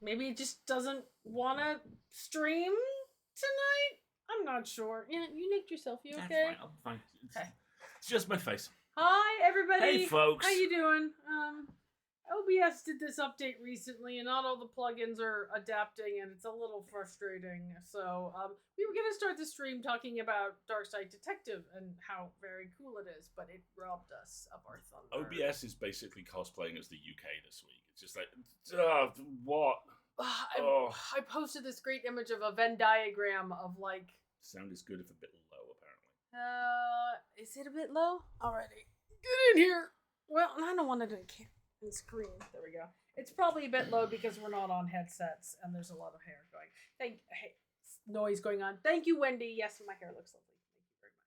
Maybe it just doesn't want to stream tonight. I'm not sure. Yeah, you nicked yourself. You That's okay? fine. I'm fine. Okay. It's just my face. Hi, everybody. Hey, folks. How you doing? OBS did this update recently, and not all the plugins are adapting, and it's a little frustrating. So, we were gonna start the stream talking about Darkside Detective and how very cool it is, but it robbed us of our thunder. OBS is basically cosplaying as the UK this week. It's just like, what? I posted this great image of a Venn diagram of like. Sound is good if a bit low, apparently. Is it a bit low? Alrighty, get in here. Well, I don't want it in screen. There we go. It's probably a bit low because we're not on headsets and there's a lot of hair going. Noise going on. Thank you, Wendy. Yes, my hair looks lovely. Thank you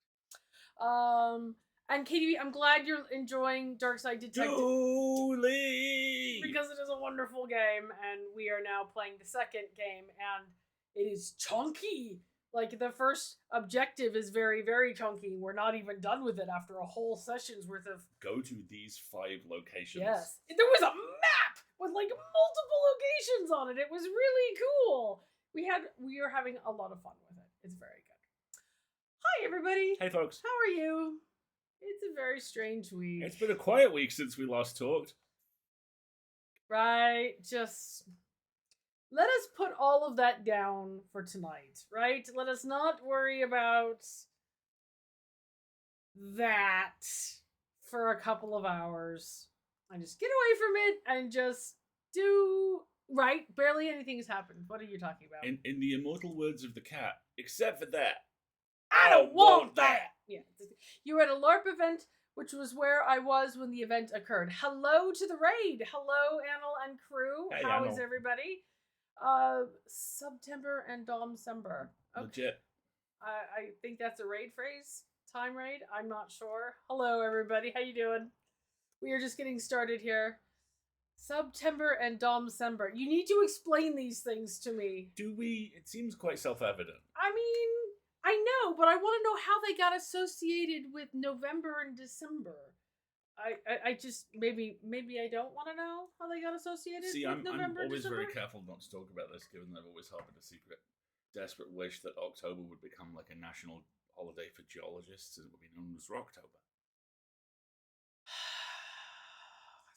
very much. And Katie, I'm glad you're enjoying Darkside Detective. Julie! Because it is a wonderful game, and we are now playing the second game, and it is chunky. Like, the first objective is very, very chunky. We're not even done with it after a whole session's worth of... Go to these 5 locations. Yes. There was a map with, like, multiple locations on it. It was really cool. we are having a lot of fun with it. It's very good. Hi everybody. Hey folks. How are you? It's a very strange week. It's been a quiet week since we last talked. Right? Just let us put all of that down for tonight, right? Let us not worry about that for a couple of hours and just get away from it and just do right. Barely anything has happened. What are you talking about? In the immortal words of the cat, except for that, I don't want that. Yeah, you were at a LARP event, which was where I was when the event occurred. Hello to the raid. Hello, Anil and crew. Hey, How is Anil. everybody? September and Domcember. Okay. Legit. I think that's a raid phrase. Time raid. I'm not sure. Hello, everybody. How you doing? We are just getting started here. September and Domcember. You need to explain these things to me. Do we? It seems quite self-evident. I mean, I know, but I want to know how they got associated with November and December. I just maybe I don't want to know how they got associated See, with I'm November and always December. very careful not to talk about this, given that I've always harbored a secret, desperate wish that October would become like a national holiday for geologists and it would be known as Rocktober.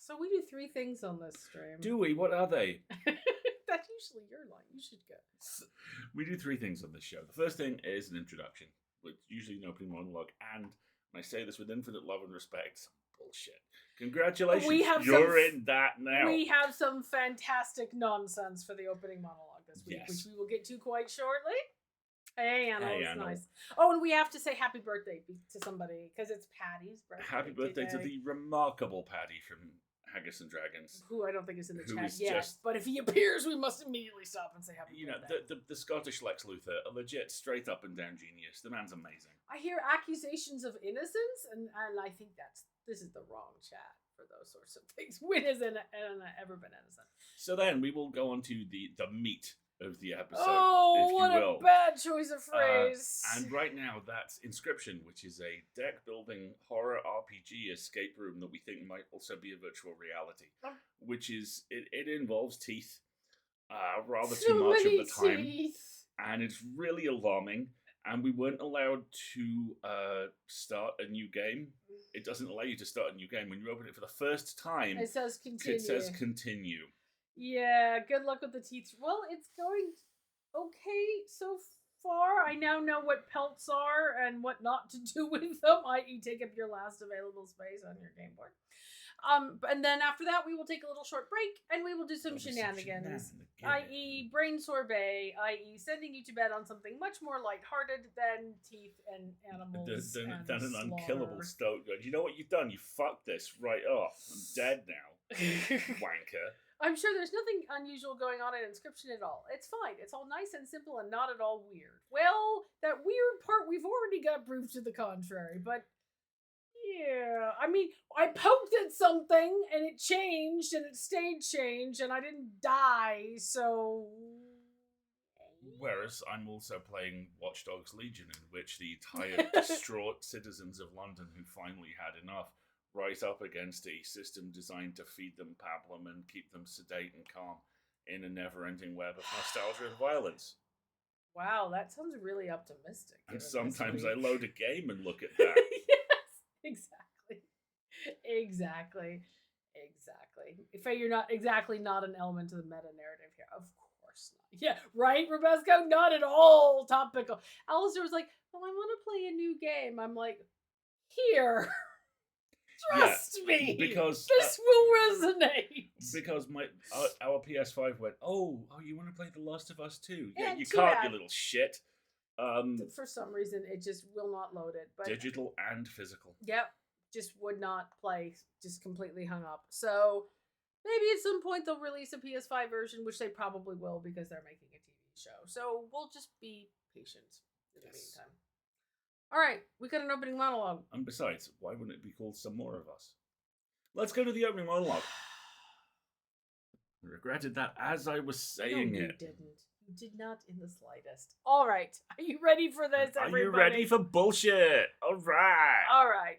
So we do 3 things on this stream. Do we? What are they? That's usually your line. You should go. We do 3 things on this show. The first thing is an introduction, which usually an opening monologue, and I say this with infinite love and respect, some bullshit. Congratulations, you're in that now. We have some fantastic nonsense for the opening monologue this week, which we will get to quite shortly. Hey, Anna, it's nice. Oh, and we have to say happy birthday to somebody, because it's Patty's birthday. Happy birthday to the remarkable Paddy from Haggis and Dragons. Who I don't think is in the Who chat is yet, just, but if he appears, we must immediately stop and say happy birthday. You know, the Scottish Lex Luthor, a legit straight up and down genius. The man's amazing. I hear accusations of innocence, and I think this is the wrong chat for those sorts of things. When has Anna ever been innocent? So then we will go on to the meat of the episode, oh, if you what will. a bad choice of phrase. And right now, that's Inscryption, which is a deck-building horror RPG escape room that we think might also be a virtual reality. Which is, it involves teeth, rather too much of the time. Teeth. And it's really alarming. And we weren't allowed to start a new game. It doesn't allow you to start a new game. When you open it for the first time, it says continue. It says continue. Yeah, good luck with the teeth. Well, it's going okay so far. I now know what pelts are and what not to do with them, i.e. take up your last available space on your game board. And then after that, we will take a little short break and we will do some shenanigans, i.e. brain sorbet, i.e. sending you to bed on something much more lighthearted than teeth and animals than and an slaughter. unkillable stoat. You know what you've done? You fucked this right off. I'm dead now. Wanker. I'm sure there's nothing unusual going on in Inscryption at all. It's fine. It's all nice and simple and not at all weird. Well, that weird part we've already got proof to the contrary, but yeah. I mean, I poked at something and it changed and it stayed changed and I didn't die, so... Whereas I'm also playing Watch Dogs Legion, in which the tired, distraught citizens of London who finally had enough rise up against a system designed to feed them pablum and keep them sedate and calm in a never-ending web of nostalgia and violence. Wow, that sounds really optimistic. And sometimes I load a game and look at that. Yes, exactly. Faye, you're not an element of the meta-narrative here. Of course not. Yeah, right, Rebesco? Not at all topical. Alistair was like, well, I want to play a new game. I'm like, here... Trust me, because this will resonate. Because our PS5 went, oh, you want to play The Last of Us 2? Yeah, you can't, you little shit. For some reason, it just will not load it. But digital and physical. Yep, just would not play. Just completely hung up. So maybe at some point they'll release a PS5 version, which they probably will because they're making a TV show. So we'll just be patient in the meantime. All right, we got an opening monologue. And besides, why wouldn't it be called Some More of Us? Let's go to the opening monologue. I regretted that as I was saying it. You didn't. You did not in the slightest. All right, are you ready for this, everybody? Are you ready for bullshit? All right.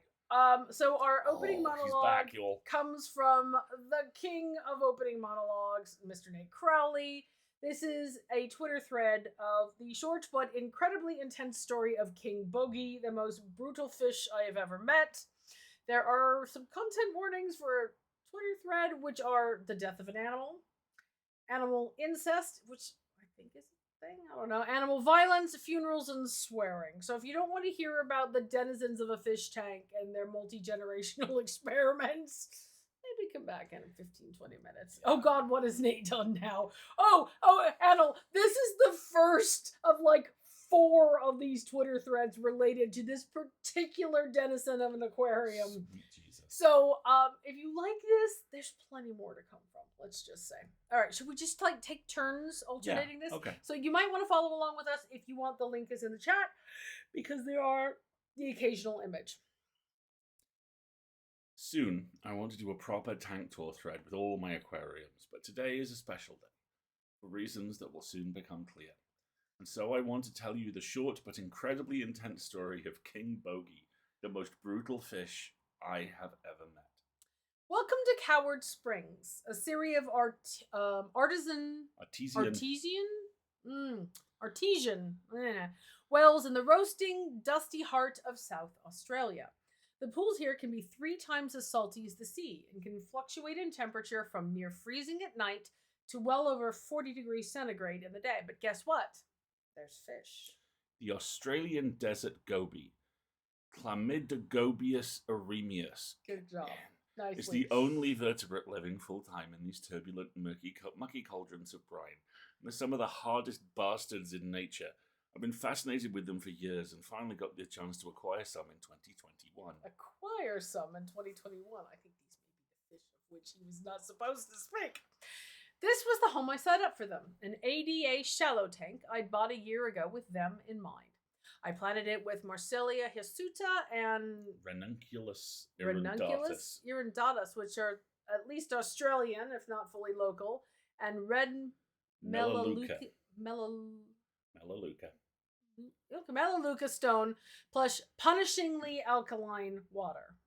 So our opening monologue comes from the king of opening monologues, Mr. Nate Crowley. This is a Twitter thread of the short but incredibly intense story of King Bogey, the most brutal fish I have ever met. There are some content warnings for a Twitter thread, which are the death of an animal incest, which I think is a thing, I don't know, animal violence, funerals, and swearing. So if you don't want to hear about the denizens of a fish tank and their multi-generational experiments, maybe come back in 15, 20 minutes. Oh God, what has Nate done now? Oh, Adel, this is the first of like 4 of these Twitter threads related to this particular denizen of an aquarium. Sweet Jesus. So, if you like this, there's plenty more to come from. Let's just say. All right, should we just like take turns alternating this? Okay. So you might want to follow along with us. If you want, the link is in the chat because there are the occasional image. Soon, I want to do a proper tank tour thread with all my aquariums, but today is a special day, for reasons that will soon become clear. And so I want to tell you the short but incredibly intense story of King Bogey, the most brutal fish I have ever met. Welcome to Coward Springs, a series of artesian wells in the roasting, dusty heart of South Australia. The pools here can be 3 times as salty as the sea and can fluctuate in temperature from near freezing at night to well over 40 degrees centigrade in the day. But guess what? There's fish. The Australian desert goby, Chlamydogobius eremius. Good job. Nicely. It's the only vertebrate living full-time in these turbulent, mucky cauldrons of brine. And they're some of the hardest bastards in nature. I've been fascinated with them for years and finally got the chance to acquire some in 2021. Acquire some in 2021? I think these may be the fish of which he was not supposed to speak. This was the home I set up for them, an ADA shallow tank I'd bought a year ago with them in mind. I planted it with Marsillia hirsuta and Ranunculus irundatus, which are at least Australian, if not fully local, and red Melaleuca stone, plus punishingly alkaline water.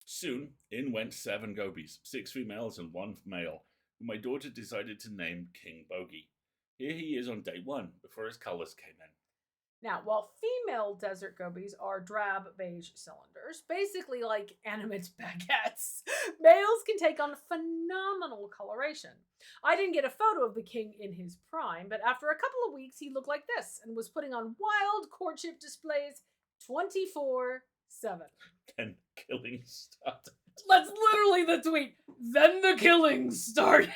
Soon, in went 7 gobies, 6 females and 1 male, who my daughter decided to name King Bogey. Here he is on day 1, before his colours came in. Now, while female desert gobies are drab beige cylinders, basically like animate baguettes, males can take on phenomenal coloration. I didn't get a photo of the king in his prime, but after a couple of weeks he looked like this and was putting on wild courtship displays 24/7. Then killing started. That's literally the tweet. Then the killing started.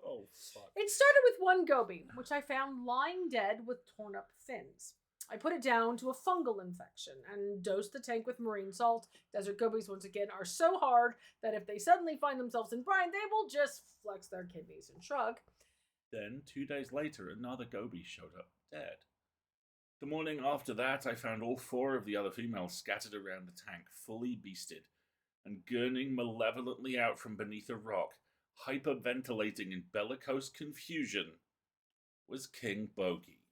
Oh, fuck. It started with 1 goby, which I found lying dead with torn up fins. I put it down to a fungal infection and dosed the tank with marine salt. Desert gobies, once again, are so hard that if they suddenly find themselves in brine, they will just flex their kidneys and shrug. Then, 2 days later, another goby showed up dead. The morning after that, I found all 4 of the other females scattered around the tank, fully beasted, and gurning malevolently out from beneath a rock, hyperventilating in bellicose confusion, was King Bogey.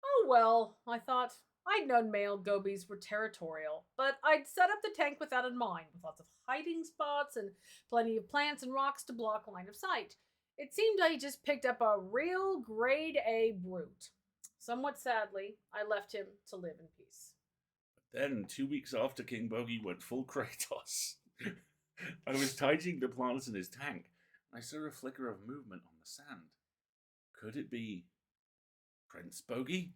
Oh well, I thought. I'd known male gobies were territorial, but I'd set up the tank with that in mind, with lots of hiding spots and plenty of plants and rocks to block line of sight. It seemed I just picked up a real grade A brute. Somewhat sadly, I left him to live in peace. But then, 2 weeks after King Bogey went full Kratos, I was tidying the plants in his tank, and I saw a flicker of movement on the sand. Could it be Prince Bogey?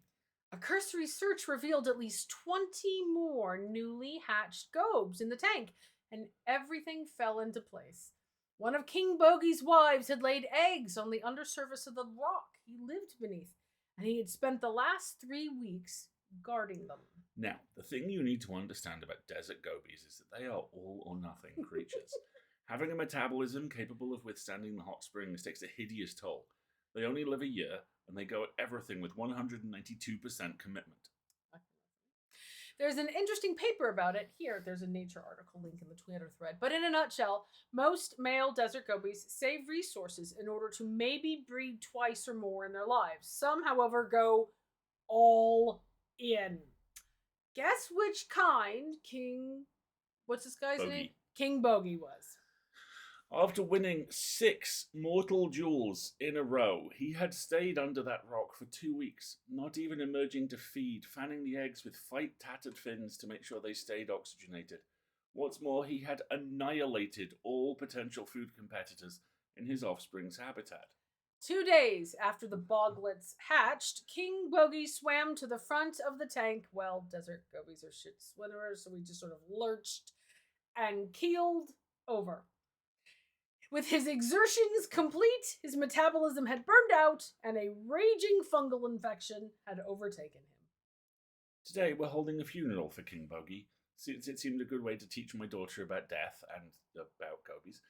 A cursory search revealed at least 20 more newly hatched gobes in the tank, and everything fell into place. One of King Bogey's wives had laid eggs on the undersurface of the rock he lived beneath, and he had spent the last 3 weeks guarding them. Now, the thing you need to understand about desert gobies is that they are all or nothing creatures. Having a metabolism capable of withstanding the hot springs takes a hideous toll. They only live a year, and they go at everything with 192% commitment. There's an interesting paper about it. Here, there's a Nature article link in the Twitter thread. But in a nutshell, most male desert gobies save resources in order to maybe breed twice or more in their lives. Some, however, go all in. Guess which kind King... What's this guy's Bogey. name? King Bogey was. After winning 6 mortal duels in a row, he had stayed under that rock for 2 weeks, not even emerging to feed, fanning the eggs with fight-tattered fins to make sure they stayed oxygenated. What's more, he had annihilated all potential food competitors in his offspring's habitat. 2 days after the boglets hatched, King Bogey swam to the front of the tank. Well, desert gobies are shit swimmers, so we just sort of lurched and keeled over. With his exertions complete, his metabolism had burned out, and a raging fungal infection had overtaken him. Today, we're holding a funeral for King Bogey, since it seemed a good way to teach my daughter about death and about gobies.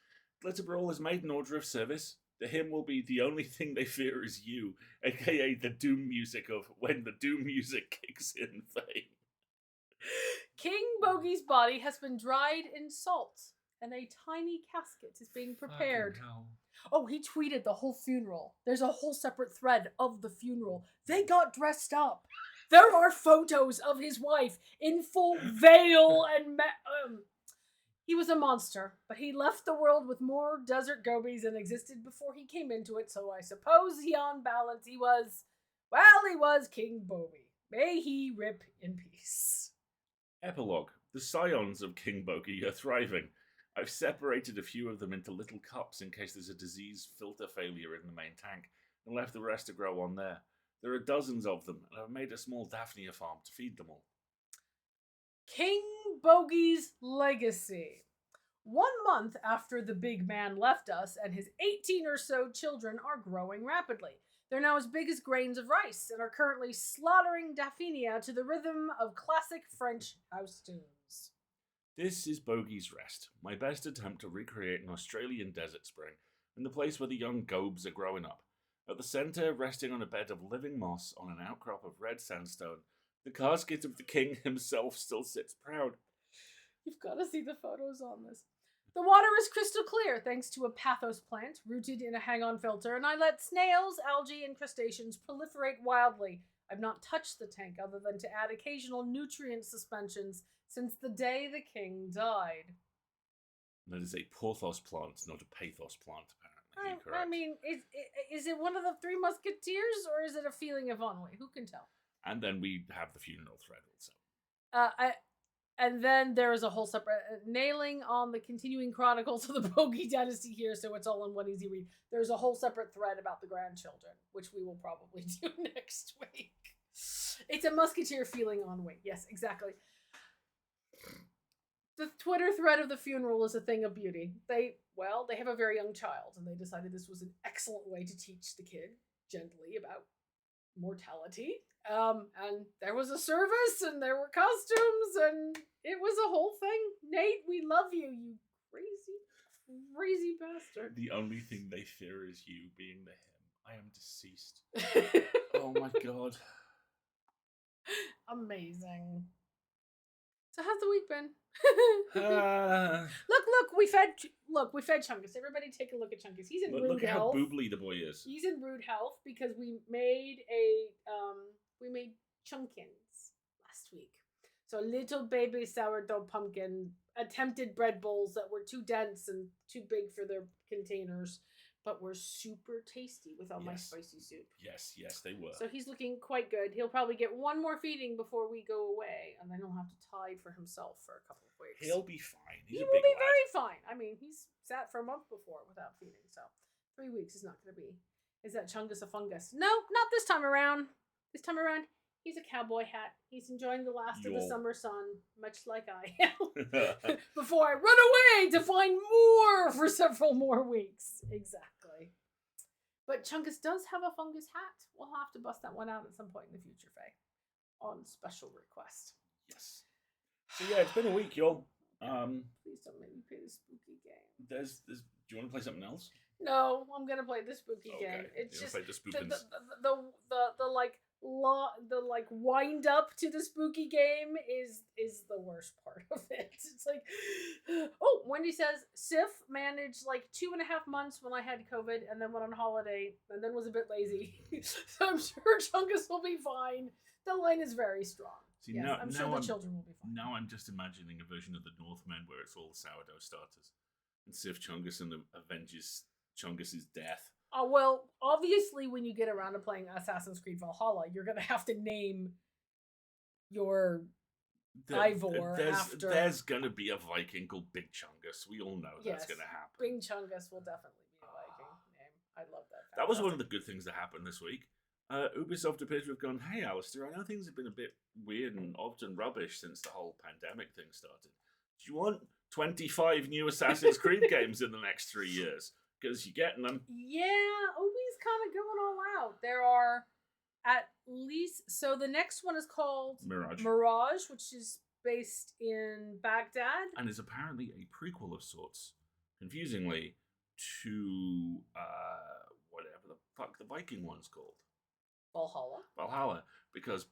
Glitter Brawl has made an order of service. The hymn will be "The Only Thing They Fear Is You," aka the doom music of "When the Doom Music Kicks In" fame. King Bogey's body has been dried in salt, and a tiny casket is being prepared. Oh, he tweeted the whole funeral. There's a whole separate thread of the funeral. They got dressed up. There are photos of his wife in full veil and he was a monster, but he left the world with more desert gobies than existed before he came into it, so I suppose on balance he was King Bogey. May he rip in peace. Epilogue. The scions of King Bogey are thriving. I've separated a few of them into little cups in case there's a disease filter failure in the main tank, and left the rest to grow on there. There are dozens of them, and I've made a small Daphnia farm to feed them all. King Bogey's legacy. 1 month after the big man left us, and his 18 or so children are growing rapidly. They're now as big as grains of rice, and are currently slaughtering Daphnia to the rhythm of classic French house tunes. This is Bogey's Rest, my best attempt to recreate an Australian desert spring, in the place where the young gobes are growing up. At the centre, resting on a bed of living moss on an outcrop of red sandstone, the casket of the king himself still sits proud. You've got to see the photos on this. The water is crystal clear thanks to a pathos plant rooted in a hang-on filter, and I let snails, algae, and crustaceans proliferate wildly. I've not touched the tank other than to add occasional nutrient suspensions since the day the king died. That is a pothos plant, not a pathos plant, apparently. I mean, is it one of the Three Musketeers, or is it a feeling of ennui? Who can tell? And then we have the funeral thread also. And then there is a whole separate nailing on the continuing chronicles of the Bogey dynasty here, so it's all in one easy read. There's a whole separate thread about the grandchildren, which we will probably do next week. It's a musketeer feeling ennui. Yes, exactly. The Twitter thread of the funeral is a thing of beauty. They have a very young child, and they decided this was an excellent way to teach the kid gently about mortality. And there was a service, and there were costumes, and it was a whole thing. Nate, we love you, you crazy bastard. The only thing they fear is you being the him. I am deceased. Oh my god. Amazing. So how's the week been? Look, we fed Chungus. Everybody take a look at Chungus. He's in rude look health. Look how boobly the boy is. He's in rude health because we made chunkins last week. So little baby sourdough pumpkin attempted bread bowls that were too dense and too big for their containers, but were super tasty with all my spicy soup. Yes, they were. So he's looking quite good. He'll probably get one more feeding before we go away, and then he'll have to tide for himself for a couple of weeks. He'll be fine. He will be very fine. I mean, he's sat for a month before without feeding, so 3 weeks is not going to be. Is that Chungus a fungus? No, not this time around. This time around, he's a cowboy hat. He's enjoying the last of the summer sun, much like I am. Before I run away to find more for several more weeks. Exactly. But Chungus does have a fungus hat. We'll have to bust that one out at some point in the future, Faye. On special request. Yes. So yeah, it's been a week, y'all. Please don't make me play the spooky game. There's. Do you want to play something else? No, I'm gonna play the spooky game. It's just the wind up to the spooky game is the worst part of it. It's like, oh, Wendy says Sif managed like 2.5 months when I had COVID, and then went on holiday, and then was a bit lazy. So I'm sure Chungus will be fine. The line is very strong. See, yes, I'm sure the children will be fine. Now I'm just imagining a version of the Northmen where it's all sourdough starters. and Sif Chungus and avenges Chungus's death. Well, obviously, when you get around to playing Assassin's Creed Valhalla, you're gonna have to name your Ivor after. There's gonna be a Viking called Big Chungus. We all know that's gonna happen. Big Chungus will definitely be a Viking name. I love that. That was one of the good things that happened this week. Ubisoft appears to have gone, hey, Alistair, I know things have been a bit weird and often rubbish since the whole pandemic thing started. Do you want 25 new Assassin's Creed games in the next 3 years? Because you're getting them. Yeah, Ubi's kind of going all out. There are at least... So the next one is called Mirage, which is based in Baghdad. And is apparently a prequel of sorts, confusingly, to whatever the fuck the Viking one's called. Valhalla, because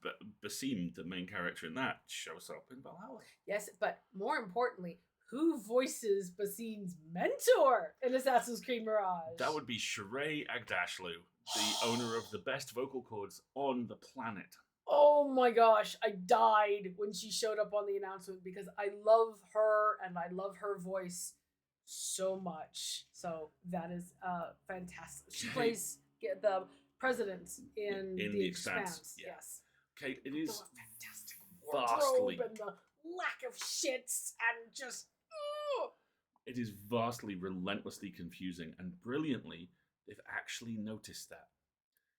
Basim, the main character in that, shows up in Valhalla. Yes, but more importantly, who voices Basim's mentor in Assassin's Creed Mirage? That would be Sheree Agdashlu, the owner of the best vocal cords on the planet. Oh my gosh, I died when she showed up on the announcement because I love her and I love her voice so much. So that is fantastic. She plays the president in The Expanse. Yeah. Yes. Kate, it is fantastic vastly and the lack of shits and just it is vastly relentlessly confusing, and brilliantly they've actually noticed that.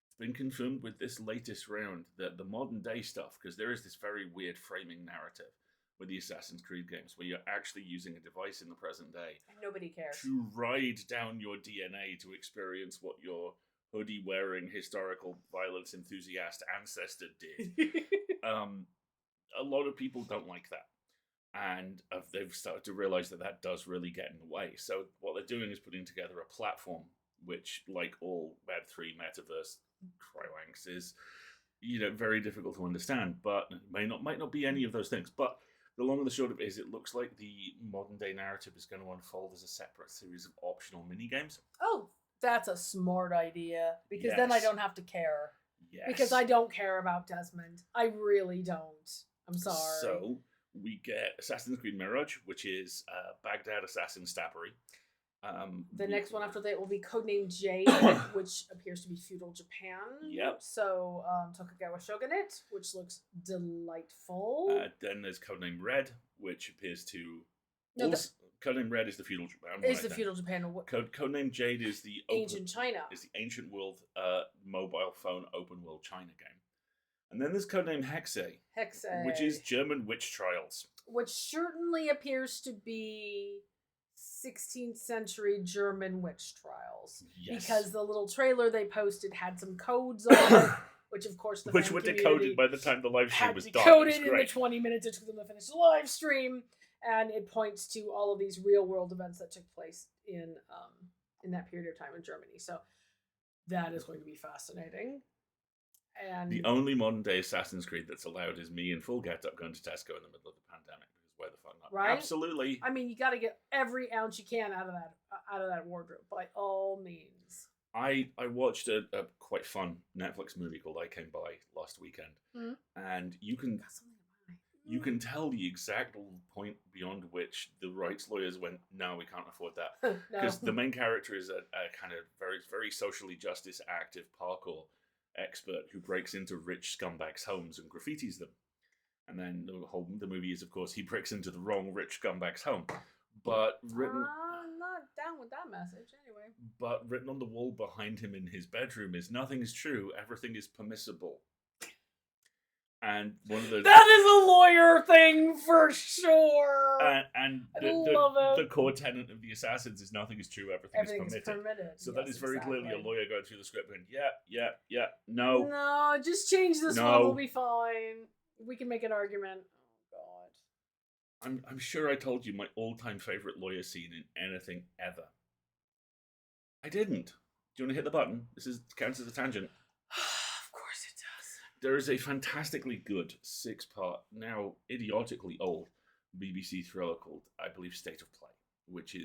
It's been confirmed with this latest round that the modern day stuff, because there is this very weird framing narrative with the Assassin's Creed games where you're actually using a device in the present day and nobody cares to ride down your DNA to experience what your hoodie-wearing, historical violence enthusiast ancestor did. A lot of people don't like that. And they've started to realize that does really get in the way. So what they're doing is putting together a platform which, like all Web3 metaverse cryoanks, is very difficult to understand, but might not be any of those things. But the long and the short of it is, it looks like the modern day narrative is going to unfold as a separate series of optional mini games. Oh, that's a smart idea, because then I don't have to care. Yes. Because I don't care about Desmond. I really don't. I'm sorry. So we get Assassin's Creed Mirage, which is Baghdad Assassin Stabbery. The next one after that will be Codename Jade, which appears to be feudal Japan. Yep. So Tokugawa Shogunate, which looks delightful. Then there's Codename Red, which appears to... Codename Red is the feudal Japan. Feudal Japan. Codename Jade is the ancient China. Is the ancient world mobile phone open world China game. And then there's Codename Hexe, which is German witch trials. Which certainly appears to be 16th century German witch trials. Yes. Because the little trailer they posted had some codes on it, which of course the which were decoded by the time the live stream was done. Decoded in the 20 minutes it took them to finish the live stream, and it points to all of these real world events that took place in that period of time in Germany. So that is going to be fascinating. And the only modern day Assassin's Creed that's allowed is me in full get-up going to Tesco in the middle of the pandemic, because where the fuck not? Right? Absolutely. I mean, you got to get every ounce you can out of that wardrobe, by all means. I watched a quite fun Netflix movie called I Came By last weekend, and you can tell the exact point beyond which the rights lawyers went, no, we can't afford that, because the main character is a kind of very, very socially justice active parkour expert who breaks into rich scumbags' homes and graffitis them. And then the movie is, of course, he breaks into the wrong rich scumbag's home. But written... I'm not down with that message, anyway. But written on the wall behind him in his bedroom is, nothing is true, everything is permissible. And one of the... That is a lawyer thing for sure! And the core tenet of the Assassins is nothing is true, everything is permitted. So that is very clearly a lawyer going through the script going, yeah, no. No, just change this one, we'll be fine. We can make an argument. Oh, God. I'm sure I told you my all-time favourite lawyer scene in anything ever. I didn't. Do you want to hit the button? This counts as a tangent. Of course it does. There is a fantastically good 6-part, now idiotically old, BBC thriller called, I believe, State of Play, which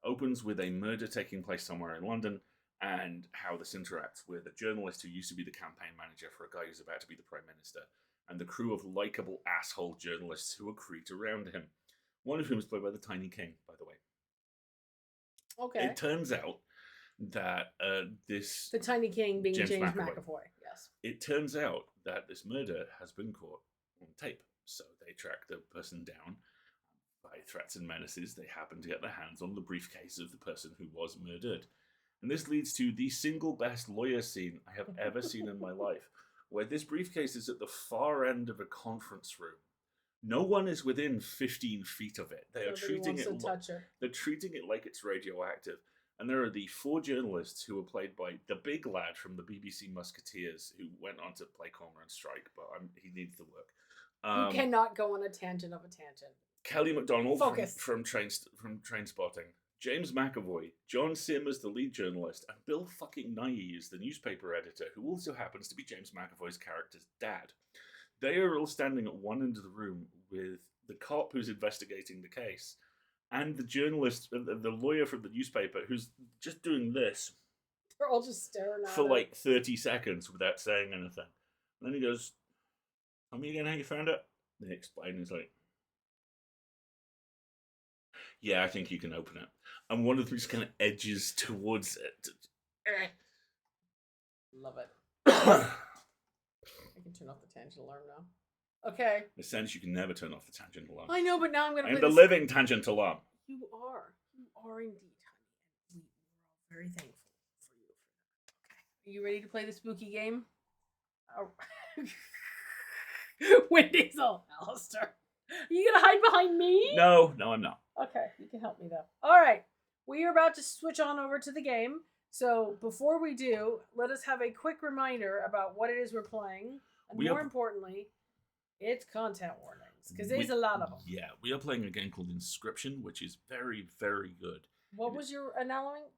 opens with a murder taking place somewhere in London, and how this interacts with a journalist who used to be the campaign manager for a guy who's about to be the Prime Minister, and the crew of likeable asshole journalists who accrete around him. One of whom is played by the Tiny King, by the way. Okay. It turns out that this The Tiny King being James James McAvoy. McAvoy. Yes. It turns out that this murder has been caught on tape. So they track the person down by threats and menaces. They happen to get their hands on the briefcase of the person who was murdered. And this leads to the single best lawyer scene I have ever seen in my life, where this briefcase is at the far end of a conference room. No one is within 15 feet of it. They are treating it. They're treating it like it's radioactive. And there are the 4 journalists who were played by the big lad from the BBC Musketeers, who went on to play Cormoran Strike, but he needs the work. You cannot go on a tangent of a tangent. Kelly MacDonald from Trainspotting, James McAvoy, John Sim as the lead journalist, and Bill fucking Nighy as the newspaper editor, who also happens to be James McAvoy's character's dad. They are all standing at one end of the room with the cop who's investigating the case and the journalist, the lawyer from the newspaper, who's just doing this. They're all just staring at for like 30 seconds without saying anything. And then he goes, "Tell me again how you found it." They explain. He's like, "Yeah, I think you can open it." And one of them just kind of edges towards it. Love it. I can turn off the tangent alarm now. Okay. In a sense, you can never turn off the tangent alarm. I know, but now I'm going to play the living tangent alarm. You are. You are indeed, honey. And we're all very thankful for you for that. Okay. Are you ready to play the spooky game? Oh. Wendy's all, Alistair. Are you going to hide behind me? No, I'm not. Okay, you can help me though. All right. We are about to switch on over to the game. So before we do, let us have a quick reminder about what it is we're playing. And more importantly, it's content warnings, because there's a lot of them. Yeah, we are playing a game called Inscription, which is very, very good. What was your animals?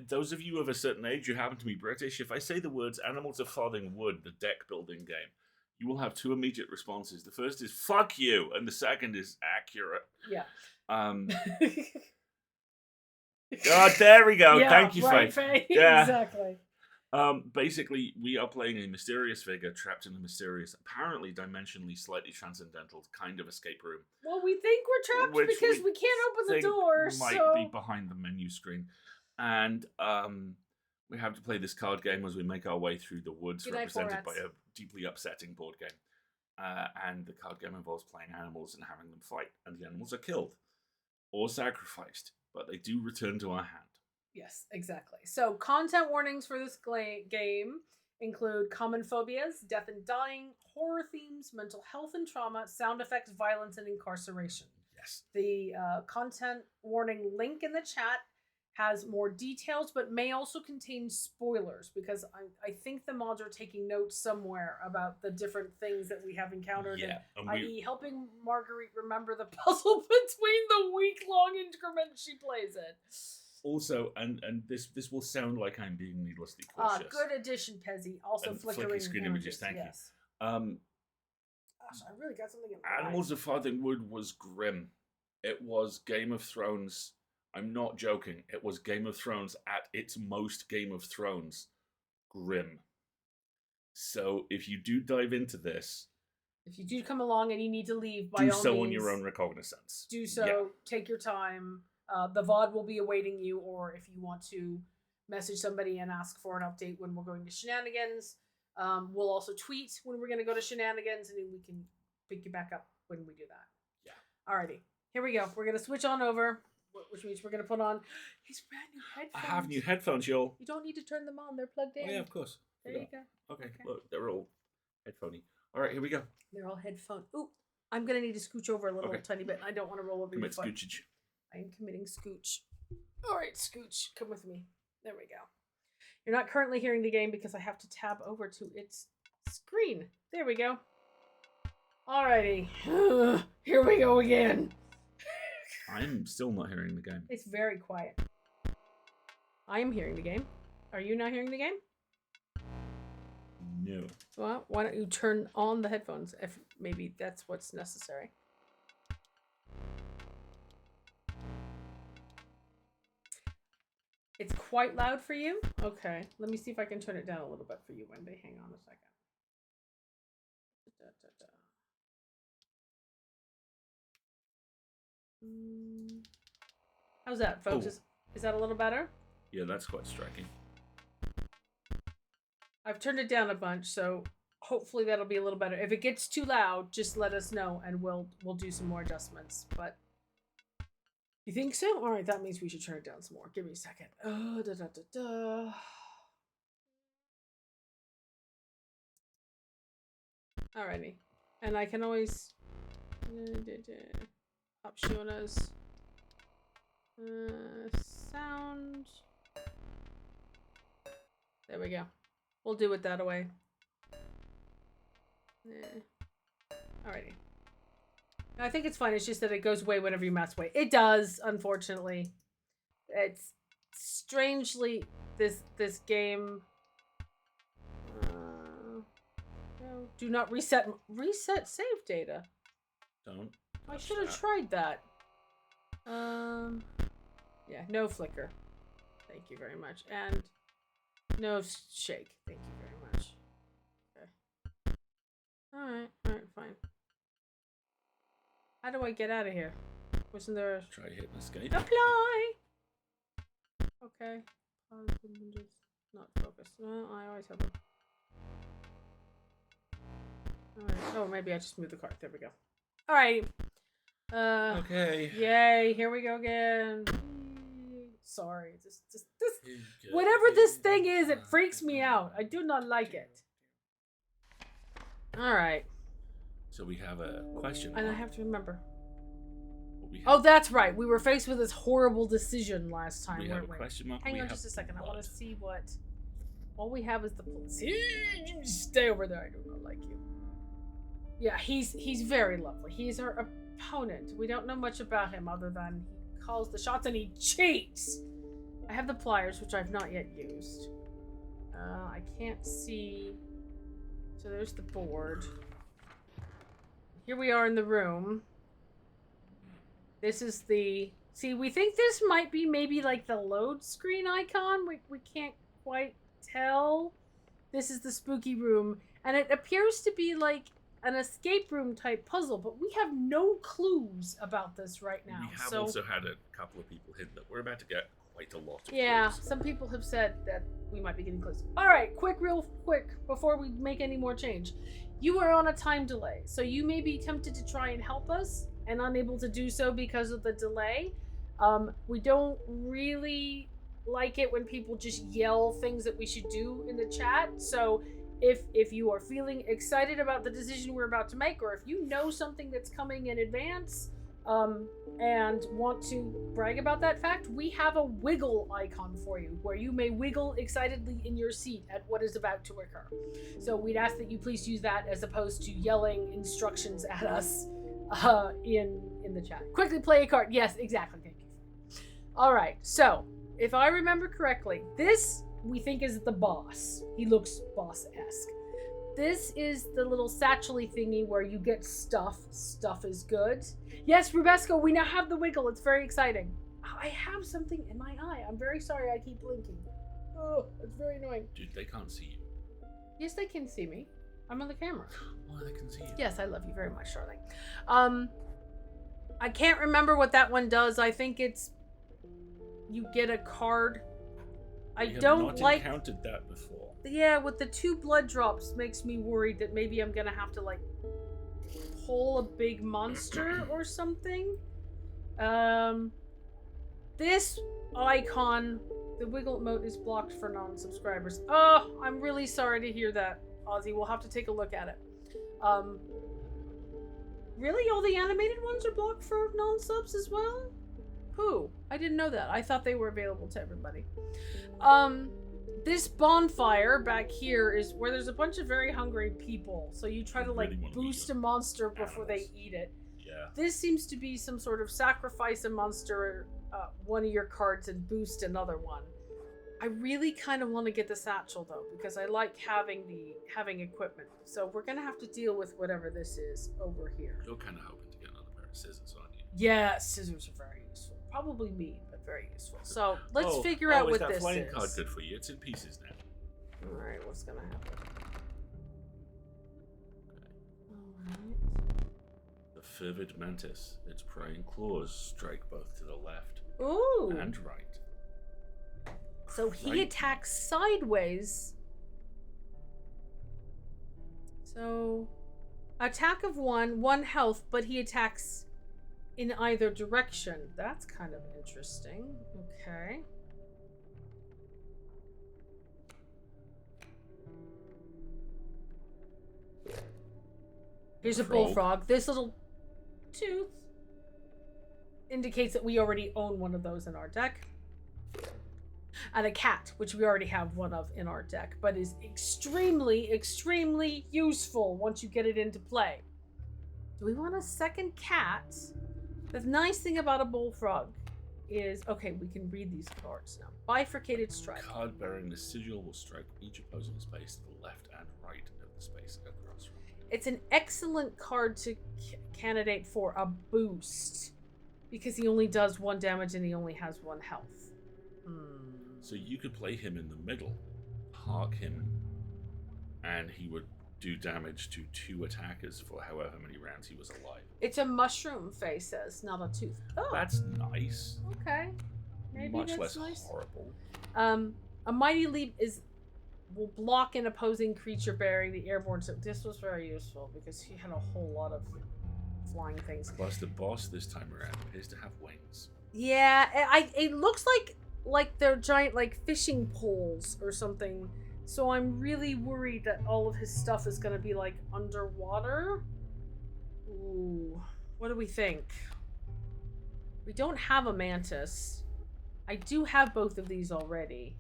Those of you of a certain age who happen to be British, if I say the words Animals of Farthing Wood, the deck building game, you will have 2 immediate responses. The first is "fuck you," and the second is accurate. Yeah. Oh, there we go. Yeah, thank you, right, Faye. Yeah, exactly. Basically, we are playing a mysterious figure trapped in a mysterious, apparently dimensionally slightly transcendental kind of escape room. Well, we think we're trapped because we can't open the door. Might be behind the menu screen, and we have to play this card game as we make our way through the woods, represented by a deeply upsetting board game. And the card game involves playing animals and having them fight, and the animals are killed or sacrificed, but they do return to our hand. Yes, exactly. So content warnings for this game include common phobias, death and dying, horror themes, mental health and trauma, sound effects, violence, and incarceration. Yes. The content warning link in the chat has more details, but may also contain spoilers, because I think the mods are taking notes somewhere about the different things that we have encountered, i.e. helping Marguerite remember the puzzle between the week-long increments she plays it. Also, and this will sound like I'm being needlessly cautious. Good addition, Pezzy. Also flickering screen images, thank you. Gosh, I really got something in my Animals of Farthing Wood was grim. It was Game of Thrones. I'm not joking. It was Game of Thrones at its most Game of Thrones. Grim. So if you do dive into this... If you do come along and you need to leave, by all means... Do so on your own recognizance. Do so. Yeah. Take your time. The VOD will be awaiting you, or if you want to message somebody and ask for an update when we're going to Shenanigans. We'll also tweet when we're going to go to Shenanigans, and then we can pick you back up when we do that. Yeah. Alrighty. Here we go. We're going to switch on over, which means we're going to put on his brand new headphones. I have new headphones, y'all. You don't need to turn them on. They're plugged in. Oh, yeah, of course. There you go. Okay. Look, they're all headphony. All right, here we go. They're all headphone. Ooh, I'm going to need to scooch over a little tiny bit. I don't want to roll over your foot. Scoochage. I am committing scooch. All right, scooch, come with me. There we go. You're not currently hearing the game because I have to tab over to its screen. There we go. Alrighty. Here we go again. I'm still not hearing the game. It's very quiet. I am hearing the game. Are you not hearing the game? No. Well, why don't you turn on the headphones if maybe that's what's necessary. It's quite loud for you? Okay. Let me see if I can turn it down a little bit for you, Wendy. Hang on a second. How's that, folks? Oh. Is that a little better? Yeah, that's quite striking. I've turned it down a bunch, so hopefully that'll be a little better. If it gets too loud, just let us know and we'll do some more adjustments. But you think so? All right, that means we should turn it down some more. Give me a second. Alrighty, and I can always options, sound. There we go. We'll do it that way. Alrighty. I think it's fine. It's just that it goes away whenever you mouse away. It does, unfortunately. It's strangely this game. No, do not reset save data. Don't. I should have tried that. Yeah, no flicker. Thank you very much, and no shake. Thank you very much. Okay. All right, fine. How do I get out of here? Wasn't there a... Try hitting escape. Apply! Okay. Just not focused. Well, I always have them. Alright. Oh, maybe I just moved the card. There we go. Alright. Okay. Yay, here we go again. Sorry. Just this. Whatever this thing is, it freaks me out. I do not like it. Alright. So we have a question. And I have to remember. Oh, that's right. We were faced with this horrible decision last time, we have weren't a we? question mark. Hang on just a second. I want to see what... All we have is the... Stay over there. I do not like you. Yeah, he's very lovely. He's our opponent. We don't know much about him other than he calls the shots and he cheats. I have the pliers, which I've not yet used. I can't see... So there's the board. Here we are in the room. This is the... See, we think this might be maybe like the load screen icon. We can't quite tell. This is the spooky room. And it appears to be like an escape room type puzzle, but we have no clues about this right now. We have also had a couple of people hint that we're about to get quite a lot of clues. Some people have said that we might be getting clues. Alright, real quick, before we make any more change. You are on a time delay, so you may be tempted to try and help us and unable to do so because of the delay. We don't really like it when people just yell things that we should do in the chat. So if you are feeling excited about the decision we're about to make, or if you know something that's coming in advance and want to brag about that fact, we have a wiggle icon for you where you may wiggle excitedly in your seat at what is about to occur. So we'd ask that you please use that as opposed to yelling instructions at us in the chat. Quickly play a card. Yes, exactly. Thank you. All right. So if I remember correctly, this we think is the boss. He looks boss-esque. This is the little satchel-y thingy where you get stuff. Stuff is good. Yes, Rubesco, we now have the wiggle. It's very exciting. I have something in my eye. I'm very sorry I keep blinking. Oh, it's very annoying. Dude, they can't see you. Yes, they can see me. I'm on the camera. Oh, they can see you. Yes, I love you very much, darling. I can't remember what that one does. I think it's... You get a card... I don't like... I've encountered that before. Yeah, with the 2 blood drops makes me worried that maybe I'm gonna have to, like, pull a big monster or something. This icon, the wiggle emote is blocked for non-subscribers. Oh, I'm really sorry to hear that, Ozzy. We'll have to take a look at it. Really? All the animated ones are blocked for non-subs as well? Who? I didn't know that. I thought they were available to everybody. This bonfire back here is where there's a bunch of very hungry people. So you try to like boost a monster before they eat it. Yeah. This seems to be some sort of sacrifice a monster, one of your cards and boost another one. I really kind of want to get the satchel though, because I like having equipment. So we're gonna have to deal with whatever this is over here. You're kind of hoping to get another pair of scissors, aren't you? Yeah, scissors are very useful. Probably mean, but very useful. So let's figure out what this is. Is that flying card good for you? It's in pieces now. All right, what's gonna happen? Okay. All right. The Fervid Mantis. Its praying claws strike both to the left Ooh. and right. So he Right. attacks sideways. So, attack of 1 health, but he attacks in either direction. That's kind of interesting. Okay. Here's a Frog. bullfrog. This little tooth indicates that we already own one of those in our deck. And a cat, which we already have one of in our deck, but is extremely, extremely useful once you get it into play. Do we want a second cat? The nice thing about a bullfrog is, okay, we can read these cards now. Bifurcated strike. Card bearing the sigil will strike each opposing space to the left and right of the space across from it. It's an excellent card to candidate for a boost because he only does 1 damage and he only has 1 health. So you could play him in the middle, park him, and he would do damage to 2 attackers for however many rounds he was alive. It's a mushroom faces, not a tooth. Oh, That's nice. okay. Maybe Much that's less nice. horrible. A mighty leap will block an opposing creature bearing the airborne. So this was very useful because he had a whole lot of flying things. Plus, the boss this time around appears to have wings. Yeah, it looks like they're giant like fishing poles or something. So I'm really worried that all of his stuff is going to be like underwater. Ooh, what do we think? We don't have a mantis. I do have both of these already.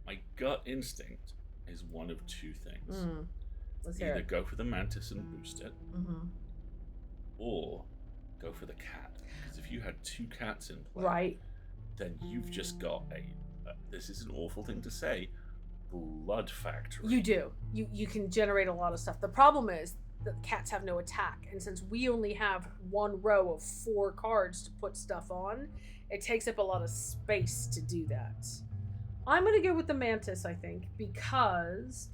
My gut instinct is one of 2 things. Let's hear Either it. go for the mantis and boost it, Mm-hmm. or go for the cat. Because if you had 2 cats in play, Right. then you've just got this is an awful thing to say, blood factory. You do. You can generate a lot of stuff. The problem is that the cats have no attack, and since we only have 1 row of 4 cards to put stuff on, it takes up a lot of space to do that. I'm gonna go with the mantis, I think, because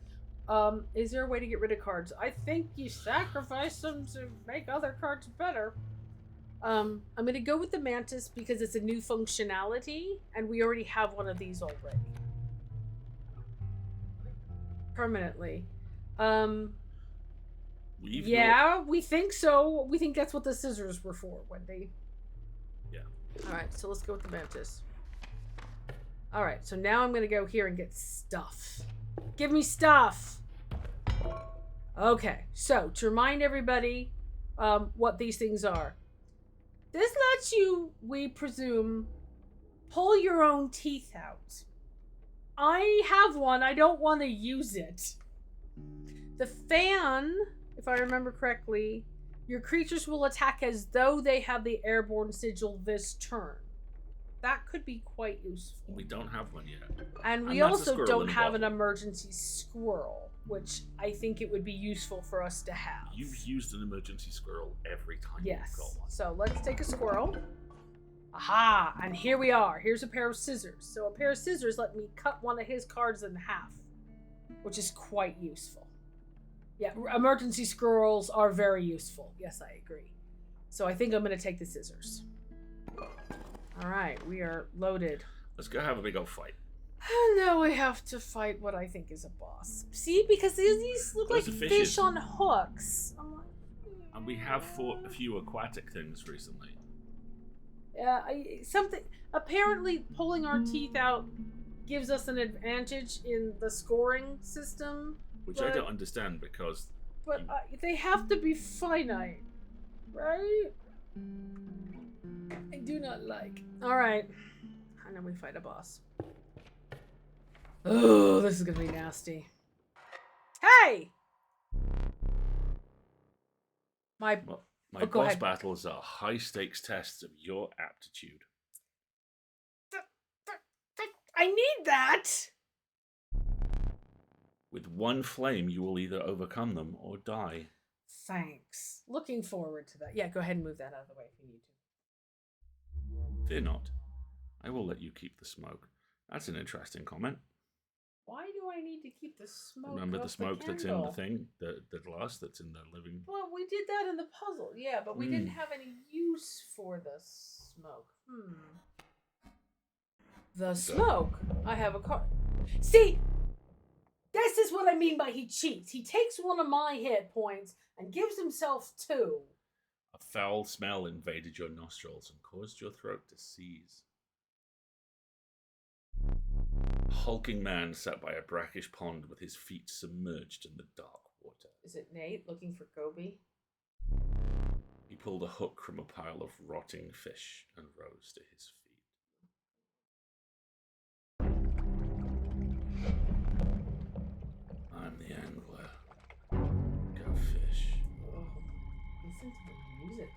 is there a way to get rid of cards? I think you sacrifice them to make other cards better. I'm gonna go with the mantis because it's a new functionality, and we already have one of these already. Permanently. We think so. We think that's what the scissors were for, Wendy. Yeah. Alright, so let's go with the mantis. Alright, so now I'm gonna go here and get stuff. Give me stuff! Okay, so to remind everybody what these things are. This lets you, we presume, pull your own teeth out. I have one, I don't want to use it. The fan, if I remember correctly, your creatures will attack as though they have the airborne sigil this turn. That could be quite useful. We don't have one yet. And we that's a also squirrel don't in a have an bottle. emergency squirrel, which I think it would be useful for us to have. You've used an emergency squirrel every time Yes. you've got one. So let's take a squirrel. Aha! And here we are. Here's a pair of scissors. So a pair of scissors let me cut one of his cards in half, which is quite useful. Yeah, emergency squirrels are very useful. Yes, I agree. So I think I'm going to take the scissors. All right, we are loaded. Let's go have a big old fight. And now we have to fight what I think is a boss. See, because these look Those like are fish fishes. on hooks. I'm like, And we have fought a few aquatic things recently. yeah, something. Apparently, pulling our teeth out gives us an advantage in the scoring system. Which I don't understand because But they have to be finite, right? I do not like. All right, and then we fight a boss. Oh, this is gonna be nasty. Hey! My my Oh, go boss ahead. battles are high stakes tests of your aptitude. I need that. With 1 flame, you will either overcome them or die. Thanks. Looking forward to that. Yeah, go ahead and move that out of the way if you need to. Fear not. I will let you keep the smoke. That's an interesting comment. Why do I need to keep the smoke? Remember the off smoke that's in the candle? thing? The glass that's in the living... Well, we did that in the puzzle, yeah, but we didn't have any use for the smoke. The smoke. I have a card. See, this is what I mean by he cheats. He takes one of my hit points and gives himself 2. A foul smell invaded your nostrils and caused your throat to seize. A hulking man sat by a brackish pond with his feet submerged in the dark water. Is it Nate looking for Gobi? He pulled a hook from a pile of rotting fish and rose to his feet. I'm the angler. Go fish. Oh, listen to the music.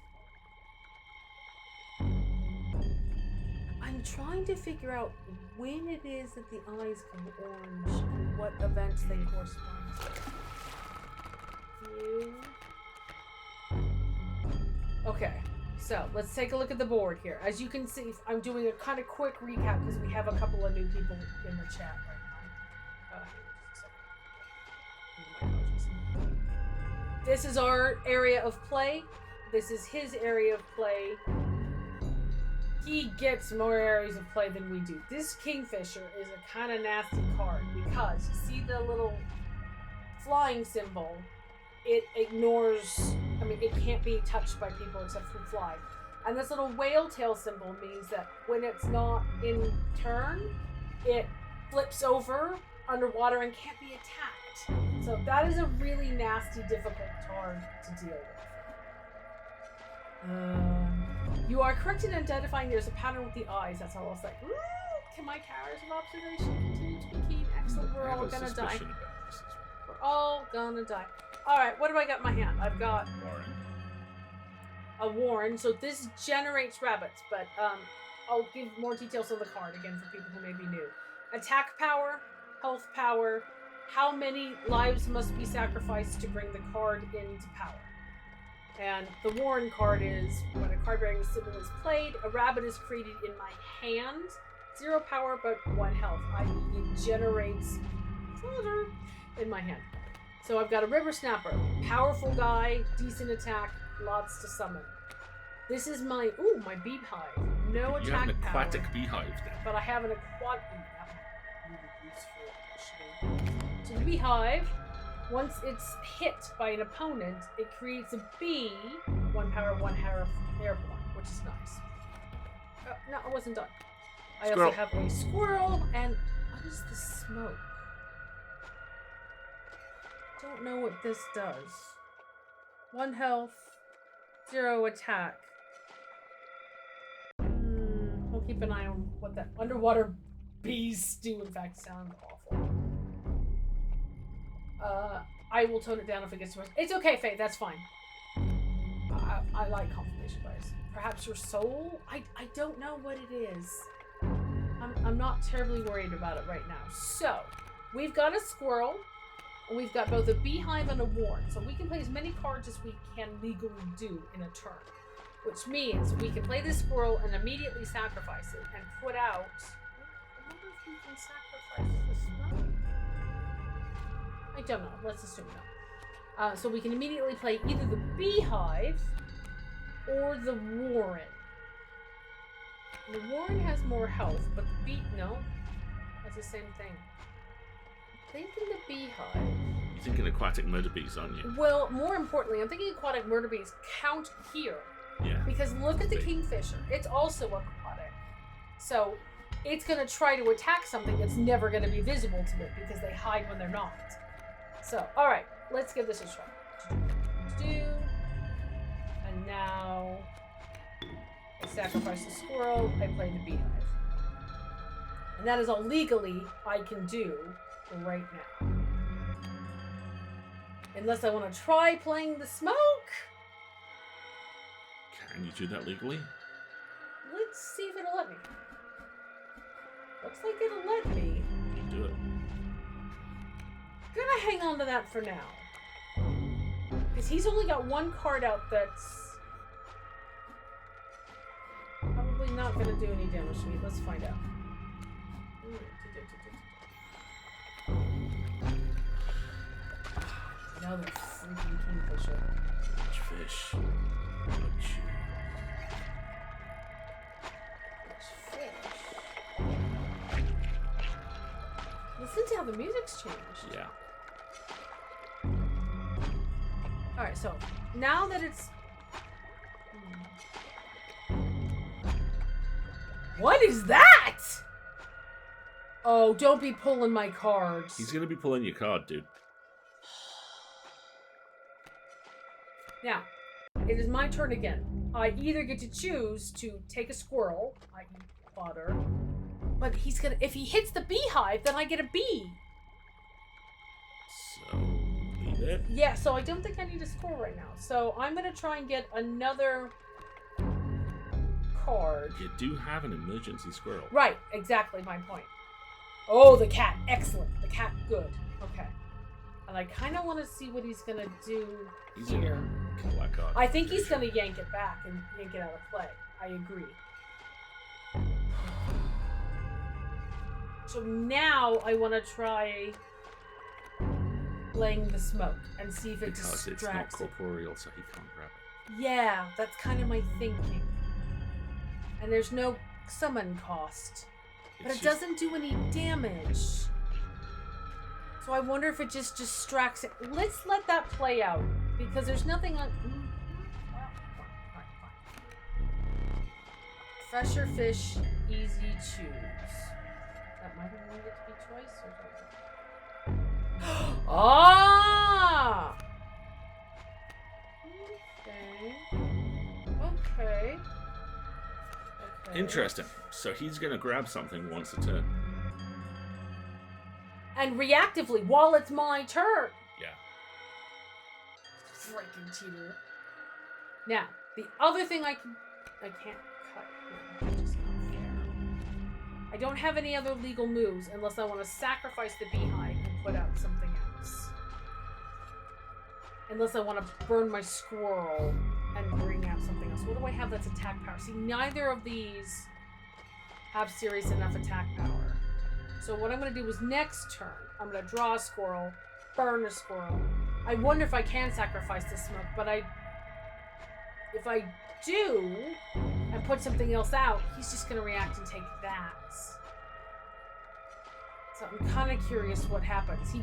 I'm trying to figure out when it is that the eyes come orange and what events they correspond to. View. Okay, so let's take a look at the board here. As you can see, I'm doing a kind of quick recap because we have a couple of new people in the chat right now. My apologies. This is our area of play. This is his area of play. He gets more areas of play than we do. This Kingfisher is a kind of nasty card because you see the little flying symbol. It ignores, it can't be touched by people except for fly. And this little whale tail symbol means that when it's not in turn, it flips over underwater and can't be attacked. So that is a really nasty, difficult card to deal with. You are correct in identifying there's a pattern with the eyes. That's all I'll say. Can my powers of observation continue to be keen? Excellent. We're all gonna die. We're all gonna die. Alright, what do I got in my hand? I've got a Warren. So this generates rabbits, but I'll give more details on the card again for people who may be new. Attack power, health power, how many lives must be sacrificed to bring the card into power. And the Warren card is, when a card-bearing symbol is played, a rabbit is created in my hand. 0 power, but 1 health, i.e. it generates fodder in my hand. So I've got a River Snapper. Powerful guy, decent attack, lots to summon. This is my, my beehive. No attack power. You have an aquatic beehive then. But I have an aquatic, that would be really useful, actually. So the beehive, once it's hit by an opponent, it creates a bee, 1 power, 1 airborne, which is nice. No, I wasn't done. I also have a squirrel, and what is the smoke? Don't know what this does. 1 health, 0 attack. We'll keep an eye on what that underwater bees do. In fact, sound awful. I will tone it down if it gets too much. It's okay, Faye. That's fine. I like confirmation bias. Perhaps your soul? I don't know what it is. I'm not terribly worried about it right now. So, we've got a squirrel. And we've got both a beehive and a warren. So we can play as many cards as we can legally do in a turn. Which means we can play this squirrel and immediately sacrifice it and put out... I wonder if we can sacrifice this one. I don't know. Let's assume no. So we can immediately play either the beehive or the warren. The warren has more health, but the bee... No. That's the same thing. Thinking the beehive. You're thinking aquatic murder bees, aren't you? Well, more importantly, I'm thinking aquatic murder bees count here. Yeah. Because look at the Kingfisher. It's also aquatic. So it's going to try to attack something that's never going to be visible to it because they hide when they're not. So, alright, let's give this a try. And now I sacrifice the squirrel, I play the beehive. And that is all legally I can do right now. Unless I want to try playing the smoke. Can you do that legally? Let's see if it'll let me. Looks like it'll let me. You do it. Gonna hang on to that for now. Because he's only got 1 card out that's probably not gonna do any damage to me. Let's find out. Another freaking kingfisher. Which fish? Which... Fish. Listen to how the music's changed. Yeah. Alright, so now that it's... What is that? Oh, don't be pulling my cards. He's gonna be pulling your card, dude. Now, it is my turn again. I either get to choose to take a squirrel, i.e. fodder, but he's gonna, if he hits the beehive, then I get a bee. So, leave it. Yeah, so I don't think I need a squirrel right now. So I'm gonna try and get another card. You do have an emergency squirrel. Right, exactly my point. Oh, the cat. Excellent. The cat, good. Okay. And I kind of want to see what he's going to do He's here. gonna kill that card. I think he's going to yank it back and yank it out of play. I agree. So now I want to try laying the smoke and see if it Because it's not distracts it. corporeal, so he can't grab it. Yeah, that's kind of my thinking. And there's no summon cost. But It's it just- doesn't do any damage. So I wonder if it just distracts it. Let's let that play out. Because there's nothing on... Fresher fish, easy choose. That might have needed to be choice or something. Ah! Okay. Interesting. So he's gonna grab something once a turn. And reactively, while it's my turn. Yeah. Freaking cheater. Now, the other thing I can't cut here. It's just not fair. I don't have any other legal moves unless I want to sacrifice the beehive and put out something else. Unless I want to burn my squirrel and bring out something else. What do I have that's attack power? See, neither of these have serious enough attack power. So what I'm going to do is next turn, I'm going to draw a squirrel, burn a squirrel. I wonder if I can sacrifice the smoke, but if I do and put something else out, he's just going to react and take that. So I'm kind of curious what happens.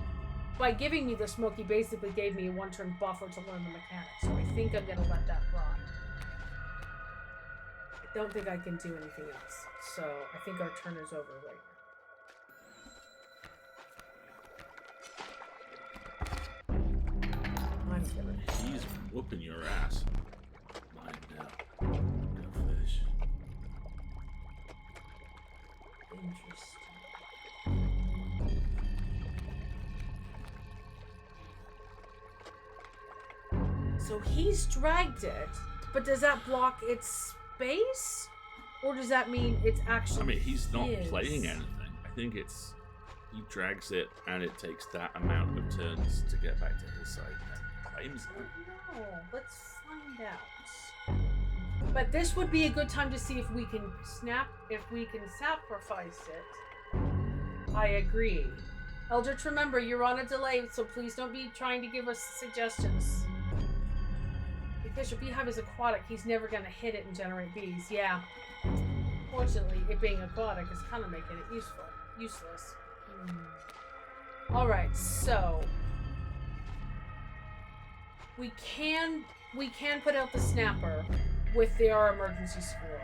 By giving me the smoke, he basically gave me a one-turn buffer to learn the mechanics. So I think I'm going to let that run. I don't think I can do anything else. So I think our turn is over right now. I'm gonna... He's whooping your ass. Mine now. Go fish. Interesting. So he's dragged it, but does that block its space? Or does that mean it's actually I mean, he's not his? playing anything. I think it's... He drags it, and it takes that amount of turns to get back to his side. Claims it. No, let's find out. But this would be a good time to see if we can sacrifice it. I agree. Eldritch, remember, you're on a delay, so please don't be trying to give us suggestions. Because your beehive is aquatic, he's never going to hit it and generate bees. Yeah. Fortunately, it being aquatic is kind of making it useless. Alright, so... We can put out the snapper with our emergency squirrel.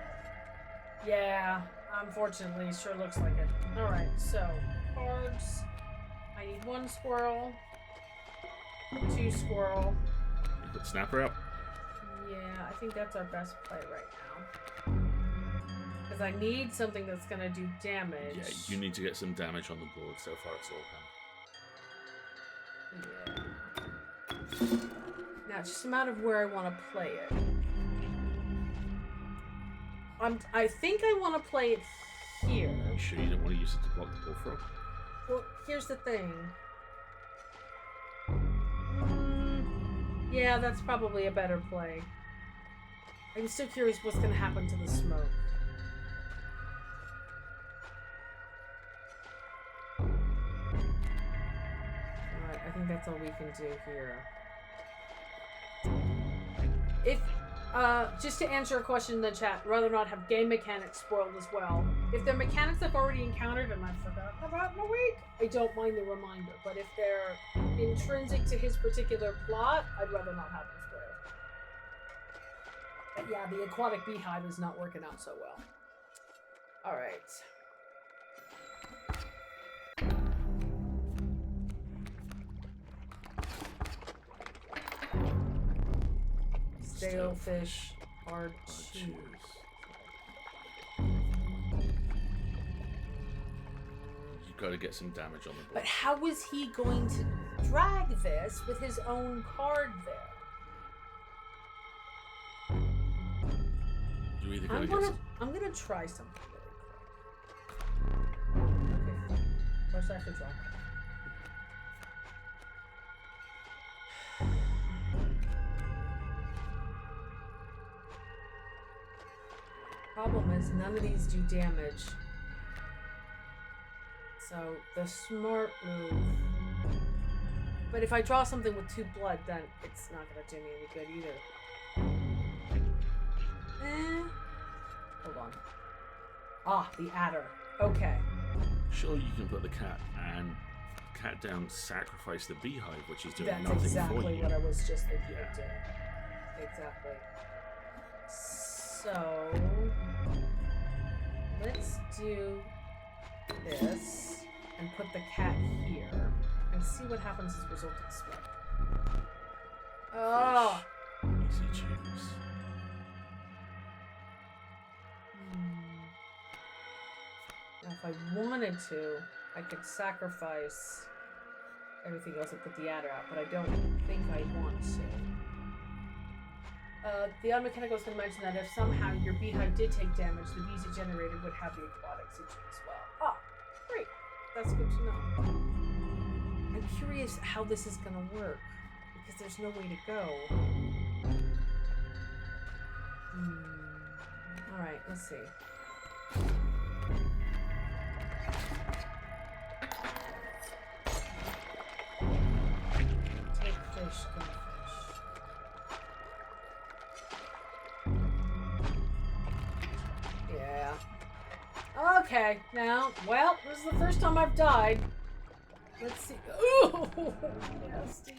Yeah, unfortunately, it sure looks like it. Alright, so, cards. I need 1 squirrel. 2 squirrel. You put Snapper out. Yeah, I think that's our best play right now. Because I need something that's going to do damage. Yeah, you need to get some damage on the board. So far, it's all come. Yeah. Now, it's just a matter of where I want to play it. I think I want to play it here. You sure you don't want to use it to block the bullfrog? Well, here's the thing. Yeah, that's probably a better play. I'm still curious what's going to happen to the smoke. Alright, I think think that's all we can do here. If, just to answer a question in the chat, rather not have game mechanics spoiled as well. If they're mechanics I've already encountered and I've forgotten about in a week, I don't mind the reminder. But if they're intrinsic to his particular plot, I'd rather not have them spoiled. But yeah, the aquatic beehive is not working out so well. Alright. Stale fish, hard cheese. You've got to get some damage on the board. But how is he going to drag this with his own card there? You either gotta I'm gonna try something really quick. Okay. First I have to draw. Problem is, none of these do damage. So, the smart move... But if I draw something with 2 blood, then it's not gonna do me any good either. Hold on. Ah, the adder. Okay. Sure, you can put the cat and cat down, sacrifice the beehive, which is doing That's nothing exactly for you. what I was just thinking of doing. Exactly. So, let's do this and put the cat here and see what happens as a result of the spell. Oh! Easy choose. Now, if I wanted to, I could sacrifice everything else and put the adder out, but I don't think I want to. The odd mechanic was going to mention that if somehow your beehive did take damage, the bees it generated would have the aquatic sigil as well. Ah, great. That's good to know. I'm curious how this is going to work, because there's no way to go. Alright, let's see. Take fish, go fish. Yeah. Okay, now, well, this is the first time I've died. Let's see. Ooh, nasty.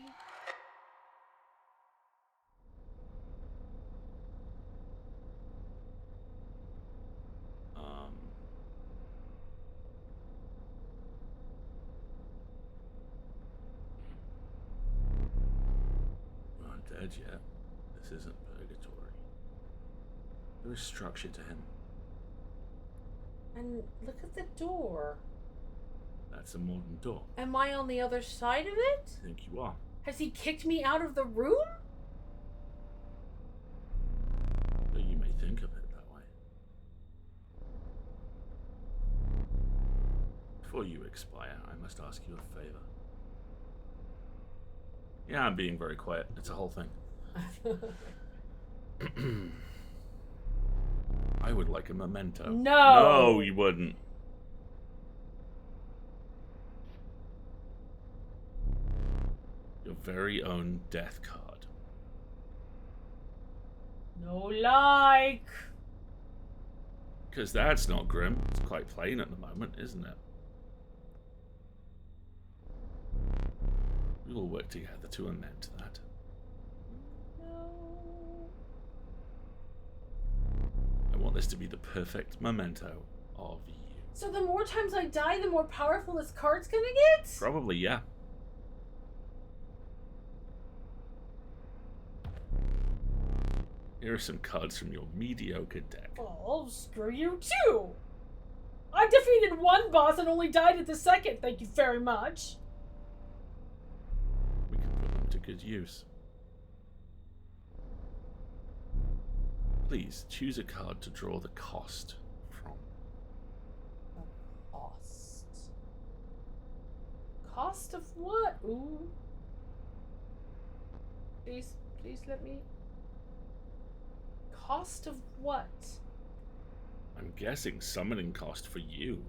Not dead yet. This isn't purgatory. There is structure to him. And look at the door. That's a modern door. Am I on the other side of it? I think you are. Has he kicked me out of the room? Though you may think of it that way. Before you expire, I must ask you a favor. Yeah, I'm being very quiet. It's a whole thing. I would like a memento. No! No, you wouldn't. Your very own death card. No like. Because that's not grim. It's quite plain at the moment, isn't it? We will work together to amend that. No. I want this to be the perfect memento of you. So the more times I die, the more powerful this card's gonna get? Probably, yeah. Here are some cards from your mediocre deck. Oh, screw you too! I defeated one boss and only died at the second, thank you very much. We can put them to good use. Please choose a card to draw the cost from. Cost. Cost of what? Ooh. Please let me. Cost of what? I'm guessing summoning cost for you.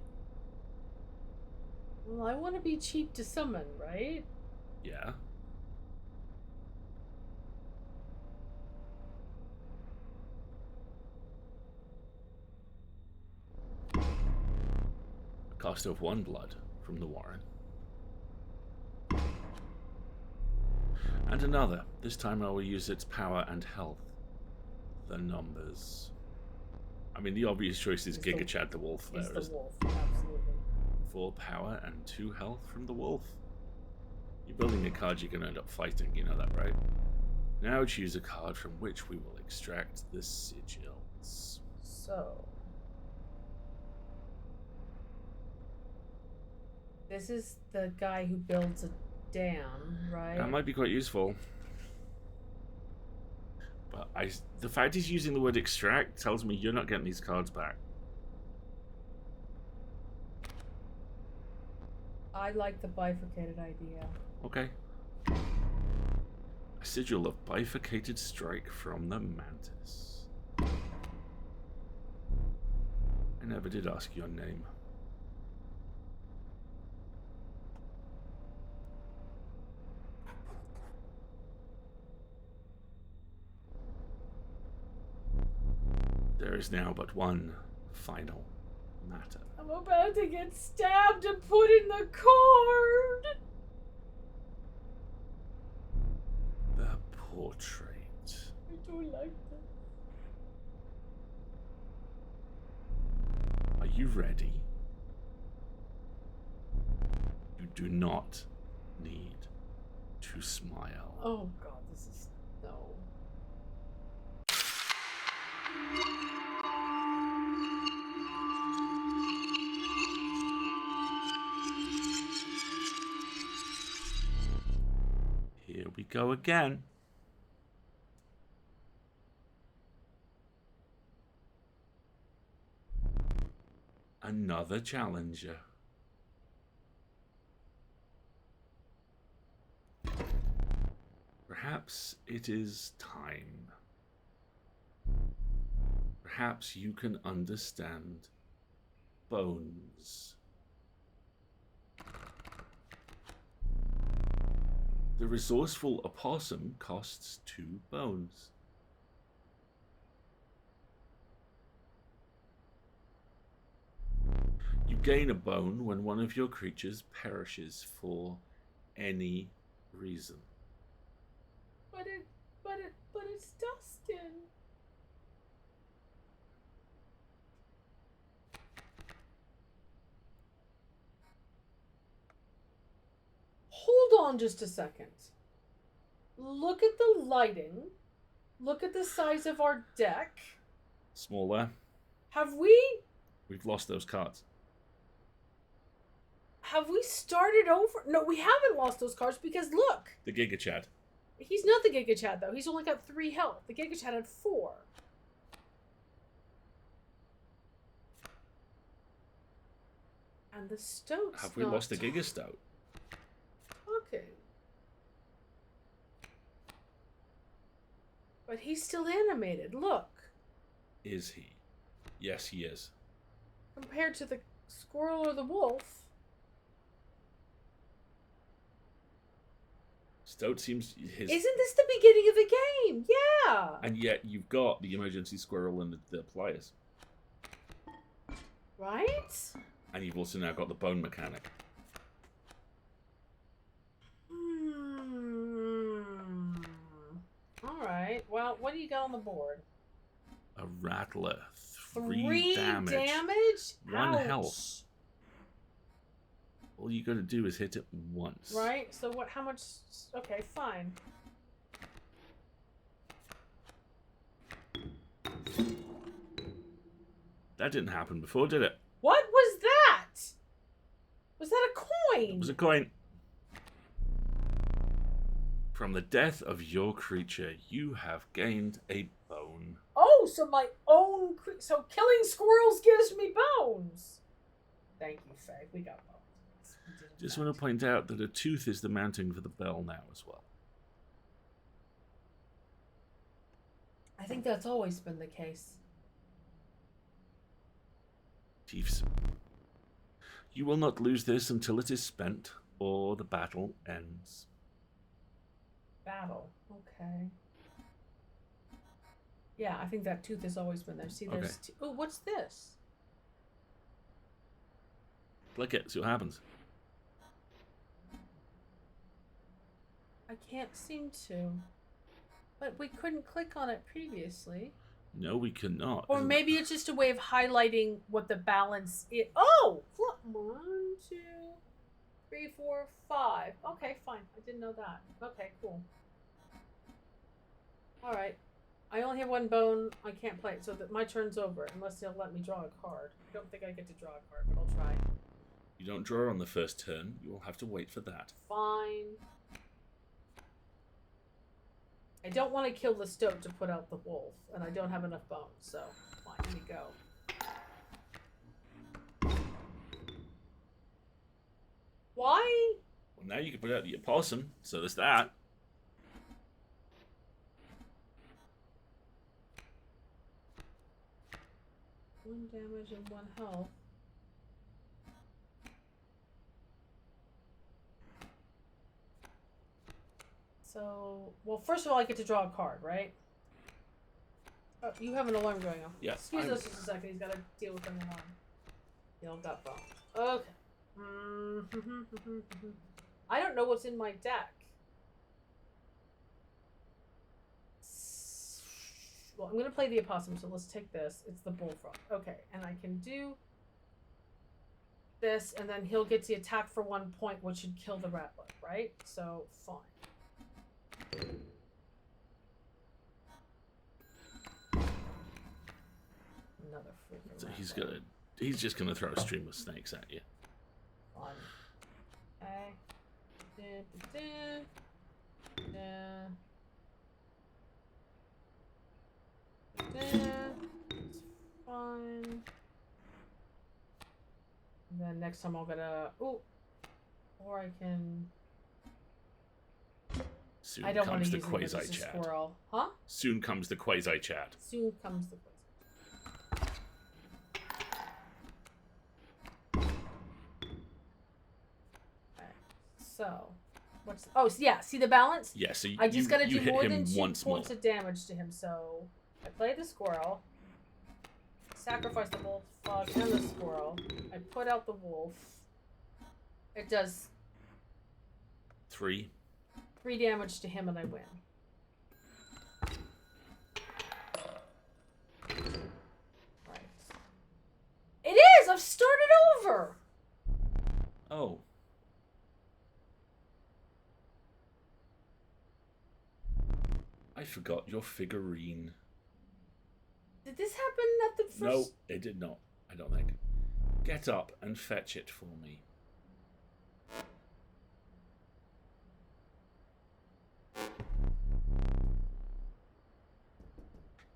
Well, I want to be cheap to summon, right? Yeah. Cost of 1 blood from the Warren. And another. This time I will use its power and health. The numbers. I mean, the obvious choice is Giga Chad the Wolf there. Is the wolf, absolutely. 4 power and 2 health from the wolf. You're building a card you're going to end up fighting, you know that, right? Now choose a card from which we will extract the sigils. So... this is the guy who builds a dam, right? That might be quite useful. But the fact he's using the word extract tells me you're not getting these cards back. I like the bifurcated idea. Okay. A sigil of bifurcated strike from the Mantis. I never did ask your name. There is now but one final matter. I'm about to get stabbed and put in the card! The portrait. I don't like that. Are you ready? You do not need to smile. Oh god, this is... no. Here we go again. Another challenger. Perhaps it is time. Perhaps you can understand bones. The resourceful opossum costs 2 bones. You gain a bone when one of your creatures perishes for any reason. But it's Dustin. Hold on just a second. Look at the lighting. Look at the size of our deck. Smaller. Have we We've lost those cards. started over? No, we haven't lost those cards because look. The Giga Chad. He's not the Giga Chad though. He's only got 3 health. The Giga Chad had 4. And the Stoat's Have we not... lost the Giga Stoat? Okay. But he's still animated. Look. Is he? Yes, he is. Compared to the squirrel or the wolf. Stoat seems his... Isn't this the beginning of the game? Yeah. And yet you've got the emergency squirrel and the pliers. Right? And you've also now got the bone mechanic. Alright. Well, what do you got on the board? A rattler. 3 damage. 1 Ouch. health. All you gotta do is hit it once. Right? So what, how much? Okay, fine. That didn't happen before, did it? What was that? Was that a coin? It was a coin. From the death of your creature, you have gained a bone. Oh, so my own... So killing squirrels gives me bones. Thank you, Faye. We got bones. Just want to point out that a tooth is the mounting for the bell now as well. I think that's always been the case. Chiefs. You will not lose this until it is spent or the battle ends. Battle. Okay. Yeah, I think that tooth has always been there. See, there's... Okay. Oh, what's this? Click it, see what happens. I can't seem to. But we couldn't click on it previously. No, we cannot. Or maybe it's just a way of highlighting what the balance is. Oh! 1, 2, 3, 4, 5. Okay, fine. I didn't know that. Okay, cool. Alright. I only have one bone. I can't play it, so that my turn's over, unless they'll let me draw a card. I don't think I get to draw a card, but I'll try. You don't draw on the first turn. You will have to wait for that. Fine. I don't want to kill the stoat to put out the wolf, and I don't have enough bones, so fine, here we go. Why? Well, now you can put out the opossum, so there's that. One damage and 1 health. So, well, first of all, I get to draw a card, right? Oh, you have an alarm going off. Yeah. Excuse us just a second. He's got to deal with an alarm. You don't got bones. Okay. I don't know what's in my deck. Well, I'm going to play the opossum, so let's take this. It's the bullfrog. Okay, and I can do this, and then he'll get to attack for 1 point, which should kill the ratlet, right? So, fine. Another freaking So ratlet. he's just gonna throw a stream of snakes at you. Fun. Okay. It's fine. And then next time I'll get a... Ooh. Or I can... Soon I don't want comes to the use it as a quasi-chat. squirrel. Huh? Soon comes the quasi-chat. Soon comes the quasi. Okay. So, what's... Oh, yeah. See the balance? Yeah, so I just gotta do hit more him than 2 once points more. of damage to him. So, I play the squirrel. Sacrifice the wolf, frog, and the squirrel. I put out the wolf. It does 3. 3 damage to him and I win. Right. It is! I've started over! Oh. I forgot your figurine. Did this happen at the first... No, it did not, I don't think. Get up and fetch it for me.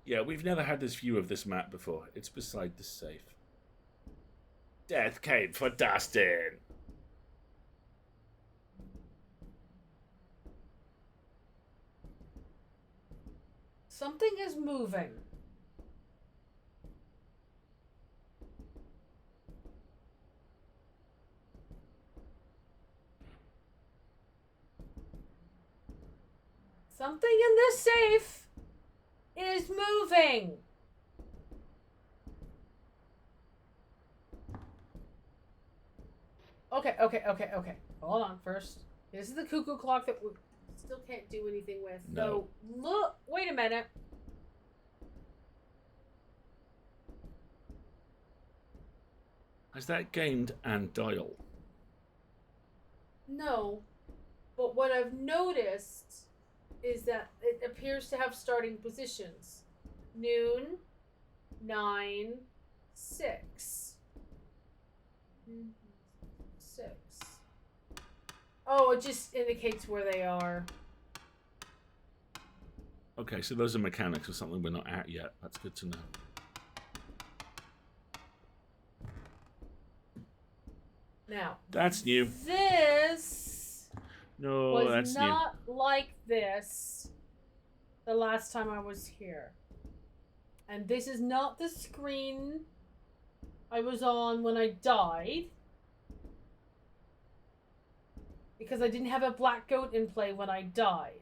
Yeah, we've never had this view of this map before. It's beside the safe. Death came for Dustin. Something is moving. Something in this safe is moving. Okay. Hold on first. This is the cuckoo clock that we still can't do anything with. No. So, look, wait a minute. Has that gained and dial? No. But what I've noticed is that it appears to have starting positions. Noon, 9, 6. 6. Oh, it just indicates where they are. Okay, so those are mechanics of something we're not at yet. That's good to know. Now, That's new. this No, was that's new. not like this the last time I was here. And this is not the screen I was on when I died. Because I didn't have a black goat in play when I died.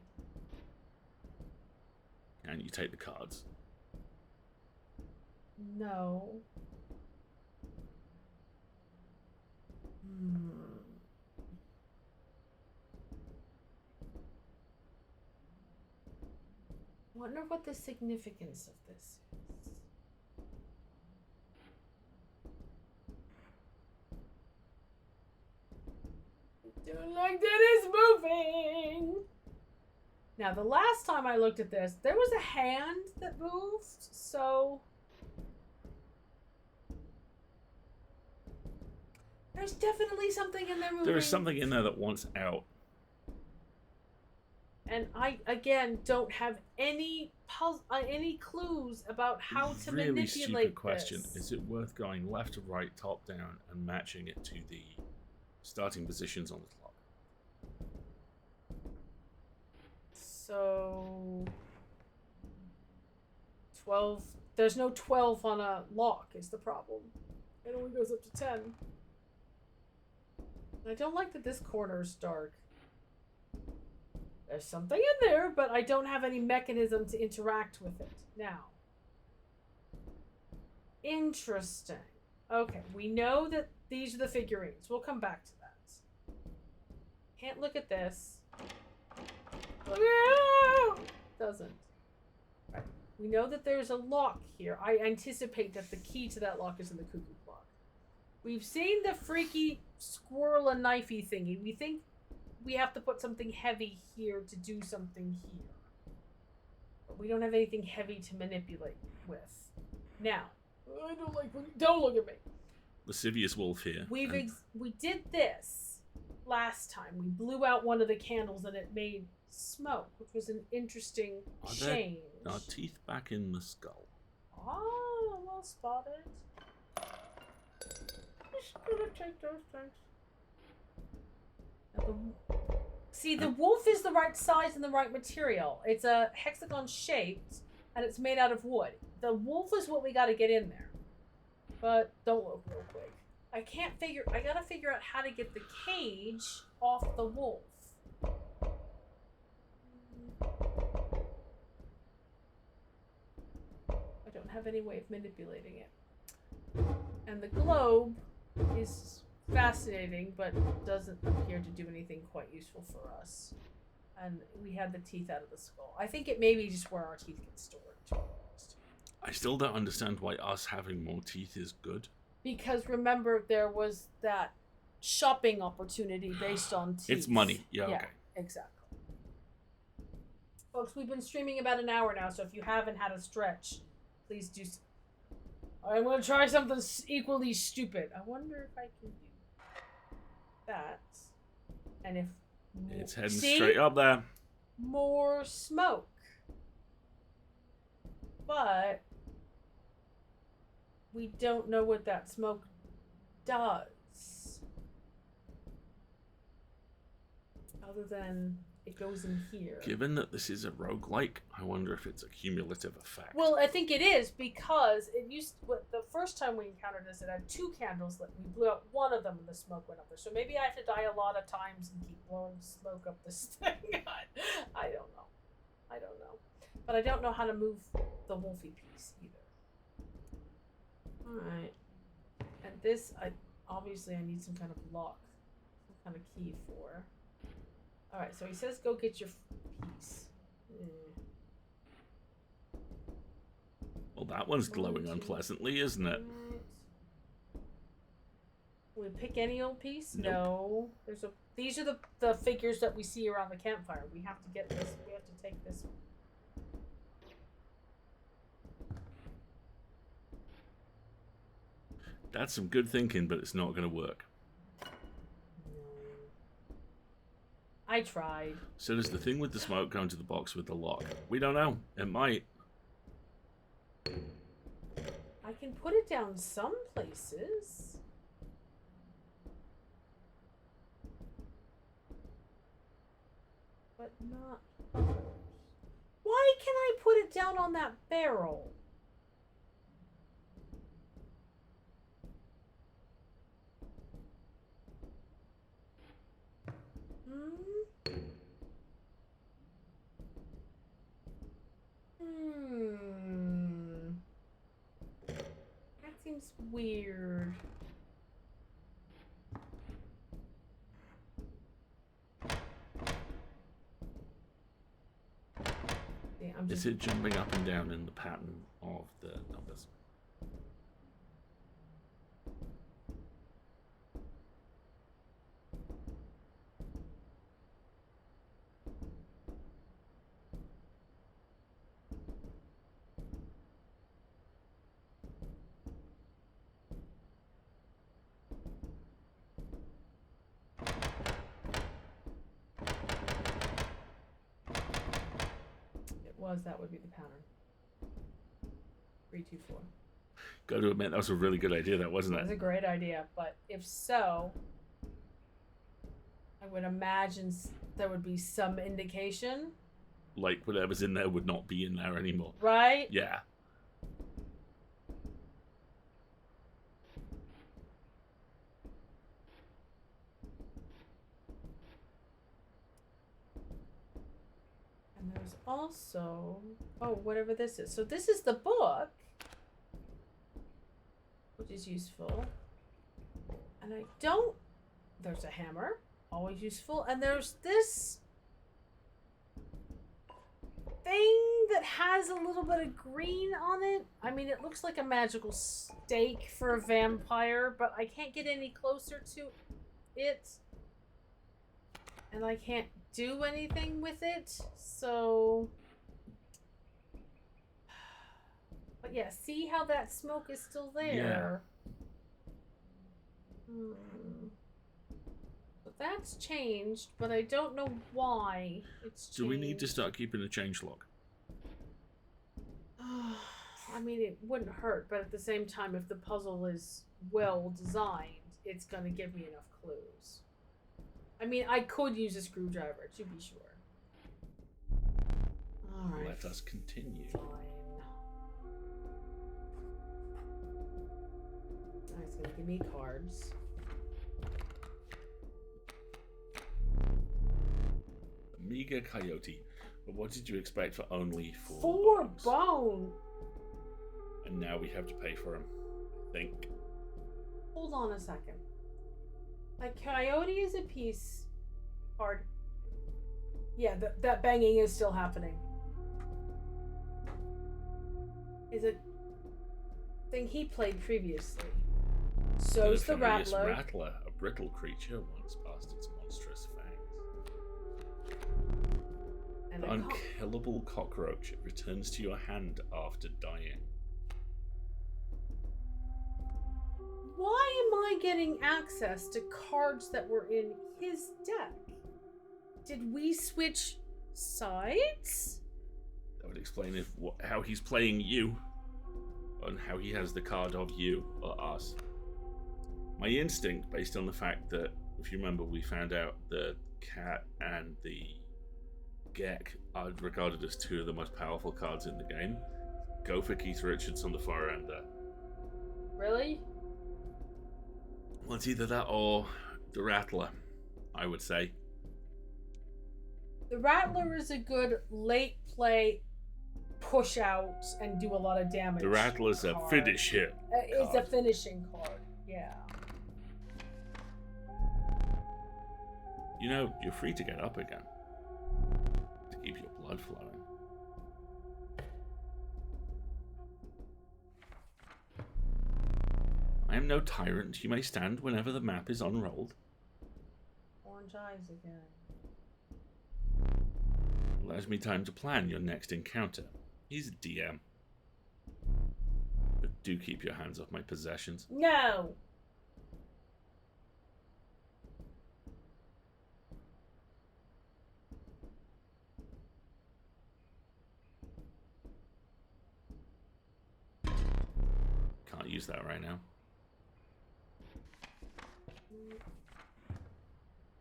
you take the cards. No. Wonder what the significance of this is. I don't like that it's moving. Now, the last time I looked at this, there was a hand that moved, so there's definitely something in there moving. There is something in there that wants out. And I, again, don't have any clues about how to Really manipulate stupid question. this. Is it worth going left to right, top down, and matching it to the starting positions on the clock? So 12. There's no 12 on a lock is the problem. It only goes up to 10. I don't like that this corner is dark. There's something in there, but I don't have any mechanism to interact with it. Now. Interesting. Okay, we know that these are the figurines. We'll come back to that. Can't look at this. Doesn't. Right. We know that there's a lock here. I anticipate that the key to that lock is in the cuckoo clock. We've seen the freaky squirrel and knifey thingy. We think we have to put something heavy here to do something here. But we don't have anything heavy to manipulate with. Now, I don't like when you don't look at me. Lascivious wolf here. We did this last time. We blew out one of the candles and it made smoke, which was an interesting change. Are teeth back in the skull? Oh, well spotted. Just gonna take those things. See, the wolf is the right size and the right material. It's a hexagon shaped, and it's made out of wood. The wolf is what we got to get in there. But don't look real quick. I gotta figure out how to get the cage off the wolf. I don't have any way of manipulating it. And the globe is fascinating, but doesn't appear to do anything quite useful for us. And we had the teeth out of the skull. I think it may be just where our teeth get stored, to be honest. I still don't understand why us having more teeth is good. Because remember, there was that shopping opportunity based on teeth. It's money. Yeah, okay. Exactly. Folks, we've been streaming about an hour now, so if you haven't had a stretch, please do. I'm going to try something equally stupid. I wonder if I can do that. And if... It's heading straight up there. More smoke. But we don't know what that smoke does. Other than it goes in here. Given that this is a roguelike, I wonder if it's a cumulative effect. Well, I think it is because it used the first time we encountered this, it had 2 candles lit. We blew out one of them and the smoke went up there. So maybe I have to die a lot of times and keep blowing smoke up this thing. I don't know. But I don't know how to move the wolfy piece either. Alright. And this, obviously I need some kind of lock. Some kind of key for. Alright, so he says go get your piece. Well, that one's glowing unpleasantly, isn't it? Will we pick any old piece? Nope. No. These are the figures that we see around the campfire. We have to get this. We have to take this one. That's some good thinking, but it's not going to work. I tried. So does the thing with the smoke go into the box with the lock? We don't know. It might. I can put it down some places. But not others. Why can I put it down on that barrel? Seems weird. Yeah, Is it jumping up and down in the pattern of the numbers? That would be the pattern. 3, 2, 4. Got to admit, that was a really good idea, that wasn't it? That was a great idea, but if so, I would imagine there would be some indication. Like whatever's in there would not be in there anymore. Right? Yeah. And there's also, oh, whatever this is. So this is the book, which is useful. And I don't, there's a hammer, always useful. And there's this thing that has a little bit of green on it. I mean, it looks like a magical stake for a vampire, but I can't get any closer to it. And I can't do anything with it, so... But yeah, see how that smoke is still there? Yeah. But that's changed, but I don't know why it's changed. Do we need to start keeping a change log? I mean, it wouldn't hurt, but at the same time, if the puzzle is well designed, it's going to give me enough clues. I mean, I could use a screwdriver, to be sure. Alright. Let us continue. Fine. It's going to give me cards. Amiga Coyote. But what did you expect for only 4 4 bones? bone? And now we have to pay for them. I think. Hold on a second. Like, Coyote is a piece card. Yeah, that banging is still happening. Is a thing he played previously. So's the furious Rattler. Rattler, a brittle creature once past its monstrous fangs. And An unkillable cockroach. It returns to your hand after dying. Why am I getting access to cards that were in his deck? Did we switch sides? That would explain how he's playing you. And how he has the card of you or us. My instinct, based on the fact that, if you remember, we found out the cat and the Gek are regarded as 2 of the most powerful cards in the game. Go for Keith Richards on the far end there. Really? Well, it's either that or the Rattler, I would say. The Rattler is a good late play, push out, and do a lot of damage. The Rattler's a finish hit. It's a finishing card, yeah. You know, you're free to get up again. To keep your blood flowing. I am no tyrant. You may stand whenever the map is unrolled. Orange eyes again. Allows me time to plan your next encounter. He's a DM. But do keep your hands off my possessions. No! Can't use that right now.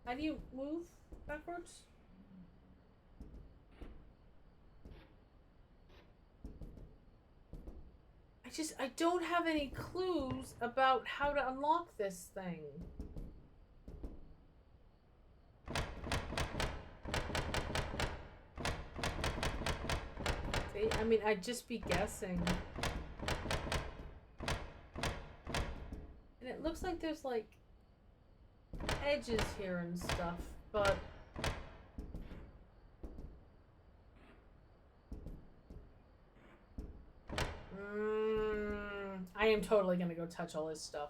How do you move backwards? I don't have any clues about how to unlock this thing. See, I mean, I'd just be guessing. looks like there's like edges here and stuff, but I am totally gonna go touch all his stuff.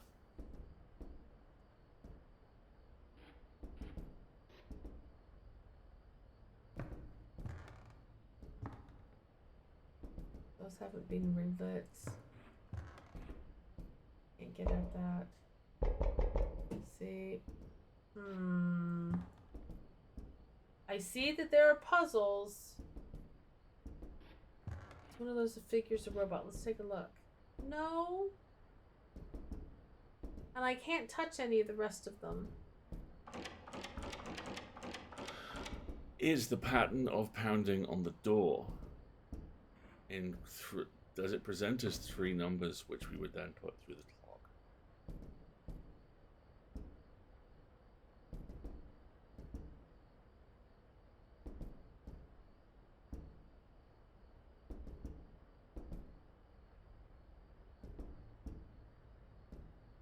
Those haven't been relit. Can't get at that. Let's see. I see that there are puzzles. One of those figures a robot. Let's take a look. No. And I can't touch any of the rest of them. Is the pattern of pounding on the door does it present as 3 numbers which we would then put through the clock?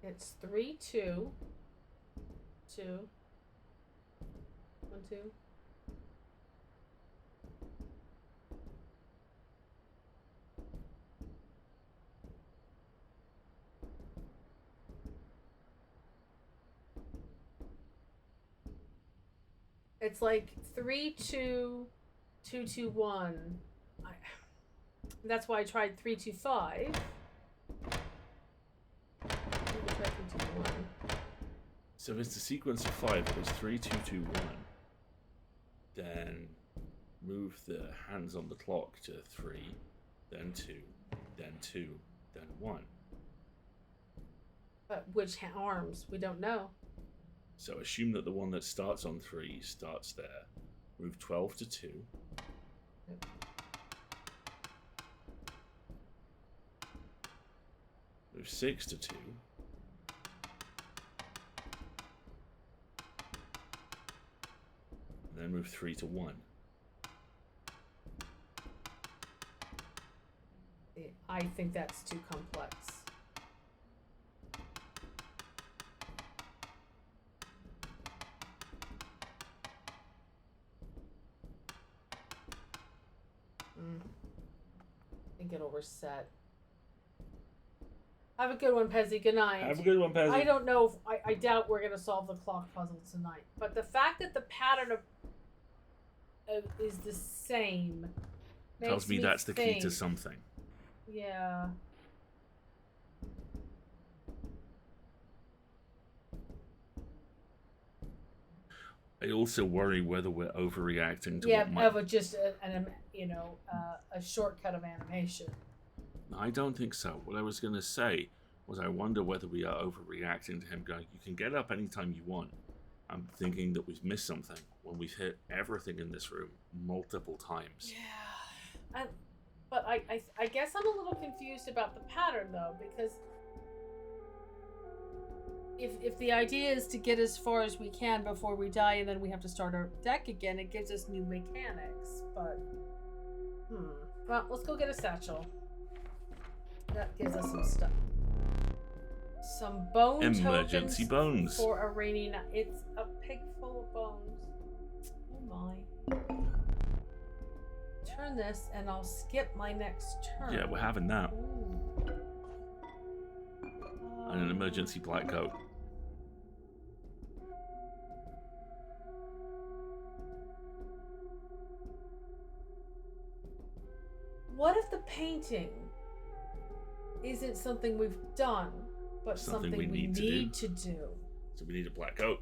It's 3, 2, 2, 1, 2. It's like 3, 2, 2, 2, 1. That's why I tried 3, 2, 5. So if it's a sequence of 5, it was 3, 2, 2, 1. Then move the hands on the clock to 3, then 2, then 2, then 1. But which arms? We don't know. So assume that the one that starts on 3 starts there. Move 12 to 2. Yep. Move 6 to 2. And then move 3 to 1. I think that's too complex. I think it'll reset. Have a good one, Pezzy. Good night. Have a good one, Pezzy. I don't know if I doubt we're gonna solve the clock puzzle tonight, but the fact that the pattern of is the same tells me that's the key to something. Yeah. I also worry whether we're overreacting to what might... just a shortcut of animation. I don't think so. What I was going to say was I wonder whether we are overreacting to him going, you can get up anytime you want. I'm thinking that we've missed something when we've hit everything in this room multiple times. Yeah. But I guess I'm a little confused about the pattern, though, because if the idea is to get as far as we can before we die and then we have to start our deck again, it gives us new mechanics, but... Well, let's go get a satchel. That gives us some stuff. Some bone emergency tokens bones for a rainy night. It's a pig full of bones. Oh my. Turn this and I'll skip my next turn. Yeah, we're having that. And an emergency black coat. What if the painting isn't something we've done, but something we need to do? So we need a black goat.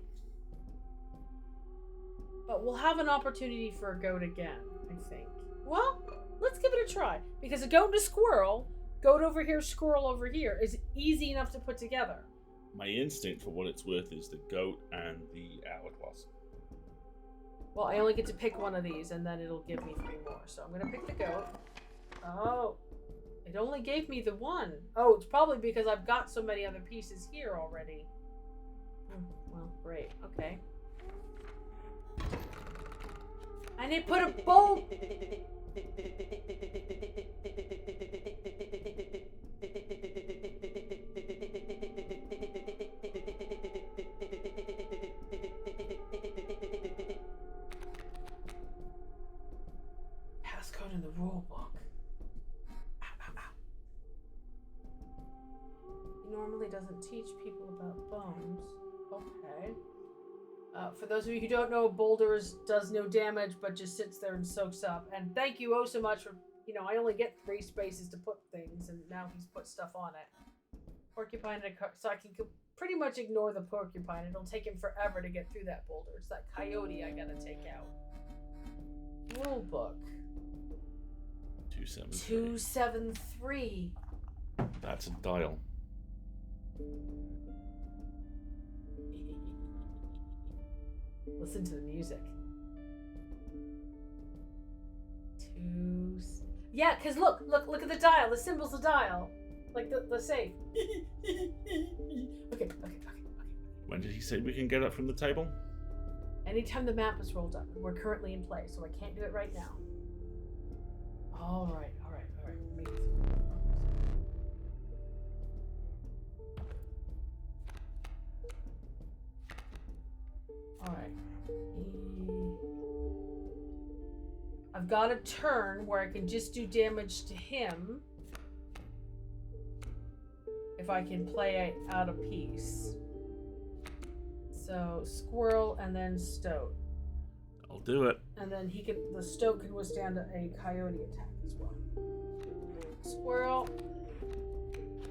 But we'll have an opportunity for a goat again, I think. Well, let's give it a try. Because a goat and a squirrel, goat over here, squirrel over here, is easy enough to put together. My instinct, for what it's worth, is the goat and the hourglass. Well, I only get to pick one of these, and then it'll give me 3 more. So I'm going to pick the goat. Oh, it only gave me the 1. Oh, it's probably because I've got so many other pieces here already. Well, great. Okay. And it put a bolt. rule book. Ow, ow, ow. He normally doesn't teach people about bones. Okay. For those of you who don't know, boulders does no damage, but just sits there and soaks up. And thank you oh so much for, I only get 3 spaces to put things, and now he's put stuff on it. Porcupine, so I can pretty much ignore the porcupine. It'll take him forever to get through that boulder. It's that coyote I gotta take out. Rule book. 273. That's a dial. Listen to the music. Yeah, because look at the dial. The symbol's a dial. Like the safe. Okay. When did he say we can get up from the table? Anytime the map is rolled up. We're currently in play, so I can't do it right now. All right. Make it through. All right. I've got a turn where I can just do damage to him if I can play out a piece. So squirrel and then stoat. I'll do it. And then the stoat can withstand a coyote attack as well. Squirrel,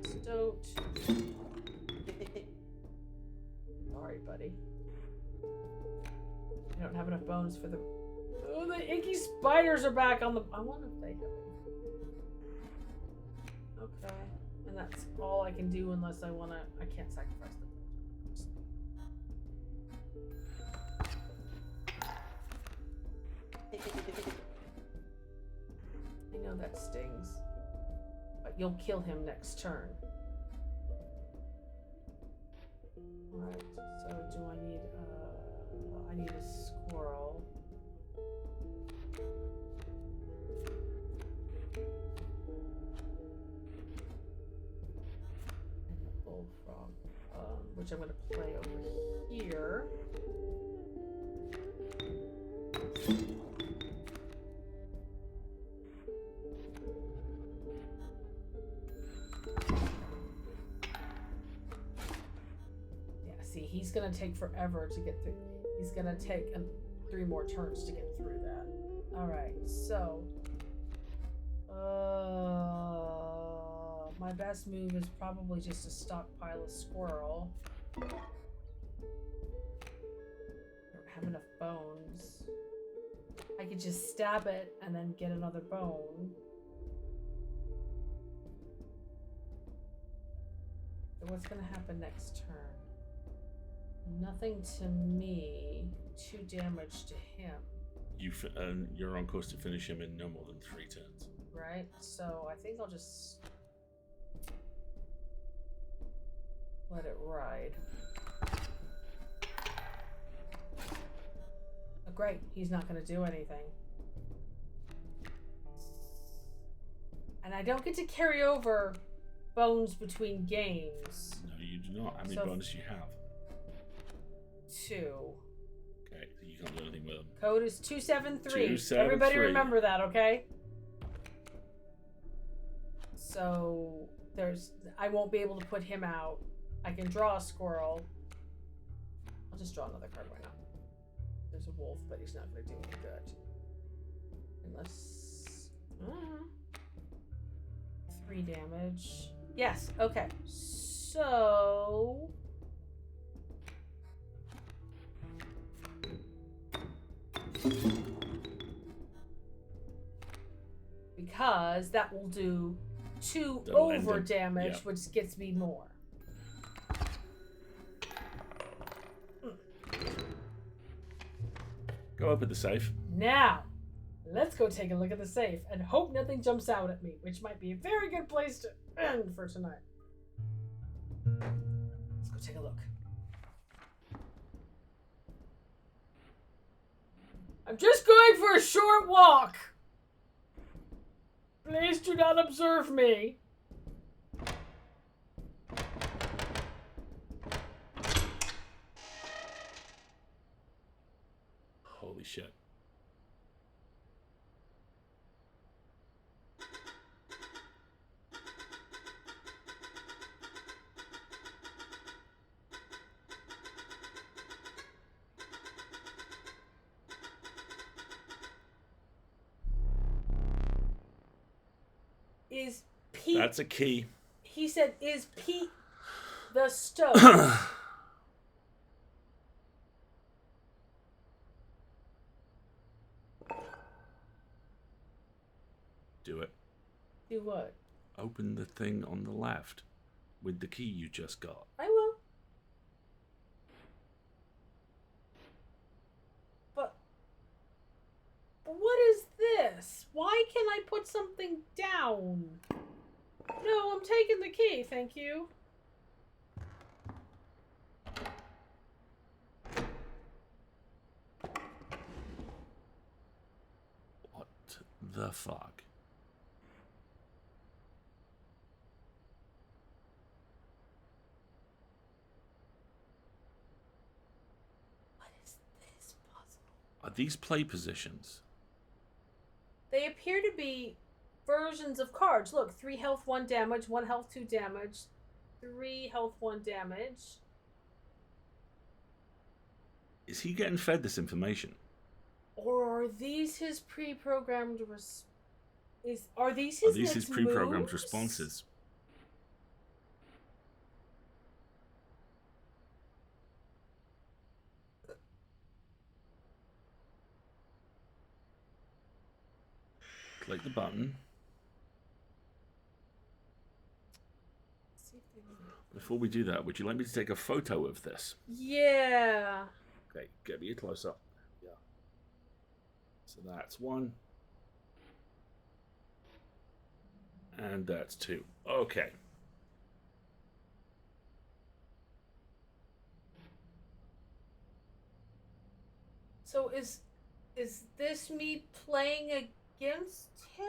stoat. Sorry, buddy. I don't have enough bones for the. Oh, the inky spiders are back on the. I wonder if they have any. Okay, and that's all I can do unless I wanna. I can't sacrifice them. I know that stings, but you'll kill him next turn. Alright, so do I need I need a squirrel. And a bullfrog, which I'm going to play over here. He's gonna take forever to get through. He's gonna take 3 more turns to get through that. All right, so my best move is probably just to stockpile a squirrel. I don't have enough bones. I could just stab it and then get another bone. So what's gonna happen next turn? Nothing to me. 2 damage to him. You're on course to finish him in no more than 3 turns. Right? So I think I'll just let it ride. Oh, great. He's not going to do anything. And I don't get to carry over bones between games. No, you do not. How many bones do you have? 2. Okay, so you can't do anything with them. Code is 273. 273. Everybody remember that, okay? So I won't be able to put him out. I can draw a squirrel. I'll just draw another card. Why not? There's a wolf, but he's not going to do any good. Unless 3 damage. Yes. Okay. So. Because that will do 2 over damage, yep. Which gets me more. Go open the safe. Now, let's go take a look at the safe and hope nothing jumps out at me, which might be a very good place to end for tonight. Let's go take a look. I'm just going for a short walk. Please do not observe me. Holy shit. is Pete... That's a key. He said, is Pete the stove? Do it. Do what? Open the thing on the left with the key you just got. I will. But what is this? Why can't I put something down? No, I'm taking the key, thank you. What the fuck? What is this puzzle? Are these play positions? They appear to be versions of cards. Look, 3 health, 1 damage, 1 health, 2 damage, 3 health, 1 damage. Is he getting fed this information? Or are these his pre-programmed are these his pre-programmed moves? responses? Click the button. Before we do that, would you like me to take a photo of this? Yeah. Okay, get me a close-up. Yeah. So that's 1. And that's 2. Okay. So is this me playing against him?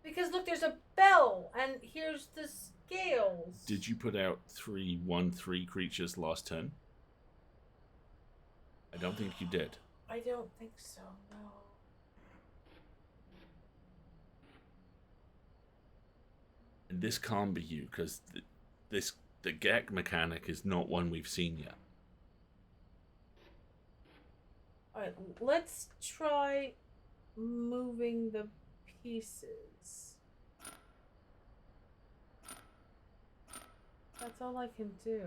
Because look, there's a bell, and here's the scales. Did you put out 3/1/3 creatures last turn? I don't think you did. I don't think so, no. And this can't be you, because the Gek mechanic is not one we've seen yet. Alright, let's try moving the pieces. That's all I can do.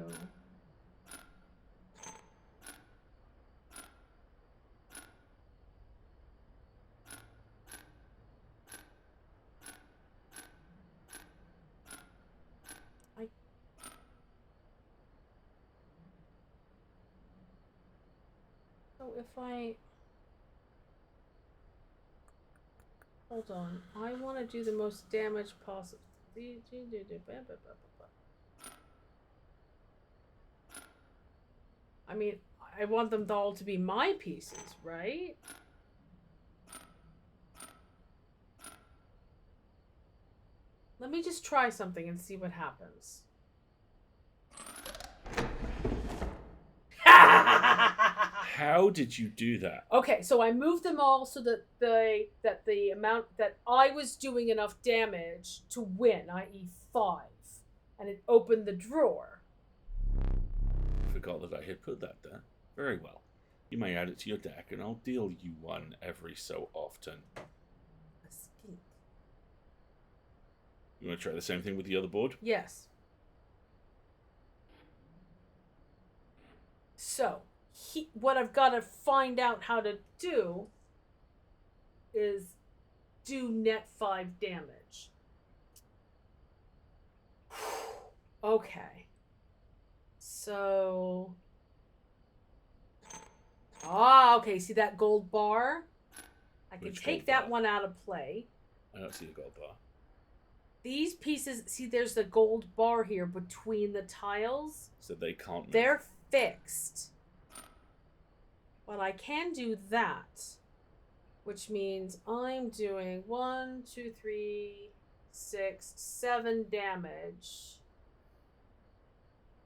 So if I... Hold on. I want to do the most damage possible. I mean, I want them all to be my pieces, right? Let me just try something and see what happens. How did you do that? Okay, so I moved them all so that the amount that I was doing enough damage to win, i.e. 5, and it opened the drawer. Forgot that I had put that there. Very well. You may add it to your deck, and I'll deal you 1 every so often. A skink. You want to try the same thing with the other board? Yes. So, what I've got to find out how to do is do net 5 damage. Okay. So... okay, see that gold bar? I can take that one out of play. I don't see the gold bar. These pieces, see there's a gold bar here between the tiles. So they can't move. They're fixed. But I can do that. Which means I'm doing 1, 2, 3, 6, 7 damage.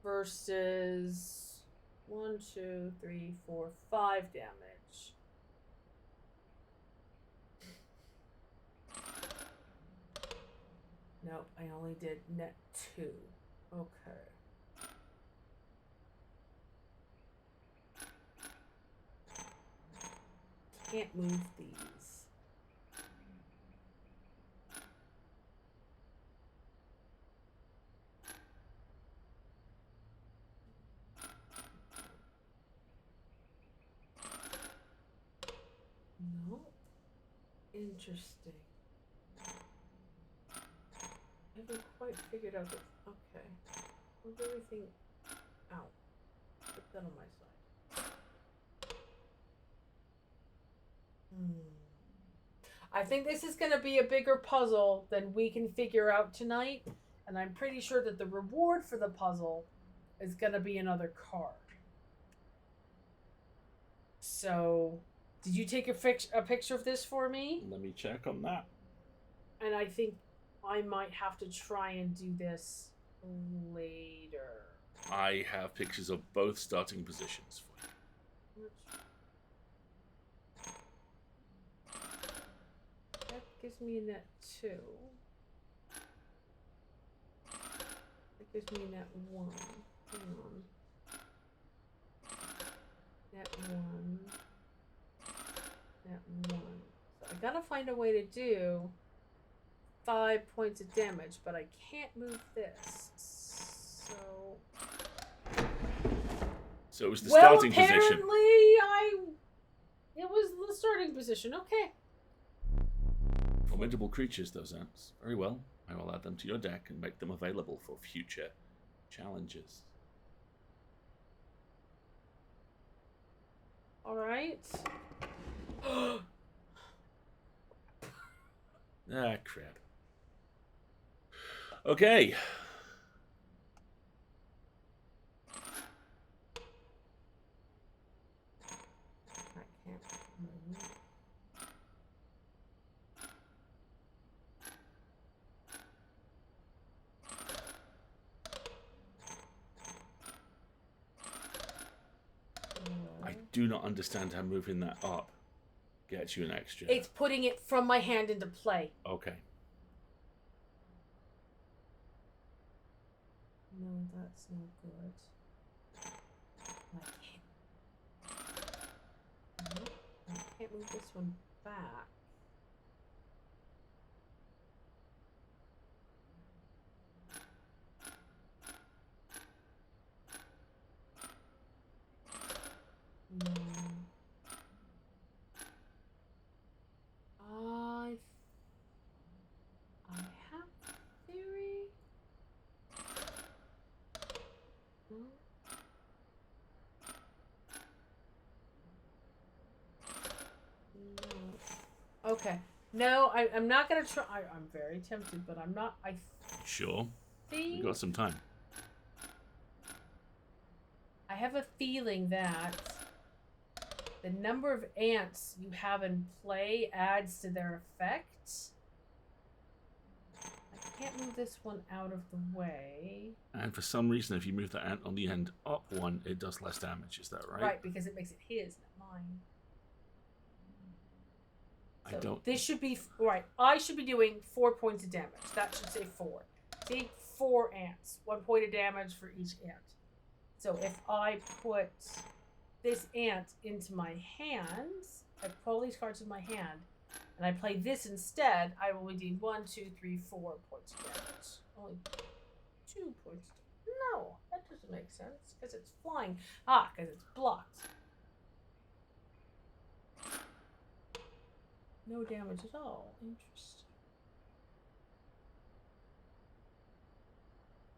Versus 1, 2, 3, 4, 5 damage. Nope, I only did net 2. Okay. Can't move these. Interesting. I haven't quite figured out the. Okay. Move everything out. Put that on my side. I think this is going to be a bigger puzzle than we can figure out tonight. And I'm pretty sure that the reward for the puzzle is going to be another card. So, did you take a picture of this for me? Let me check on that. And I think I might have to try and do this later. I have pictures of both starting positions for you. That gives me a net 2. That gives me a net 1. Hang on. Net 1. Net 1. So I gotta find a way to do 5 points of damage, but I can't move this. So it was the well, starting apparently position. It was the starting position. Okay. Formidable creatures, those ants. Very well. I will add them to your deck and make them available for future challenges. All right. Ah, crap. Okay. I can't move. I do not understand how moving that up gets you an extra. It's putting it from my hand into play. Okay. No, that's no good. I can't. Nope, I can't move this one back. No. I have theory. No. No. Okay. No, I'm not gonna try. I'm very tempted, but I'm not. Sure. think We got some time. I have a feeling that the number of ants you have in play adds to their effect. I can't move this one out of the way. And for some reason, if you move the ant on the end up one, it does less damage. Is that right? Right, because it makes it his, not mine. So I don't. This should be right. I should be doing 4 points of damage. That should say 4. See, 4 ants. 1 point of damage for each ant. So if I put this ant into my hands, I put all these cards in my hand, and I play this instead, I will do 1, 2, 3, 4 points of damage. Only 2 points. No, that doesn't make sense because it's flying. Because it's blocked. No damage at all. Interesting.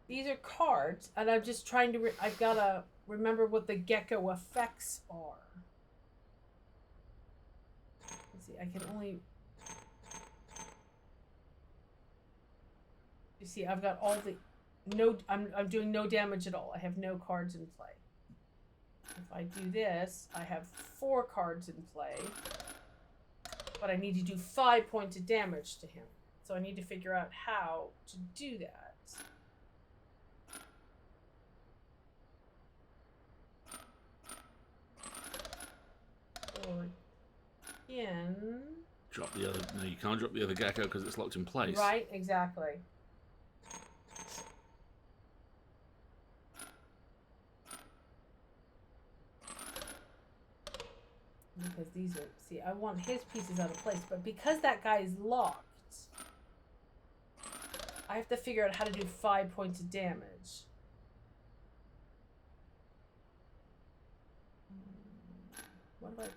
These are cards, and I'm just trying to. I've got to remember what the gecko effects are. Let's see. I can only. You see, I've got all the. No, I'm doing no damage at all. I have no cards in play. If I do this, I have 4 cards in play. But I need to do 5 points of damage to him. So I need to figure out how to do that. Or again. Drop the other. No, you can't drop the other gecko because it's locked in place. Right, exactly. Because these are, see, I want his pieces out of place, but because that guy is locked, I have to figure out how to do 5 points of damage. What if I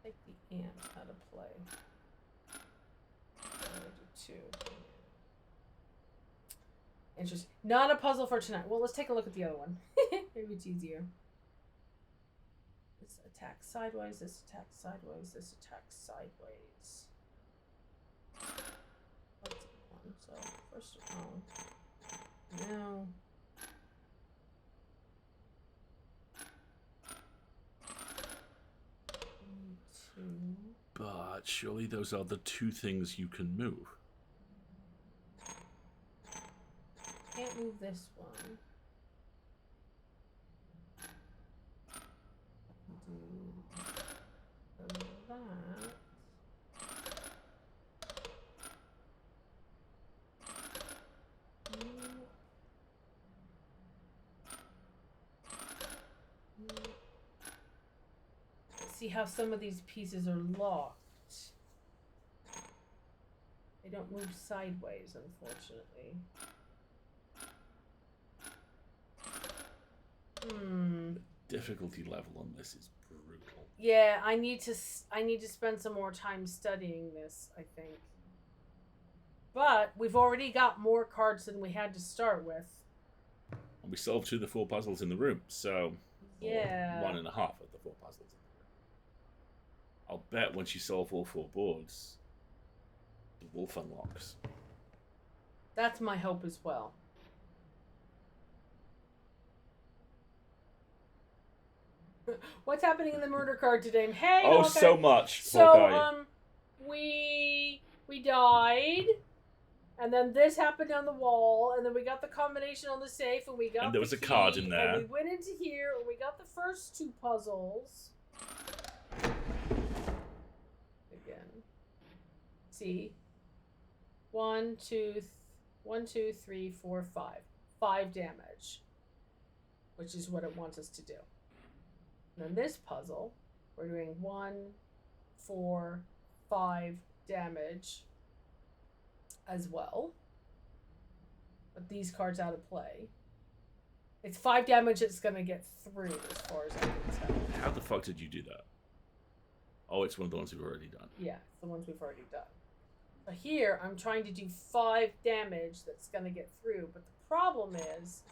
take the ant out of play. Two. Interesting. Not a puzzle for tonight. Well, let's take a look at the other one. Maybe it's easier. This attacks sideways, this attacks sideways, this attacks sideways. That's one. So first round. No. Two. But surely those are the two things you can move. Can't move this one. Do that. See how some of these pieces are locked. They don't move sideways, unfortunately. The difficulty level on this is brutal. Yeah, I need to spend some more time studying this, I think. But we've already got more cards than we had to start with. And we solved 2 of the 4 puzzles in the room, so yeah, 1.5 of the 4 puzzles. I'll bet once you solve all 4 boards, the wolf unlocks. That's my hope as well. What's happening in the murder card today? Hey, oh, okay. So much. So, we died, and then this happened on the wall, and then we got the combination on the safe, and we got. And there was a card in there. And we went into here, and we got the first 2 puzzles. Again. See. 1, 2, 3, 4, 5. 5 damage, which is what it wants us to do. And then this puzzle, we're doing 1, 4, 5 damage as well. But these cards out of play. It's 5 damage it's going to get through as far as I can tell. How the fuck did you do that? Oh, it's one of the ones we've already done. Yeah, it's the ones we've already done. But here, I'm trying to do 5 damage that's going to get through. But the problem is...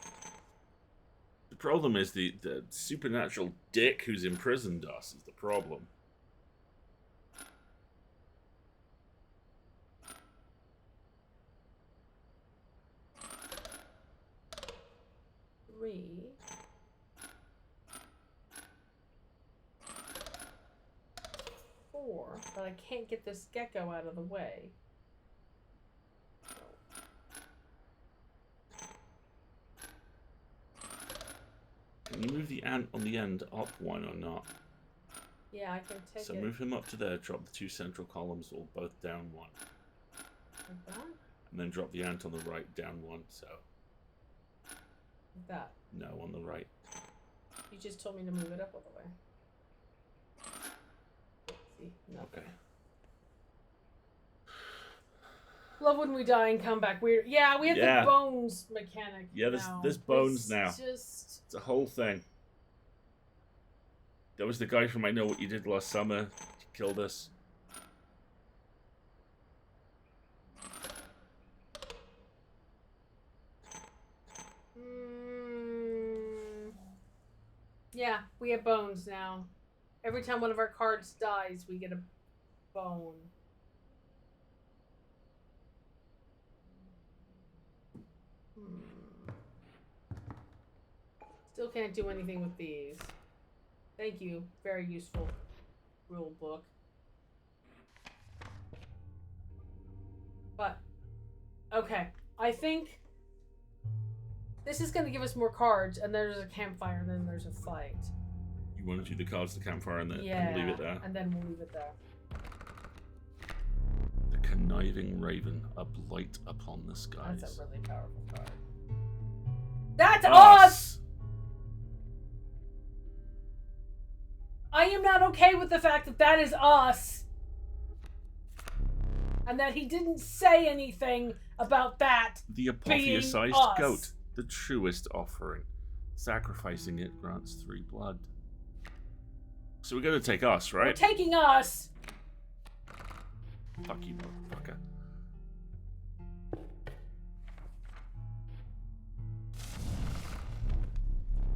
The problem is the supernatural dick who's imprisoned us is the problem. Three. 4, but I can't get this gecko out of the way. Can you move the ant on the end up 1 or not? Yeah, I can take it. So move him up to there, drop the 2 central columns all both down 1. Like that? And then drop the ant on the right down 1, so... Like that? No, on the right. You just told me to move it up all the way. See? No. Okay. Love when we die and come back weird. Yeah, we have the bones mechanic. Yeah, there's bones now. It's a whole thing. There was the guy from I Know What You Did Last Summer. He killed us. Yeah, we have bones now. Every time one of our cards dies, we get a bone. Still can't do anything with these. Thank you. Very useful rule book. But, okay. I think this is going to give us more cards, and there's a campfire, and then there's a fight. You want to do the cards, the campfire, and then and leave it there? And then we'll leave it there. The Conniving Raven, a blight upon the skies. That's a really powerful card. That's us! I am not okay with the fact that that is us. And that he didn't say anything about that. The apotheosized goat, the truest offering. Sacrificing it grants 3 blood. So we're going to take us, right? We're taking us. Fuck you, motherfucker.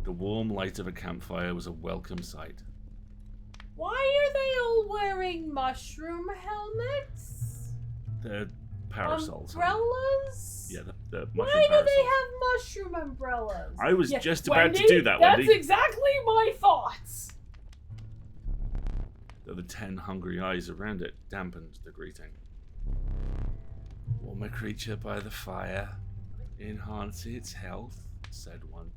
The warm light of a campfire was a welcome sight. Why are they all wearing mushroom helmets? They're parasols. Umbrellas? Yeah, the mushroom Why parasols. do they have mushroom umbrellas? I was just about Wendy, to do that, that's Wendy. exactly my thoughts. Though the 10 hungry eyes around it dampened the greeting. Warm a creature by the fire, enhance its health, said one.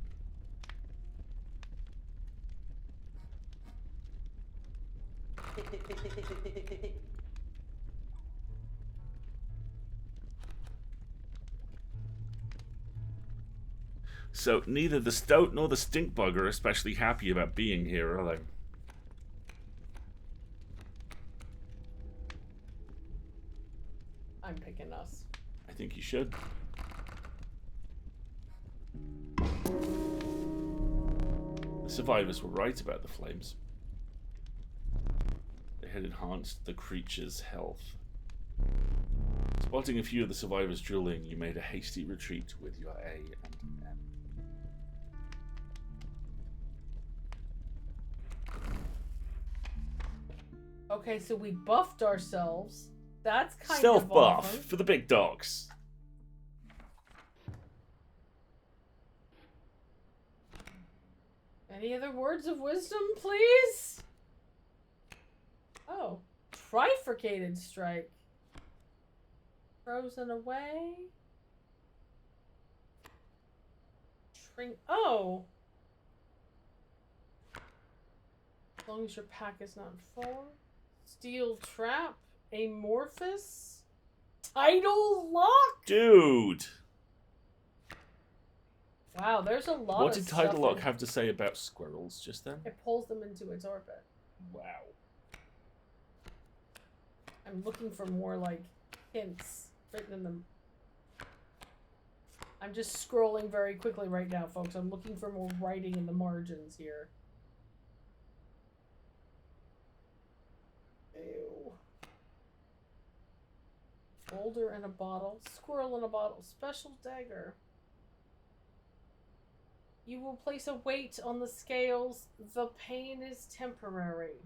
So neither the stoat nor the stink bug are especially happy about being here, are they? I'm picking us. I think you should. The survivors were right about the flames. They had enhanced the creature's health. Spotting a few of the survivors drilling, you made a hasty retreat with your A and M. Okay, so we buffed ourselves. That's kind Stealth of buff awesome. for the big dogs. Any other words of wisdom, please? Oh, trifurcated strike. Frozen away. Oh. As long as your pack is not full. Steel trap. Amorphous. Tidal lock. Dude! Wow, there's a lot What of did stuff Tidal Lock in- have to say about squirrels just then? It pulls them into its orbit. Wow. I'm looking for more, like, hints written in them. I'm just scrolling very quickly right now, folks. I'm looking for more writing in the margins here. Ew. Boulder in a bottle. Squirrel in a bottle. Special dagger. You will place a weight on the scales. The pain is temporary.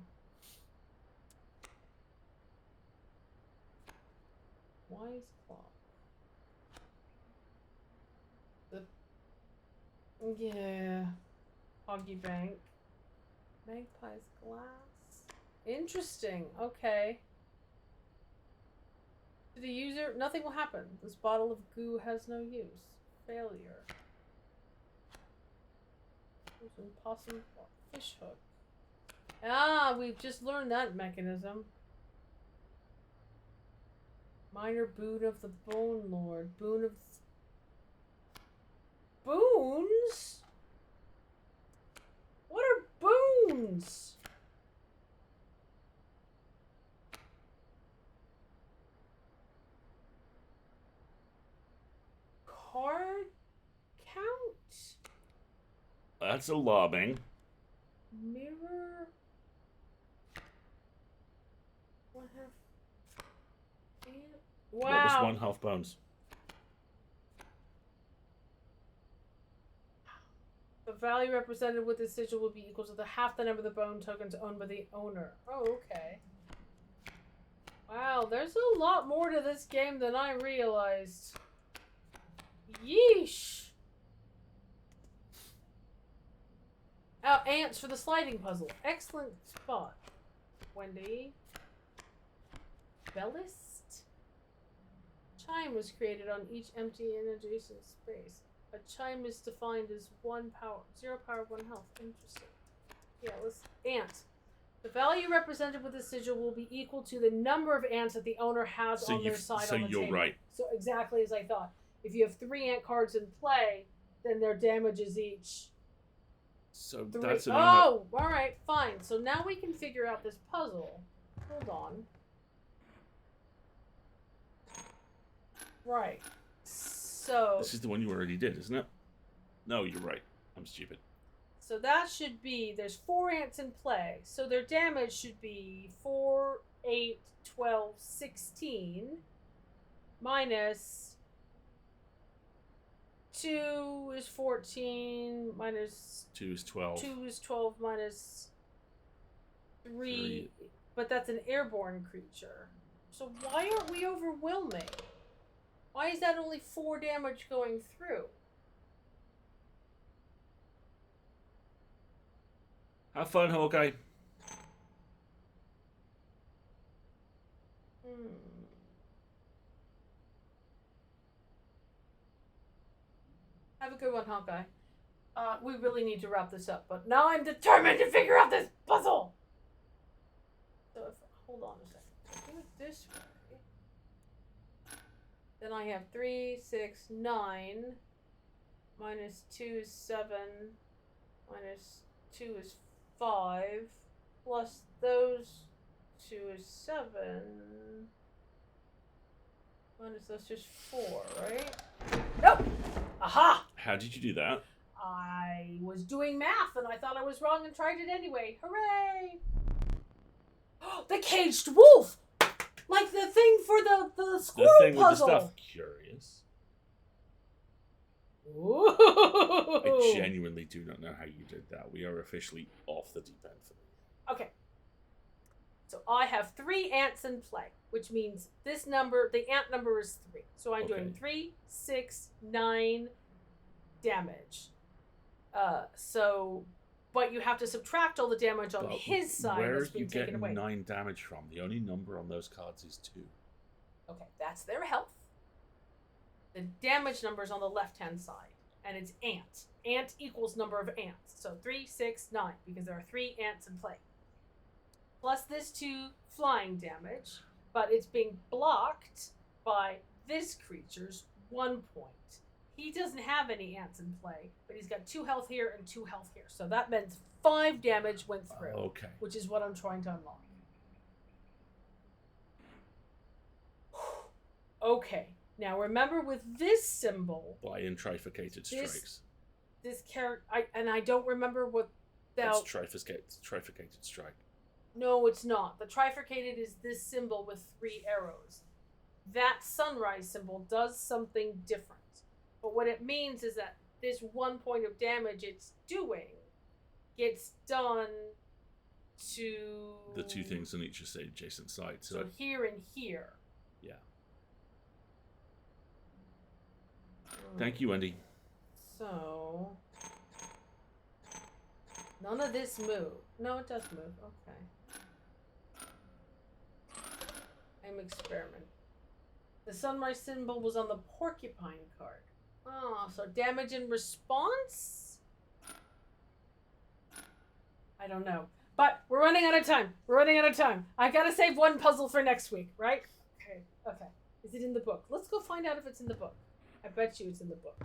Wise clock. Yeah. Hoggy bank. Magpie's glass. Interesting. Okay. To the user, nothing will happen. This bottle of goo has no use. Failure. Possum fish hook. Ah, we've just learned that mechanism. Minor boon of the Bone Lord. Boon of... Boons? What are boons? Card count? That's alarming. Mirror. What have? Wow. What was 1 half bones? The value represented with this sigil will be equal to half the number of the bone tokens owned by the owner. Oh, okay. Wow, there's a lot more to this game than I realized. Yeesh. Oh, ants for the sliding puzzle. Excellent spot, Wendy. Bellist? Chime was created on each empty and adjacent space. A chime is defined as 1 power, 0 power, 1 health. Interesting. Yeah, let's... Ant. The value represented with the sigil will be equal to the number of ants that the owner has on their side on the table. So you're right. So exactly as I thought. If you have 3 ant cards in play, then their damage is each... So 3. that's an Oh, alright, fine. So now we can figure out this puzzle. Hold on. Right. So... This is the one you already did, isn't it? No, you're right. I'm stupid. So that should be... There's 4 ants in play. So their damage should be 4 8, 12, 16 minus 2 is 14 minus 2 is 12. 2 is 12 minus 3. But that's an airborne creature. So why aren't we overwhelming? Why is that only 4 damage going through? Have fun, Hawkeye. Have a good one, Hawkeye. We really need to wrap this up, but now I'm determined to figure out this puzzle! So if, hold on a second. Do it this way. Then I have 3, 6, 9. Minus 2 is 7. Minus 2 is 5. Plus those 2 is 7. Minus that's just 4, right? Nope! Aha! How did you do that? I was doing math and I thought I was wrong and tried it anyway. Hooray! The caged wolf! Like the thing for the squirrel The thing puzzle. with the stuff. Curious. Ooh. I genuinely do not know how you did that. We are officially off the deep end for me. Okay. So I have 3 ants in play, which means this number, the ant number is 3. So I'm doing 3, 6, 9 damage. But you have to subtract all the damage on his side where that's been taken away. Where are you getting 9 damage from? The only number on those cards is 2. Okay, that's their health. The damage number is on the left-hand side, and it's ant. Ant equals number of ants. So 3, 6, 9, because there are 3 ants in play. Plus this 2 flying damage, but it's being blocked by this creature's 1 point. He doesn't have any ants in play, but he's got 2 health here and 2 health here. So that means 5 damage went through, Okay. which is what I'm trying to unlock. Okay. Now remember with this symbol, By in trifurcated strikes. this character, I don't remember what That's trifurcated strike. No, it's not. The trifurcated is this symbol with 3 arrows. That sunrise symbol does something different. But what it means is that this 1 point of damage it's doing gets done to The 2 things on each adjacent side. So here and here. Yeah. Thank you, Wendy. So none of this move. No, it does move. Okay. I'm experimenting. The sunrise symbol was on the porcupine card. Oh, so damage in response? I don't know. But we're running out of time. I gotta save 1 puzzle for next week, right? Okay. Is it in the book? Let's go find out if it's in the book. I bet you it's in the book.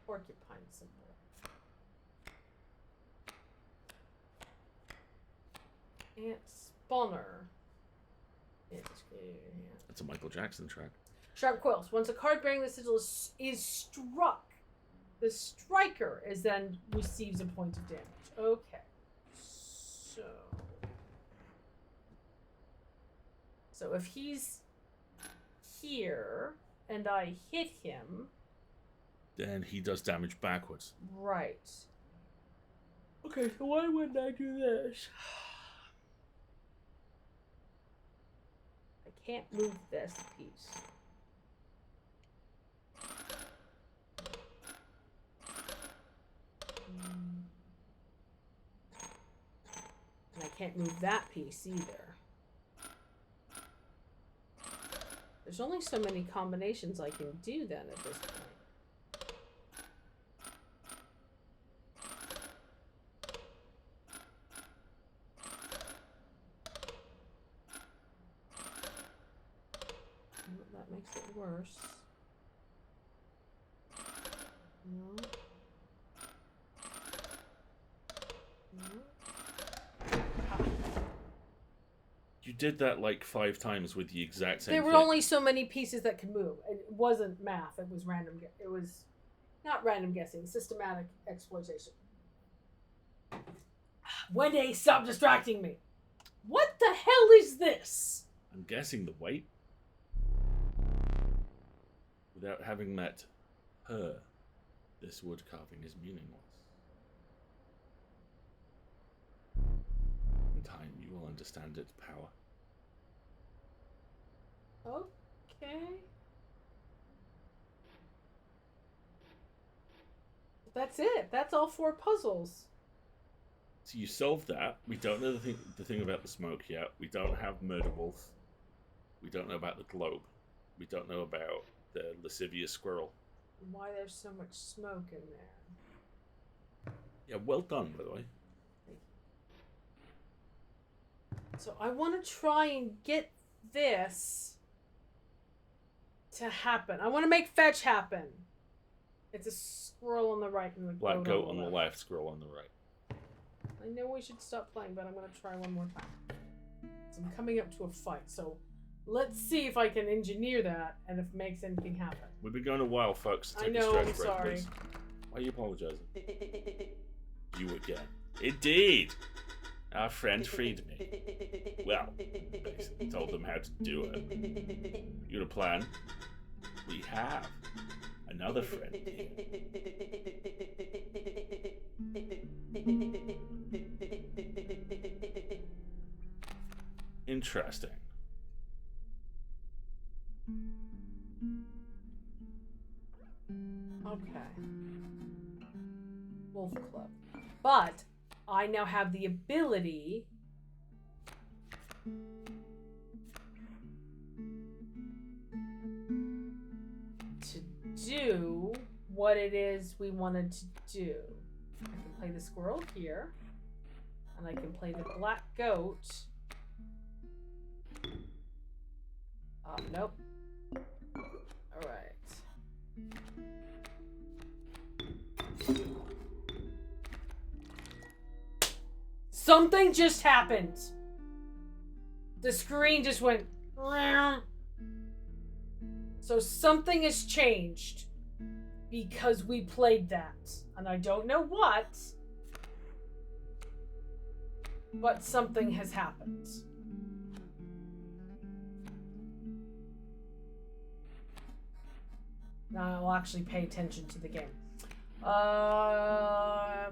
Porcupine symbol. Ant spawner. That's a Michael Jackson track. Sharp quills. Once a card bearing the sigil is struck, the striker is then receives a point of damage. Okay. So if he's here and I hit him, then he does damage backwards. Right. Okay, so why wouldn't I do this? I can't move this piece. And I can't move that piece either. There's only so many combinations I can do then at this point. That makes it worse. No. You did that like 5 times with the exact same There were thing. only so many pieces that could move. It wasn't math. It was random. It was not random guessing. Systematic exploitation. Wendy, stop distracting me. What the hell is this? I'm guessing the weight. Without having met her, this wood carving is meaningless. In time, you will understand its power. Okay. That's it. That's all 4 puzzles. So you solved that. We don't know the thing about the smoke yet. We don't have Murder Wolf. We don't know about the globe. We don't know about the lascivious squirrel. Why there's so much smoke in there. Yeah, well done, by the way. So I want to try and get this to happen. I want to make fetch happen. It's a squirrel on the right and the Black goat on the left, squirrel on the right. I know we should stop playing, but I'm going to try one more time. So I'm coming up to a fight, so let's see if I can engineer that and if it makes anything happen. We've been going a while, folks. I Take know, a stretch I'm break, sorry. please. Why are you apologizing? You again. Indeed! Our friend freed me. Well, basically told them how to do it. You got a plan? We have. Another friend. Interesting. Okay. Wolf Club. But I now have the ability to do what it is we wanted to do. I can play the squirrel here, and I can play the black goat. Nope. All right. Something just happened. The screen just went. So something has changed because we played that. And I don't know what, but something has happened. Now I'll actually pay attention to the game. I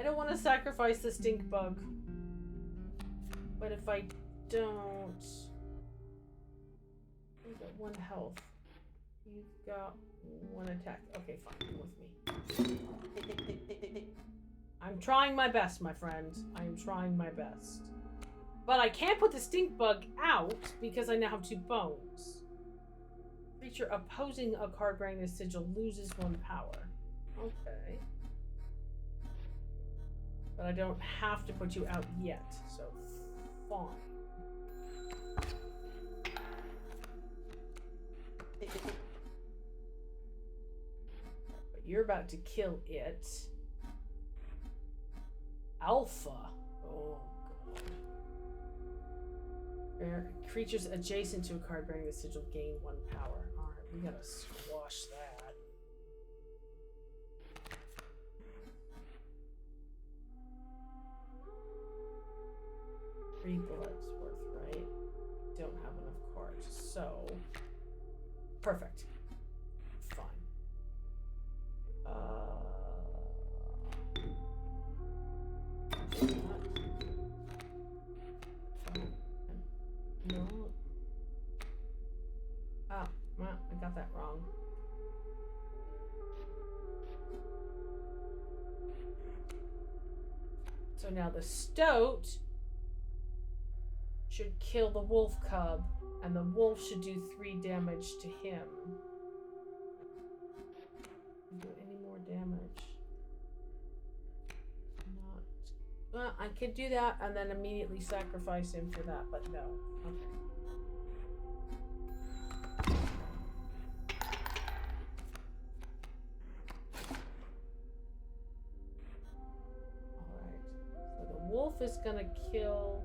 don't want to sacrifice the stink bug. But if I don't... You've got 1 health. You've got 1 attack. Okay, fine. Come with me. I'm trying my best, my friend. I am trying my best. But I can't put the stink bug out because I now have 2 bones. Creature opposing a card bearing this sigil loses 1 power. Okay. But I don't have to put you out yet, so fine. But you're about to kill it. Alpha. Oh, God. Creatures adjacent to a card bearing the sigil gain 1 power. Alright, we gotta squash that. Three bullets worth, right? Don't have enough cards, so perfect. Fine. No. Oh, well, I got that wrong. So now the stoat should kill the wolf cub, and the wolf should do 3 damage to him. Do any more damage? Not. Well, I could do that and then immediately sacrifice him for that, but no. Okay. Alright. So the wolf is gonna kill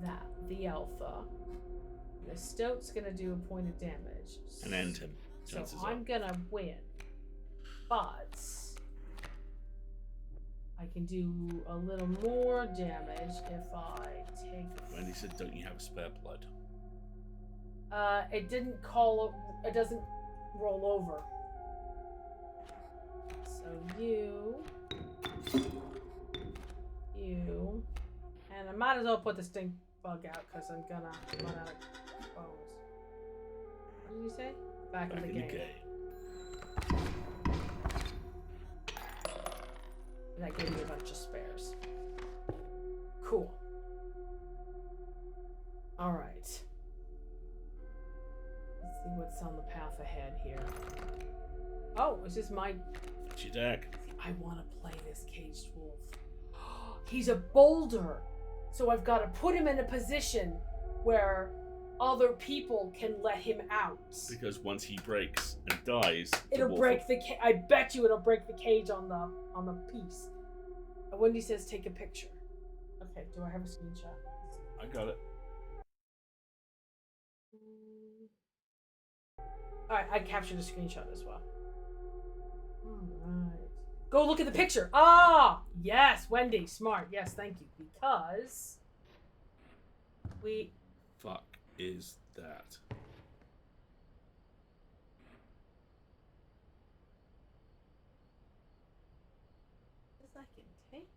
that, the alpha. The stoat's gonna do a point of damage. And end him. So Chances I'm are. gonna win. But I can do a little more damage if I take. Wendy said, "Don't you have a spare blood?" It didn't call. It doesn't roll over. So you, and I might as well put the stink bug out because I'm gonna run out of bones. What did you say? Back in the game. And that gave me a bunch of spares. Cool. All right. Let's see what's on the path ahead here. Oh, is this my... It's your deck. I want to play this caged wolf. He's a boulder. So I've got to put him in a position where other people can let him out. Because once he breaks and dies, it'll break the I bet you it'll break the cage on the piece. And Wendy says take a picture. Okay, do I have a screenshot? I got it. Alright, I captured a screenshot as well. Alright. Go look at the picture. Ah! Yes, Wendy, smart. Yes, thank you. Because we... Fuck is that? I can take.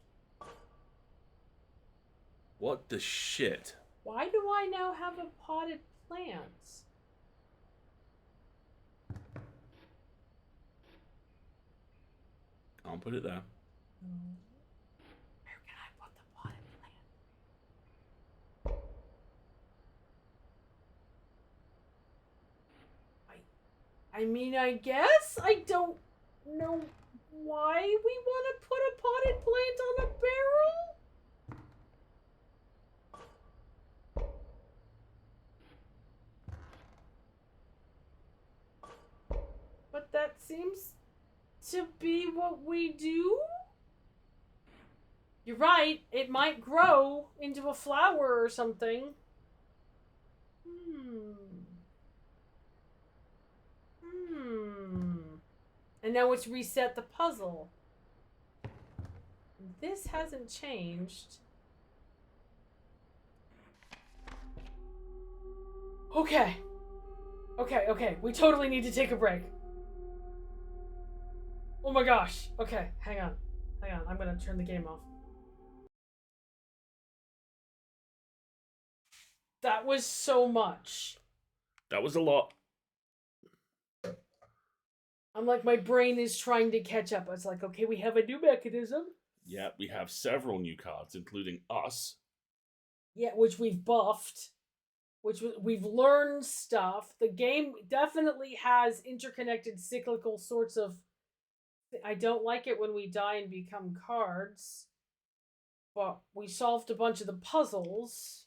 What the shit? Why do I now have a potted plant? I'll put it there. Where can I put the potted plant? I mean, I guess I don't know why we want to put a potted plant on a barrel. But that seems to be what we do? You're right, it might grow into a flower or something. And now it's reset the puzzle. This hasn't changed. Okay. Okay. We totally need to take a break. Oh my gosh. Okay, hang on. I'm gonna turn the game off. That was so much. That was a lot. I'm like, my brain is trying to catch up. It's like, okay, we have a new mechanism. Yeah, we have several new cards, including us. Yeah, which we've buffed. We've learned stuff. The game definitely has interconnected cyclical sorts of... I don't like it when we die and become cards. But we solved a bunch of the puzzles.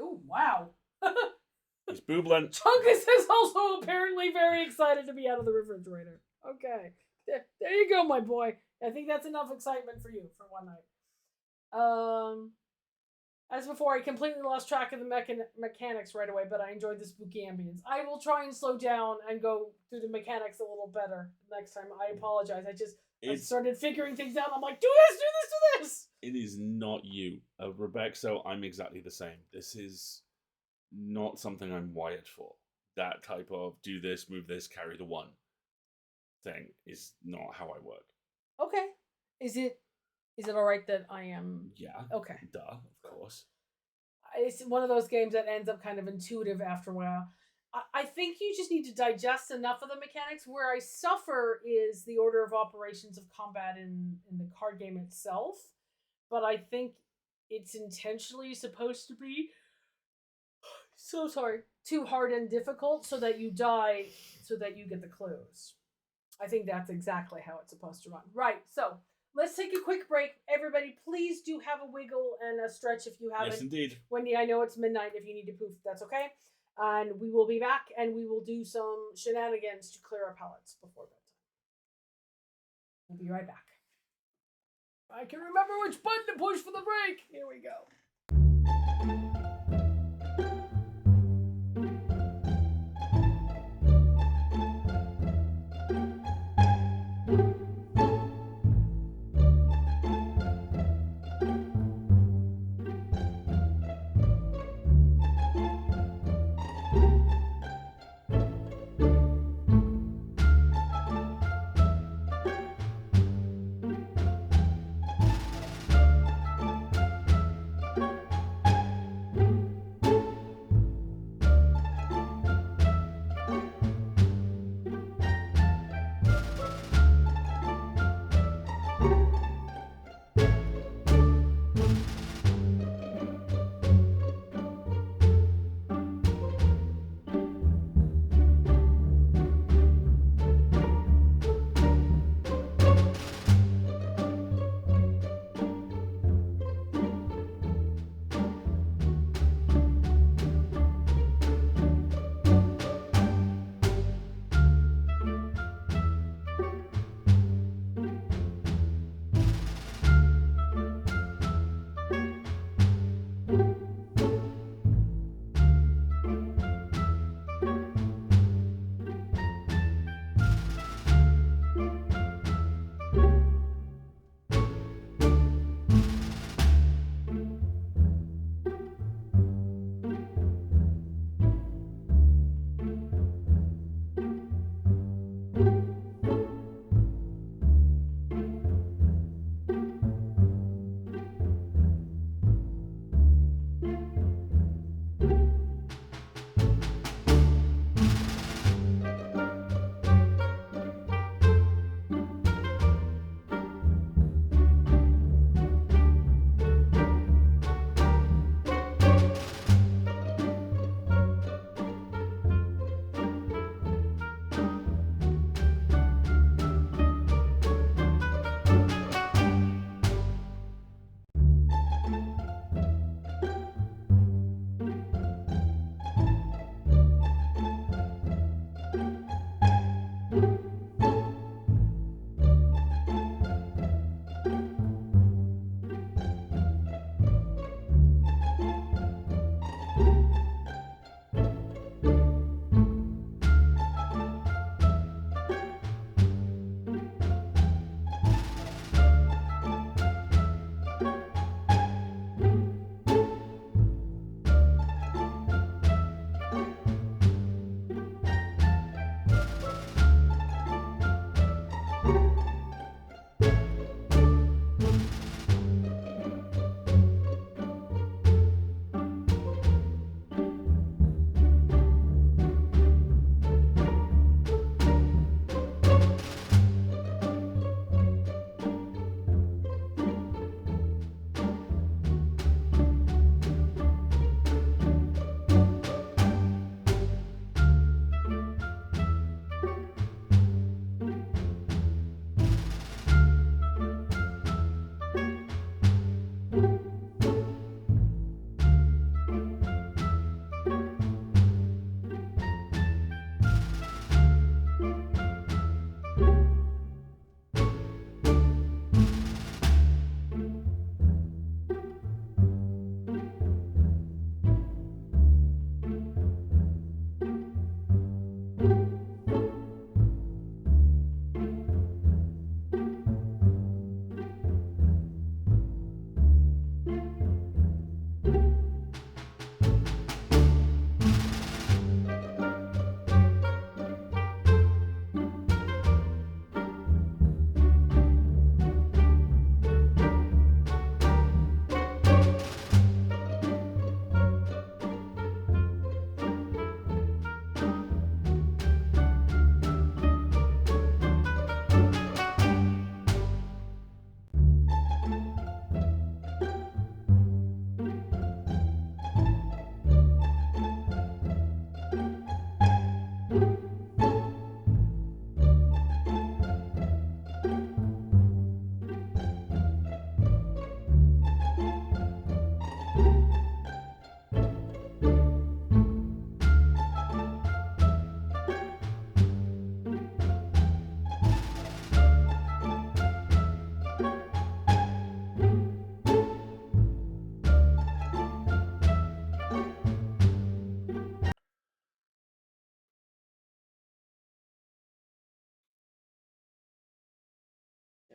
Oh, wow. It's Boobland. Chungus is also apparently very excited to be out of the refrigerator. Okay. There you go, my boy. I think that's enough excitement for you for one night. As before, I completely lost track of the mechanics right away, but I enjoyed the spooky ambience. I will try and slow down and go through the mechanics a little better next time. I apologize. I started figuring things out. I'm like, do this. It is not you. Rebecca, so I'm exactly the same. This is not something I'm wired for. That type of do this, move this, carry the one thing is not how I work. Okay. Is it alright that I am... Yeah. Okay. Duh, of course. It's one of those games that ends up kind of intuitive after a while. I think you just need to digest enough of the mechanics. Where I suffer is the order of operations of combat in the card game itself. But I think it's intentionally supposed to be too hard and difficult so that you die, so that you get the clues. I think that's exactly how it's supposed to run. Right, so let's take a quick break. Everybody, please do have a wiggle and a stretch if you haven't. Yes, indeed. Wendy, I know it's midnight. If you need to poof, that's okay. And we will be back, and we will do some shenanigans to clear our palates before bedtime. We'll be right back. I can remember which button to push for the break. Here we go.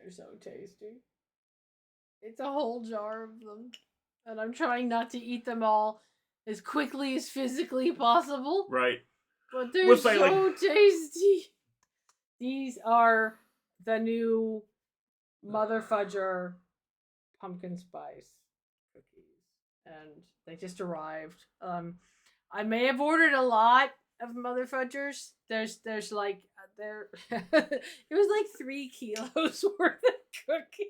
They're so tasty. It's a whole jar of them. And I'm trying not to eat them all as quickly as physically possible. Right. But they're We're so failing. tasty. These are the new Mother Fudger pumpkin spice cookies. And they just arrived. I may have ordered a lot of Mother Fudgers. There's like there it was like 3 kilos worth of cookies.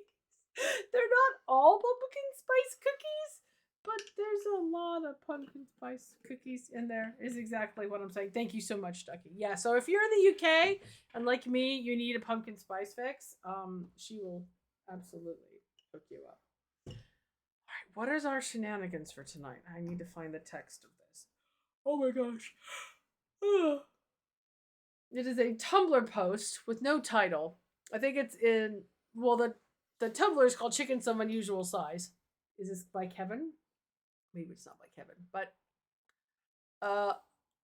They're not all pumpkin spice cookies, but there's a lot of pumpkin spice cookies in there, is exactly what I'm saying. Thank you so much, Ducky. Yeah, so if you're in the UK and like me, you need a pumpkin spice fix, she will absolutely hook you up. Alright, what is our shenanigans for tonight? I need to find the text of this. Oh my gosh. It is a Tumblr post with no title. I think it's in, well, the Tumblr is called Chicken Some Unusual Size. Is this by Kevin? Maybe it's not by Kevin, but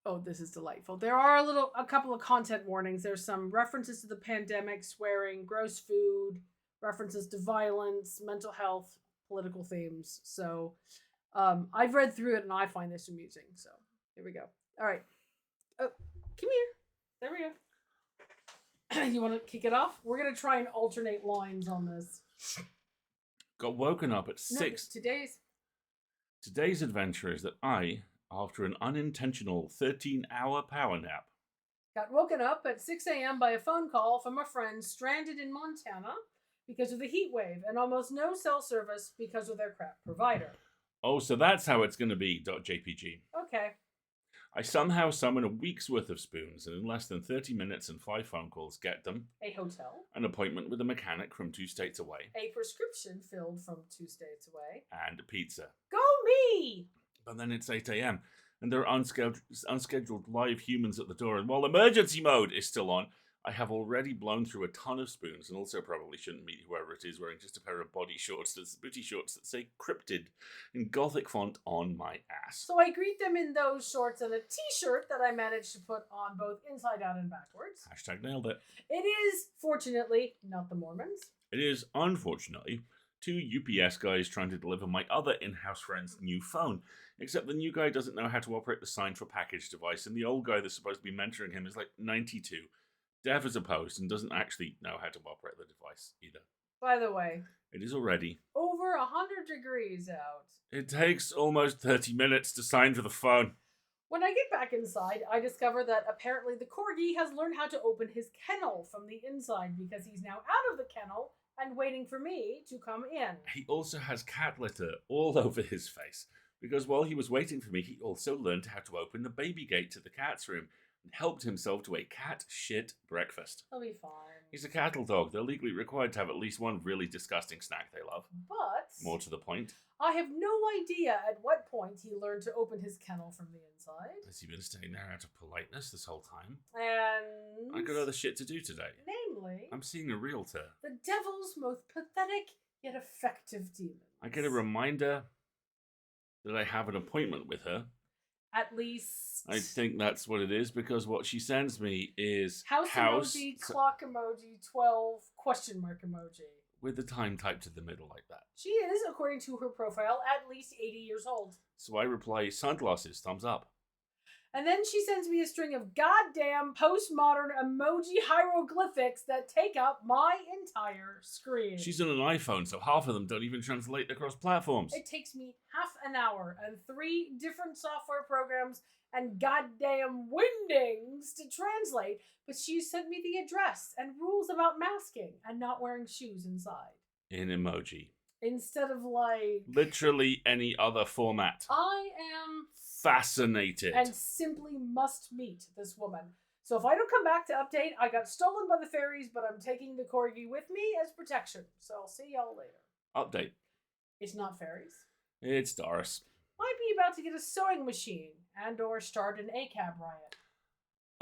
oh, this is delightful. There are a couple of content warnings. There's some references to the pandemic, swearing, gross food, references to violence, mental health, political themes. So I've read through it and I find this amusing. So here we go. All right. Oh, come here. There we go. You want to kick it off? We're going to try and alternate lines on this. Got woken up at 6. Today's adventure is that I, after an unintentional 13-hour power nap, got woken up at 6 a.m. by a phone call from a friend stranded in Montana because of the heat wave and almost no cell service because of their crap provider. Oh, so that's how it's going to be, .jpg. Okay. I somehow summon a week's worth of spoons and in less than 30 minutes and 5 phone calls get them a hotel, an appointment with a mechanic from 2 states away, a prescription filled from 2 states away, and a pizza. Go me! But then it's 8 a.m. and there are unscheduled live humans at the door, and while emergency mode is still on, I have already blown through a ton of spoons and also probably shouldn't meet whoever it is wearing just a pair of booty shorts that say cryptid in gothic font on my ass. So I greet them in those shorts and a t-shirt that I managed to put on both inside out and backwards. Hashtag nailed it. It is, fortunately, not the Mormons. It is, unfortunately, two UPS guys trying to deliver my other in-house friend's new phone. Except the new guy doesn't know how to operate the sign for package device, and the old guy that's supposed to be mentoring him is like 92, deaf as a post, and doesn't actually know how to operate the device either. By the way, it is already over 100 degrees out. It takes almost 30 minutes to sign for the phone. When I get back inside, I discover that apparently the corgi has learned how to open his kennel from the inside because he's now out of the kennel and waiting for me to come in. He also has cat litter all over his face because while he was waiting for me, he also learned how to open the baby gate to the cat's room and helped himself to a cat shit breakfast. He'll be fine. He's a cattle dog. They're legally required to have at least one really disgusting snack they love. But more to the point, I have no idea at what point he learned to open his kennel from the inside. has he been staying there out of politeness this whole time? And I got other shit to do today. namely, I'm seeing a realtor. the devil's most pathetic yet effective demon. I get a reminder that I have an appointment with her. At least I think that's what it is because what she sends me is house emoji, clock emoji, 12 question mark emoji. With the time typed in the middle like that. She is, according to her profile, at least 80 years old. So I reply, sunglasses, thumbs up. And then she sends me a string of goddamn postmodern emoji hieroglyphics that take up my entire screen. She's on an iPhone, so half of them don't even translate across platforms. It takes me half an hour and 3 different software programs and goddamn windings to translate, but she sent me the address and rules about masking and not wearing shoes inside. In emoji. Instead of like... literally any other format. I am... fascinated. and simply must meet this woman. So if I don't come back to update, I got stolen by the fairies, but I'm taking the corgi with me as protection. So I'll see y'all later. Update. It's not fairies. It's Doris. Might be about to get a sewing machine and or start an ACAB riot.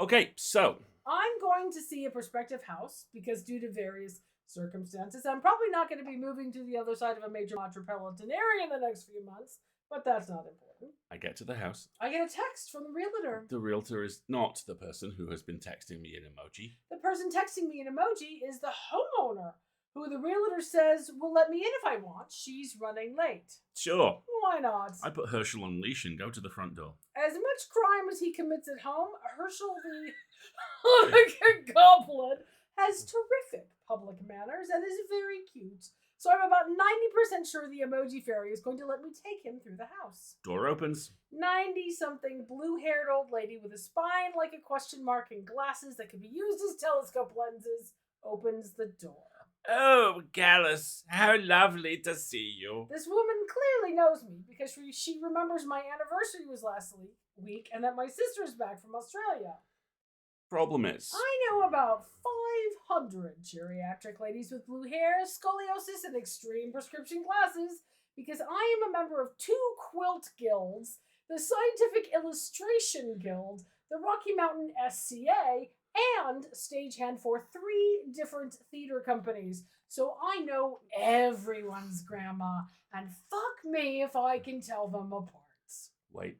Okay, so I'm going to see a prospective house because due to various circumstances, I'm probably not going to be moving to the other side of a major metropolitan area in the next few months, but that's not important. I get to the house. I get a text from the realtor. The realtor is not the person who has been texting me in emoji. The person texting me in emoji is the homeowner, who the realtor says will let me in if I want. She's running late. Sure. Why not? I put Herschel on leash and go to the front door. As much crime as he commits at home, Herschel the Hanukkah Goblin has terrific public manners and is very cute. So I'm about 90% sure the emoji fairy is going to let me take him through the house. Door opens. 90-something blue-haired old lady with a spine like a question mark and glasses that can be used as telescope lenses opens the door. Oh, Gallus, how lovely to see you. This woman clearly knows me because she remembers my anniversary was last week and that my sister is back from Australia. Problem is, I know about 500 geriatric ladies with blue hair, scoliosis, and extreme prescription glasses because I am a member of 2 quilt guilds, the Scientific Illustration Guild, the Rocky Mountain SCA, and stagehand for 3 different theater companies. So I know everyone's grandma, and fuck me if I can tell them apart. wait.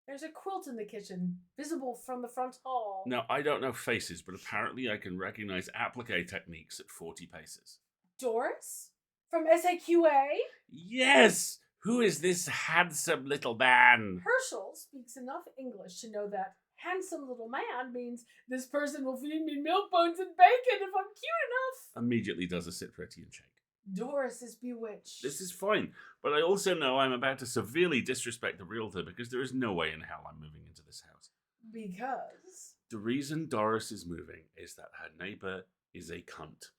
There's a quilt in the kitchen, visible from the front hall. Now, I don't know faces, but apparently I can recognize applique techniques at 40 paces. Doris? From SAQA? Yes! Who is this handsome little man? Herschel speaks enough English to know that handsome little man means this person will feed me milk bones and bacon if I'm cute enough. Immediately does a sit pretty and shake. Doris is bewitched. This is fine, but I also know I'm about to severely disrespect the realtor because there is no way in hell I'm moving into this house. Because? The reason Doris is moving is that her neighbor is a cunt.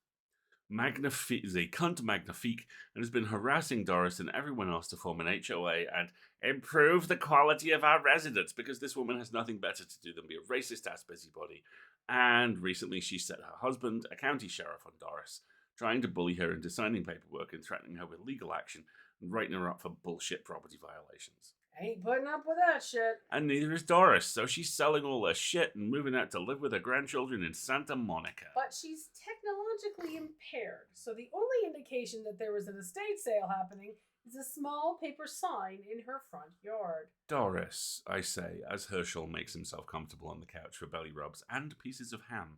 Is a cunt magnifique and has been harassing Doris and everyone else to form an HOA and improve the quality of our residents because this woman has nothing better to do than be a racist-ass busybody. And recently she set her husband, a county sheriff, on Doris, trying to bully her into signing paperwork and threatening her with legal action and writing her up for bullshit property violations. Ain't putting up with that shit. And neither is Doris, so she's selling all her shit and moving out to live with her grandchildren in Santa Monica. But she's technologically impaired, so the only indication that there was an estate sale happening is a small paper sign in her front yard. Doris, I say, as Herschel makes himself comfortable on the couch for belly rubs and pieces of ham,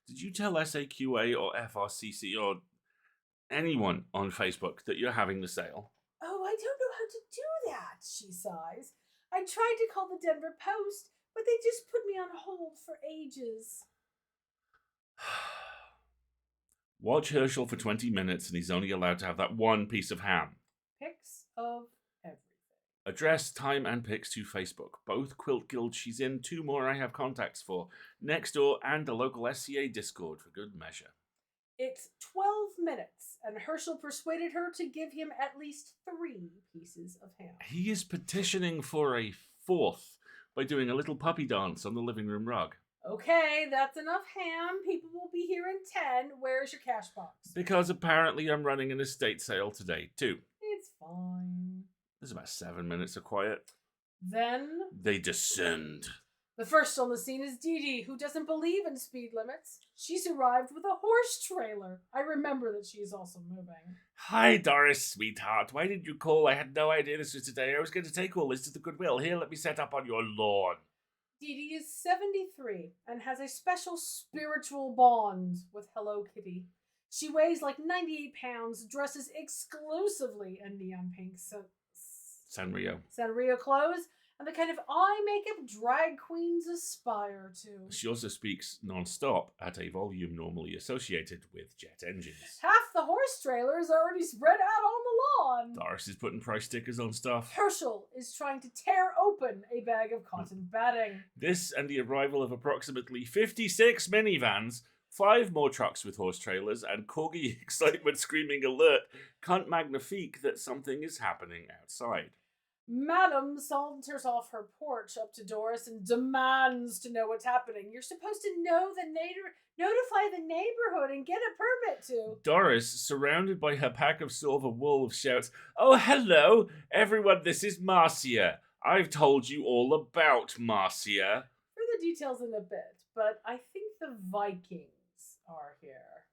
did you tell SAQA or FRCC or anyone on Facebook that you're having the sale? Oh, I don't know how to do that, she sighs. I tried to call the Denver Post, but they just put me on hold for ages. Watch Herschel for 20 minutes and he's only allowed to have that one piece of ham. Pics of everything. Address, time, and pics to Facebook. Both quilt guilds she's in, 2 more I have contacts for. Nextdoor and a local SCA Discord for good measure. It's 12 minutes, and Herschel persuaded her to give him at least 3 pieces of ham. He is petitioning for a 4th by doing a little puppy dance on the living room rug. Okay, that's enough ham. People will be here in 10. Where's your cash box? Because apparently I'm running an estate sale today, too. It's fine. There's about 7 minutes of quiet. Then They descend. the first on the scene is Dee Dee, who doesn't believe in speed limits. She's arrived with a horse trailer. I remember that she's also moving. Hi, Doris, sweetheart. Why did you call? I had no idea this was today. I was going to take all this to the Goodwill. Here, let me set up on your lawn. Dee Dee is 73 and has a special spiritual bond with Hello Kitty. She weighs like 98 pounds, dresses exclusively in neon pink Sanrio clothes, and the kind of eye makeup drag queens aspire to. She also speaks non-stop at a volume normally associated with jet engines. Half the horse trailer is already spread out on the lawn. Doris is putting price stickers on stuff. Herschel is trying to tear open a bag of cotton batting. This and the arrival of approximately 56 minivans, 5 more trucks with horse trailers, and corgi excitement screaming alert can't magnifique that something is happening outside. Madam saunters off her porch up to Doris and demands to know what's happening. You're supposed to notify the neighborhood and get a permit to. Doris, surrounded by her pack of silver wolves, shouts, "Oh, hello, everyone, this is Marcia. I've told you all about Marcia." Further details in a bit, but I think the Vikings are here.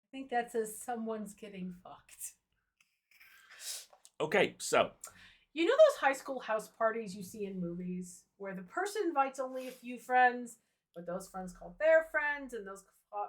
I think that says someone's getting fucked. Okay, so. You know those high school house parties you see in movies where the person invites only a few friends, but those friends call their friends, and those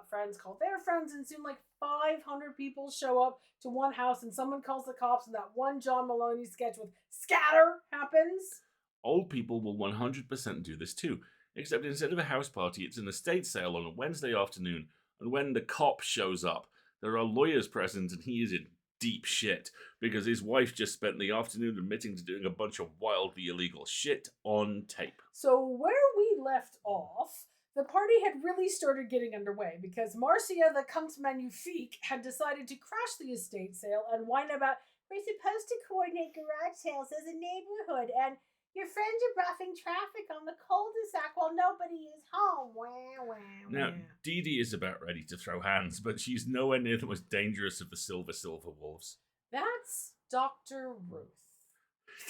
friends call their friends, and soon like 500 people show up to one house, and someone calls the cops, and that one John Maloney sketch with scatter happens? Old people will 100% do this too, except instead of a house party, it's an estate sale on a Wednesday afternoon, and when the cop shows up, there are lawyers present, and he is in deep shit because his wife just spent the afternoon admitting to doing a bunch of wildly illegal shit on tape. So where we left off, the party had really started getting underway because Marcia, the cunt magnifique, had decided to crash the estate sale and whine about, "We're supposed to coordinate garage sales as a neighborhood, and your friends are buffing traffic on the cul-de-sac while nobody is home." Wah, wah, wah. Now, Dee Dee is about ready to throw hands, but she's nowhere near the most dangerous of the silver wolves. That's Dr. Ruth.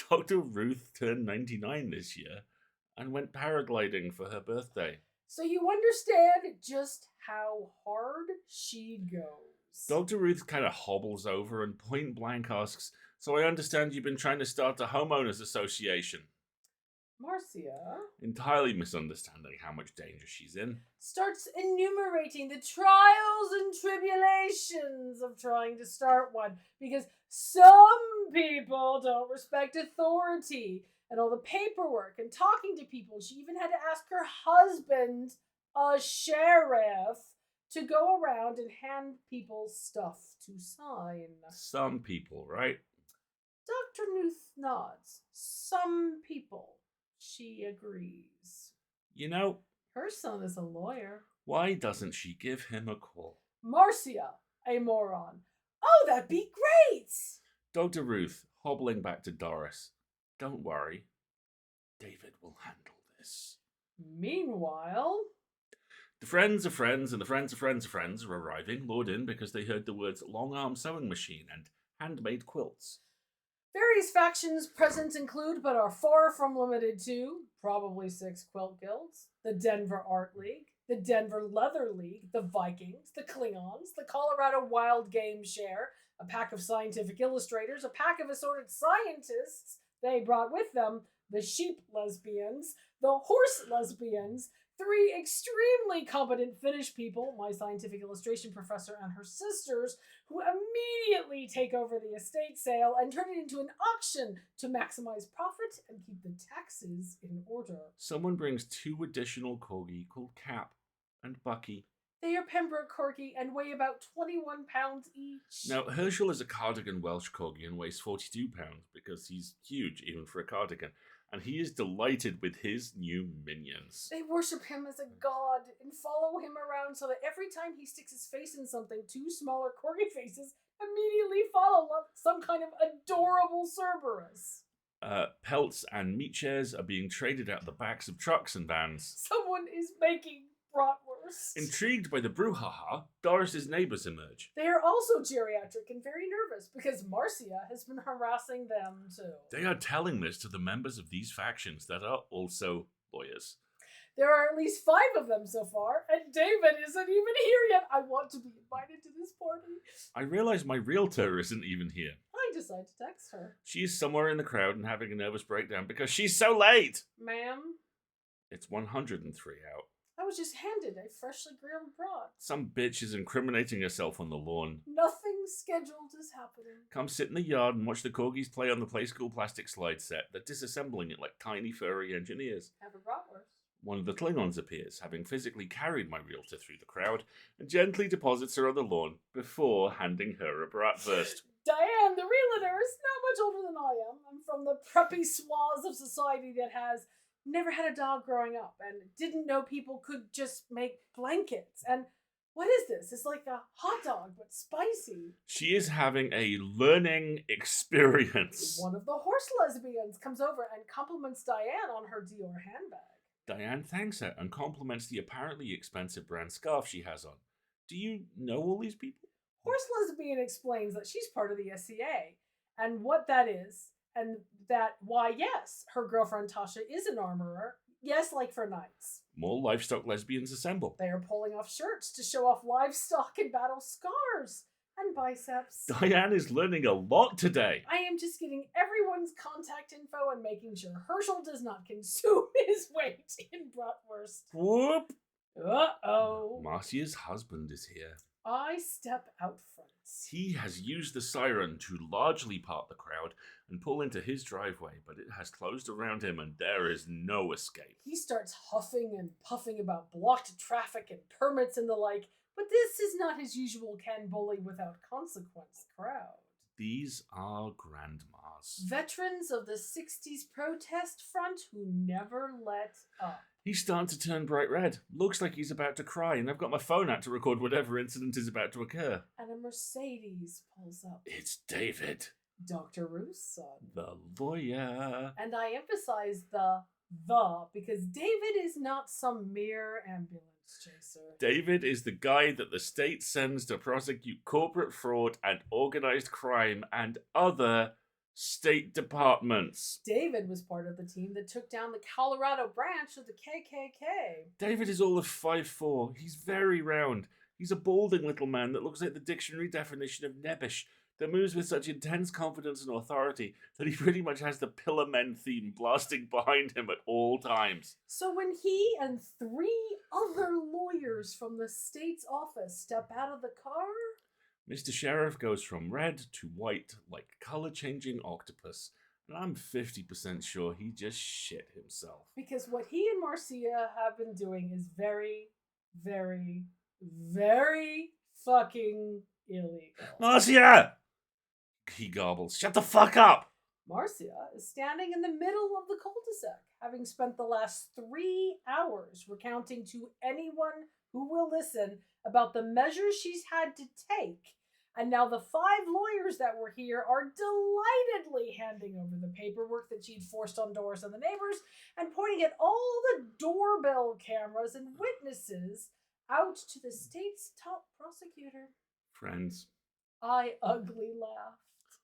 Dr. Ruth turned 99 this year and went paragliding for her birthday. So you understand just how hard she goes. Dr. Ruth kind of hobbles over and point blank asks, "So I understand you've been trying to start a homeowners association." Marcia Entirely misunderstanding how much danger she's in. starts enumerating the trials and tribulations of trying to start one because some people don't respect authority and all the paperwork and talking to people. She even had to ask her husband, a sheriff, to go around and hand people stuff to sign. Some people, right? Dr. Ruth nods. Some people. She agrees. You know, Her son is a lawyer. why doesn't she give him a call? Marcia, a moron. Oh, that'd be great! Dr. Ruth, hobbling back to Doris. "Don't worry. David will handle this." Meanwhile, The friends of friends and the friends of friends of friends are arriving, lured in because they heard the words long arm sewing machine and handmade quilts. Various factions present include, but are far from limited to, probably 6 quilt guilds, the Denver Art League, the Denver Leather League, the Vikings, the Klingons, the Colorado Wild Game Share, a pack of scientific illustrators, a pack of assorted scientists they brought with them, the sheep lesbians, the horse lesbians, 3 extremely competent Finnish people, my scientific illustration professor and her sisters, who immediately take over the estate sale and turn it into an auction to maximize profit and keep the taxes in order. Someone brings 2 additional corgi called Cap and Bucky. They are Pembroke corgi and weigh about 21 pounds each. Now, Herschel is a cardigan Welsh corgi and weighs 42 pounds because he's huge even for a cardigan. And he is delighted with his new minions. They worship him as a god and follow him around so that every time he sticks his face in something, 2 smaller corgi faces immediately follow some kind of adorable Cerberus. Pelts and meat chairs are being traded out the backs of trucks and vans. Someone is making bratwurst. Intrigued by the brouhaha, Doris's neighbours emerge. They are also geriatric and very nervous because Marcia has been harassing them too. They are telling this to the members of these factions that are also lawyers. There are at least 5 of them so far, and David isn't even here yet. I want to be invited to this party. I realize my realtor isn't even here. I decide to text her. She is somewhere in the crowd and having a nervous breakdown because she's so late. Ma'am? It's 103 out. I was just handed a freshly grilled brat. Some bitch is incriminating herself on the lawn. Nothing scheduled is happening. Come sit in the yard and watch the corgis play on the Play School plastic slide set. They're disassembling it like tiny furry engineers. Have a bratwurst. One of the Klingons appears, having physically carried my realtor through the crowd, and gently deposits her on the lawn before handing her a bratwurst. Diane, the realtor, is not much older than I am. I'm from the preppy swaths of society that has never had a dog growing up and didn't know people could just make blankets. And what is this? It's like a hot dog, but spicy. She is having a learning experience. One of the horse lesbians comes over and compliments Diane on her Dior handbag. Diane thanks her and compliments the apparently expensive brand scarf she has on. Do you know all these people? Horse lesbian explains that she's part of the SCA and what that is, and that why, yes, her girlfriend Tasha is an armorer. Yes, like for knights. More livestock lesbians assemble. They are pulling off shirts to show off livestock and battle scars and biceps. Diane is learning a lot today. I am just getting everyone's contact info and making sure Herschel does not consume his weight in bratwurst. Whoop! Uh-oh. Marcia's husband is here. I step out front. He has used the siren to largely part the crowd and pull into his driveway, but it has closed around him and there is no escape. He starts huffing and puffing about blocked traffic and permits and the like, but this is not his usual can bully without consequence crowd. These are grandmas. Veterans of the 60s protest front who never let up. He's starting to turn bright red. Looks like he's about to cry, and I've got my phone out to record whatever incident is about to occur. And a Mercedes pulls up. It's David. Dr. Ruth's son. The lawyer. And I emphasize the because David is not some mere ambulance chaser. David is the guy that the state sends to prosecute corporate fraud and organized crime and other state departments. David was part of the team that took down the Colorado branch of the KKK. David is all of 5'4". He's very round. He's a balding little man that looks like the dictionary definition of nebbish, that moves with such intense confidence and authority that he pretty much has the Pillar Men theme blasting behind him at all times. So when he and 3 other lawyers from the state's office step out of the car, Mr. Sheriff goes from red to white like color-changing octopus, and I'm 50% sure he just shit himself. Because what he and Marcia have been doing is very, very, very fucking illegal. Marcia! He gobbles. Shut the fuck up! Marcia is standing in the middle of the cul-de-sac, having spent the last 3 hours recounting to anyone who will listen about the measures she's had to take. And now the 5 lawyers that were here are delightedly handing over the paperwork that she'd forced on Doris and the neighbors and pointing at all the doorbell cameras and witnesses out to the state's top prosecutor. Friends. I ugly laughed.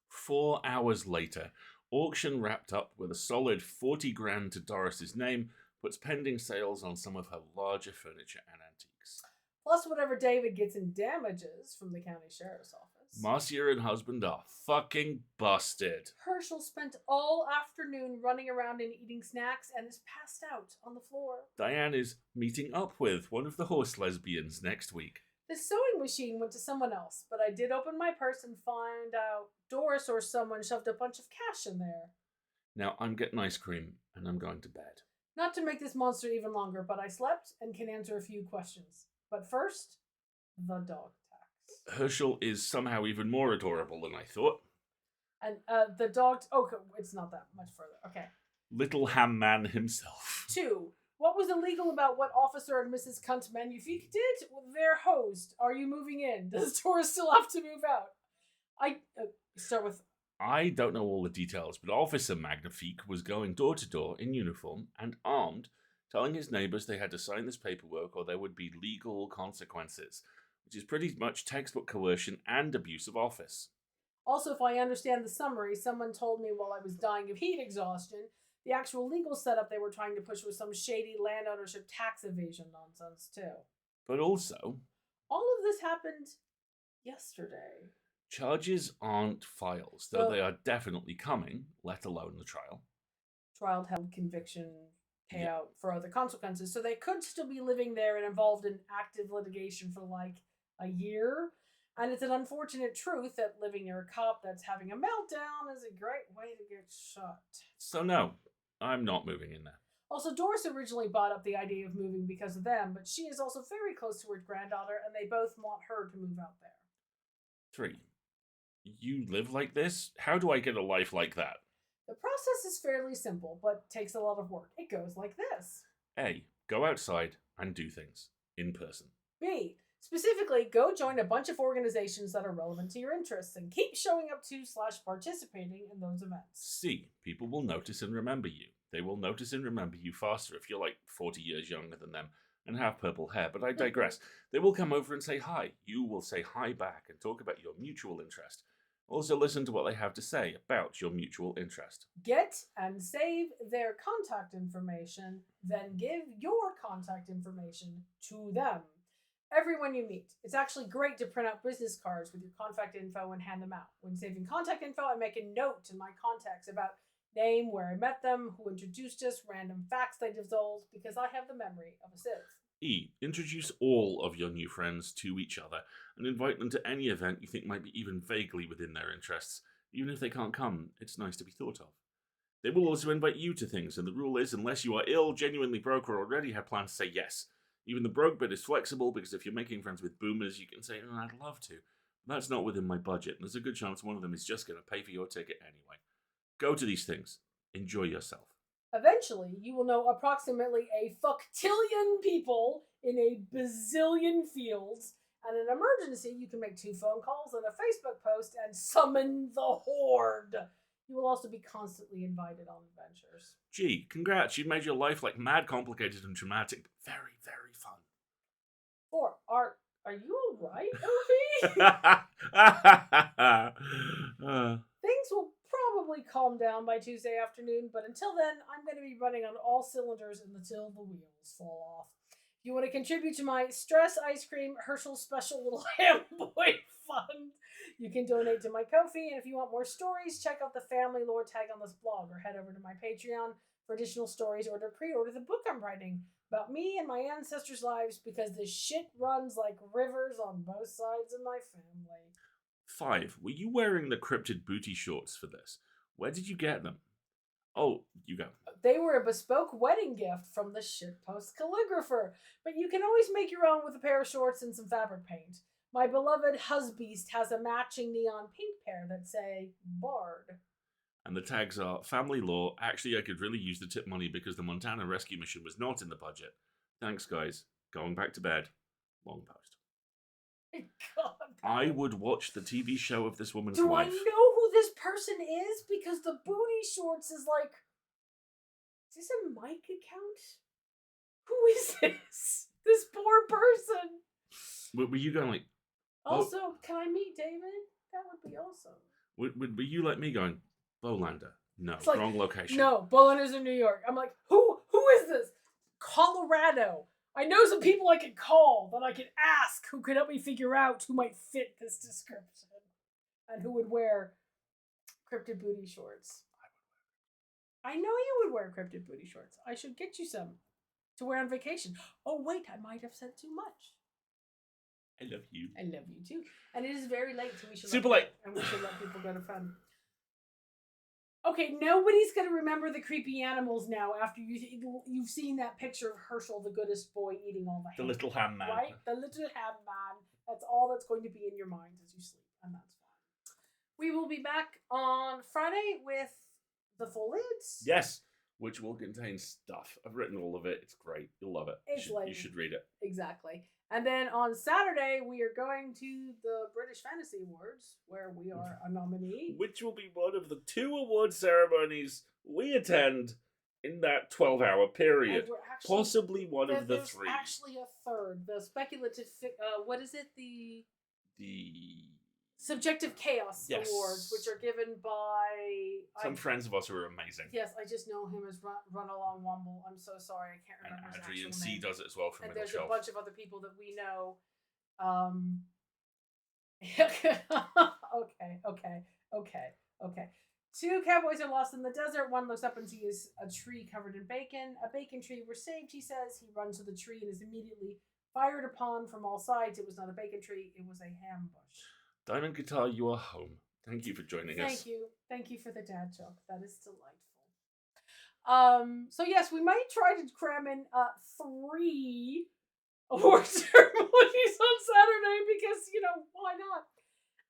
4 hours later, auction wrapped up with a solid 40 grand to Doris's name, puts pending sales on some of her larger furniture and antiques. Plus whatever David gets in damages from the county sheriff's office. Marcia and husband are fucking busted. Herschel spent all afternoon running around and eating snacks and is passed out on the floor. Diane is meeting up with one of the horse lesbians next week. The sewing machine went to someone else, but I did open my purse and find out Doris or someone shoved a bunch of cash in there. Now I'm getting ice cream and I'm going to bed. Not to make this monster even longer, but I slept and can answer a few questions. But first, the dog tax. Herschel is somehow even more adorable than I thought. And the dog... Okay, it's not that much further. Okay. Little ham man himself. 2. What was illegal about what Officer and Mrs. Cunt Magnifique did? Their host. Are you moving in? Does Doris still have to move out? Start with... I don't know all the details, but Officer Magnifique was going door to door in uniform and armed, telling his neighbours they had to sign this paperwork or there would be legal consequences, which is pretty much textbook coercion and abuse of office. Also, if I understand the summary, someone told me while I was dying of heat exhaustion, the actual legal setup they were trying to push was some shady land ownership tax evasion nonsense, too. But also... all of this happened yesterday. Charges aren't files, though they are definitely coming, let alone the trial. Trial held conviction payout for other consequences, so they could still be living there and involved in active litigation for like a year. And it's an unfortunate truth that living near a cop that's having a meltdown is a great way to get shot. So no, I'm not moving in there. Also, Doris originally brought up the idea of moving because of them, but she is also very close to her granddaughter, and they both want her to move out there. 3. You live like this? How do I get a life like that? The process is fairly simple, but takes a lot of work. It goes like this. A. Go outside and do things. In person. B. Specifically, go join a bunch of organizations that are relevant to your interests and keep showing up to / participating in those events. C. People will notice and remember you. They will notice and remember you faster if you're like 40 years younger than them and have purple hair, but I digress. They will come over and say hi. You will say hi back and talk about your mutual interest. Also listen to what they have to say about your mutual interest. Get and save their contact information, then give your contact information to them. Everyone you meet. It's actually great to print out business cards with your contact info and hand them out. When saving contact info, I make a note in my contacts about name, where I met them, who introduced us, random facts they divulged, because I have the memory of a sieve. E. Introduce all of your new friends to each other and invite them to any event you think might be even vaguely within their interests. Even if they can't come, it's nice to be thought of. They will also invite you to things, and the rule is unless you are ill, genuinely broke, or already have plans to say yes. Even the broke bit is flexible because if you're making friends with boomers, you can say, I'd love to. But that's not within my budget, and there's a good chance one of them is just going to pay for your ticket anyway. Go to these things. Enjoy yourself. Eventually, you will know approximately a fucktillion people in a bazillion fields, and in an emergency, you can make 2 phone calls and a Facebook post and summon the horde. You will also be constantly invited on adventures. Gee, congrats, you've made your life like mad complicated and traumatic, but very, very fun. 4. Are you alright, Opie? Things will probably calm down by Tuesday afternoon, but until then, I'm going to be running on all cylinders until the wheels fall off. If you want to contribute to my Stress Ice Cream Herschel Special Little Ham Boy Fund, you can donate to my Ko-fi, and if you want more stories, check out the family lore tag on this blog, or head over to my Patreon for additional stories, or to pre-order the book I'm writing about me and my ancestors' lives, because this shit runs like rivers on both sides of my family. 5. Were you wearing the cryptid booty shorts for this? Where did you get them? Oh, you go. They were a bespoke wedding gift from the shitpost calligrapher, but you can always make your own with a pair of shorts and some fabric paint. My beloved husbeast has a matching neon pink pair that say Bard. And the tags are family law. Actually, I could really use the tip money because the Montana rescue mission was not in the budget. Thanks, guys. Going back to bed. Long post. God. I would watch the TV show of this woman's Do life. I know who this person is? Because the booty shorts is like... Is this a mic account? Who is this? This poor person. Were you going like... Also, can I meet David? That would be awesome. Were you like me going, Bolander? No, It's like, wrong location. No, Bolander's in New York. I'm like, who is this? Colorado. I know some people I could call that I could ask who could help me figure out who might fit this description and who would wear cryptid booty shorts. I know you would wear cryptid booty shorts. I should get you some to wear on vacation. Oh, wait, I might have said too much. I love you. I love you too. And it is very late, so we should Super late. And we should let people go to fun. Okay, nobody's gonna remember the creepy animals now after you've seen that picture of Herschel, the goodest boy, eating all the ham. The little ham man. Right? The little ham man. That's all that's going to be in your mind as you sleep, and that's fine. We will be back on Friday with the full leads. Yes, which will contain stuff. I've written all of it. It's great. You'll love it. You should read it. Exactly. And then on Saturday, we are going to the British Fantasy Awards, where we are a nominee. Which will be one of the 2 award ceremonies we attend in that 12-hour period. Possibly one of the 3. There's actually a third. The speculative... what is it? The Subjective Chaos Awards, which are given by... Some friends of us who are amazing. Yes, I just know him as Run Along Wumble. I'm so sorry, I can't remember his Adrian actual C name. does it as well from And Middle there's Shelf. a bunch of other people that we know. Okay. 2 cowboys are lost in the desert. One looks up and sees a tree covered in bacon. A bacon tree. We're saved, he says. He runs to the tree and is immediately fired upon from all sides. It was not a bacon tree. It was a ham bush. Diamond Guitar, you are home. Thank you for joining us. Thank you. Thank you for the dad joke. That is delightful. So yes, we might try to cram in 3 award ceremonies on Saturday because, why not?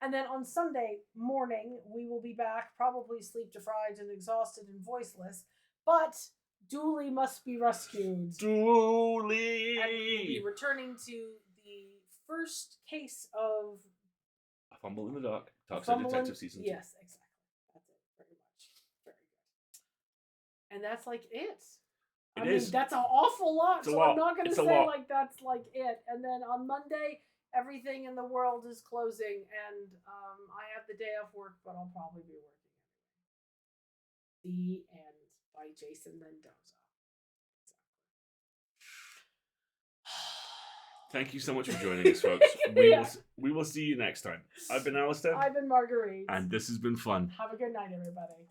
And then on Sunday morning, we will be back, probably sleep-deprived and exhausted and voiceless, but Dooley must be rescued. Dooley! And we will be returning to the first case of... A Fumble in the Dark. Toxic Detective Season 2. Yes, exactly. That's it, pretty much. Very good. And that's like it. I mean, that's an awful lot, so I'm not going to say like that's like it. And then on Monday, everything in the world is closing, and I have the day off work, but I'll probably be working anyway. The End by Jason Mendoza. Thank you so much for joining us, folks. We will see you next time. I've been Alistair. I've been Marguerite. And this has been fun. Have a good night, everybody.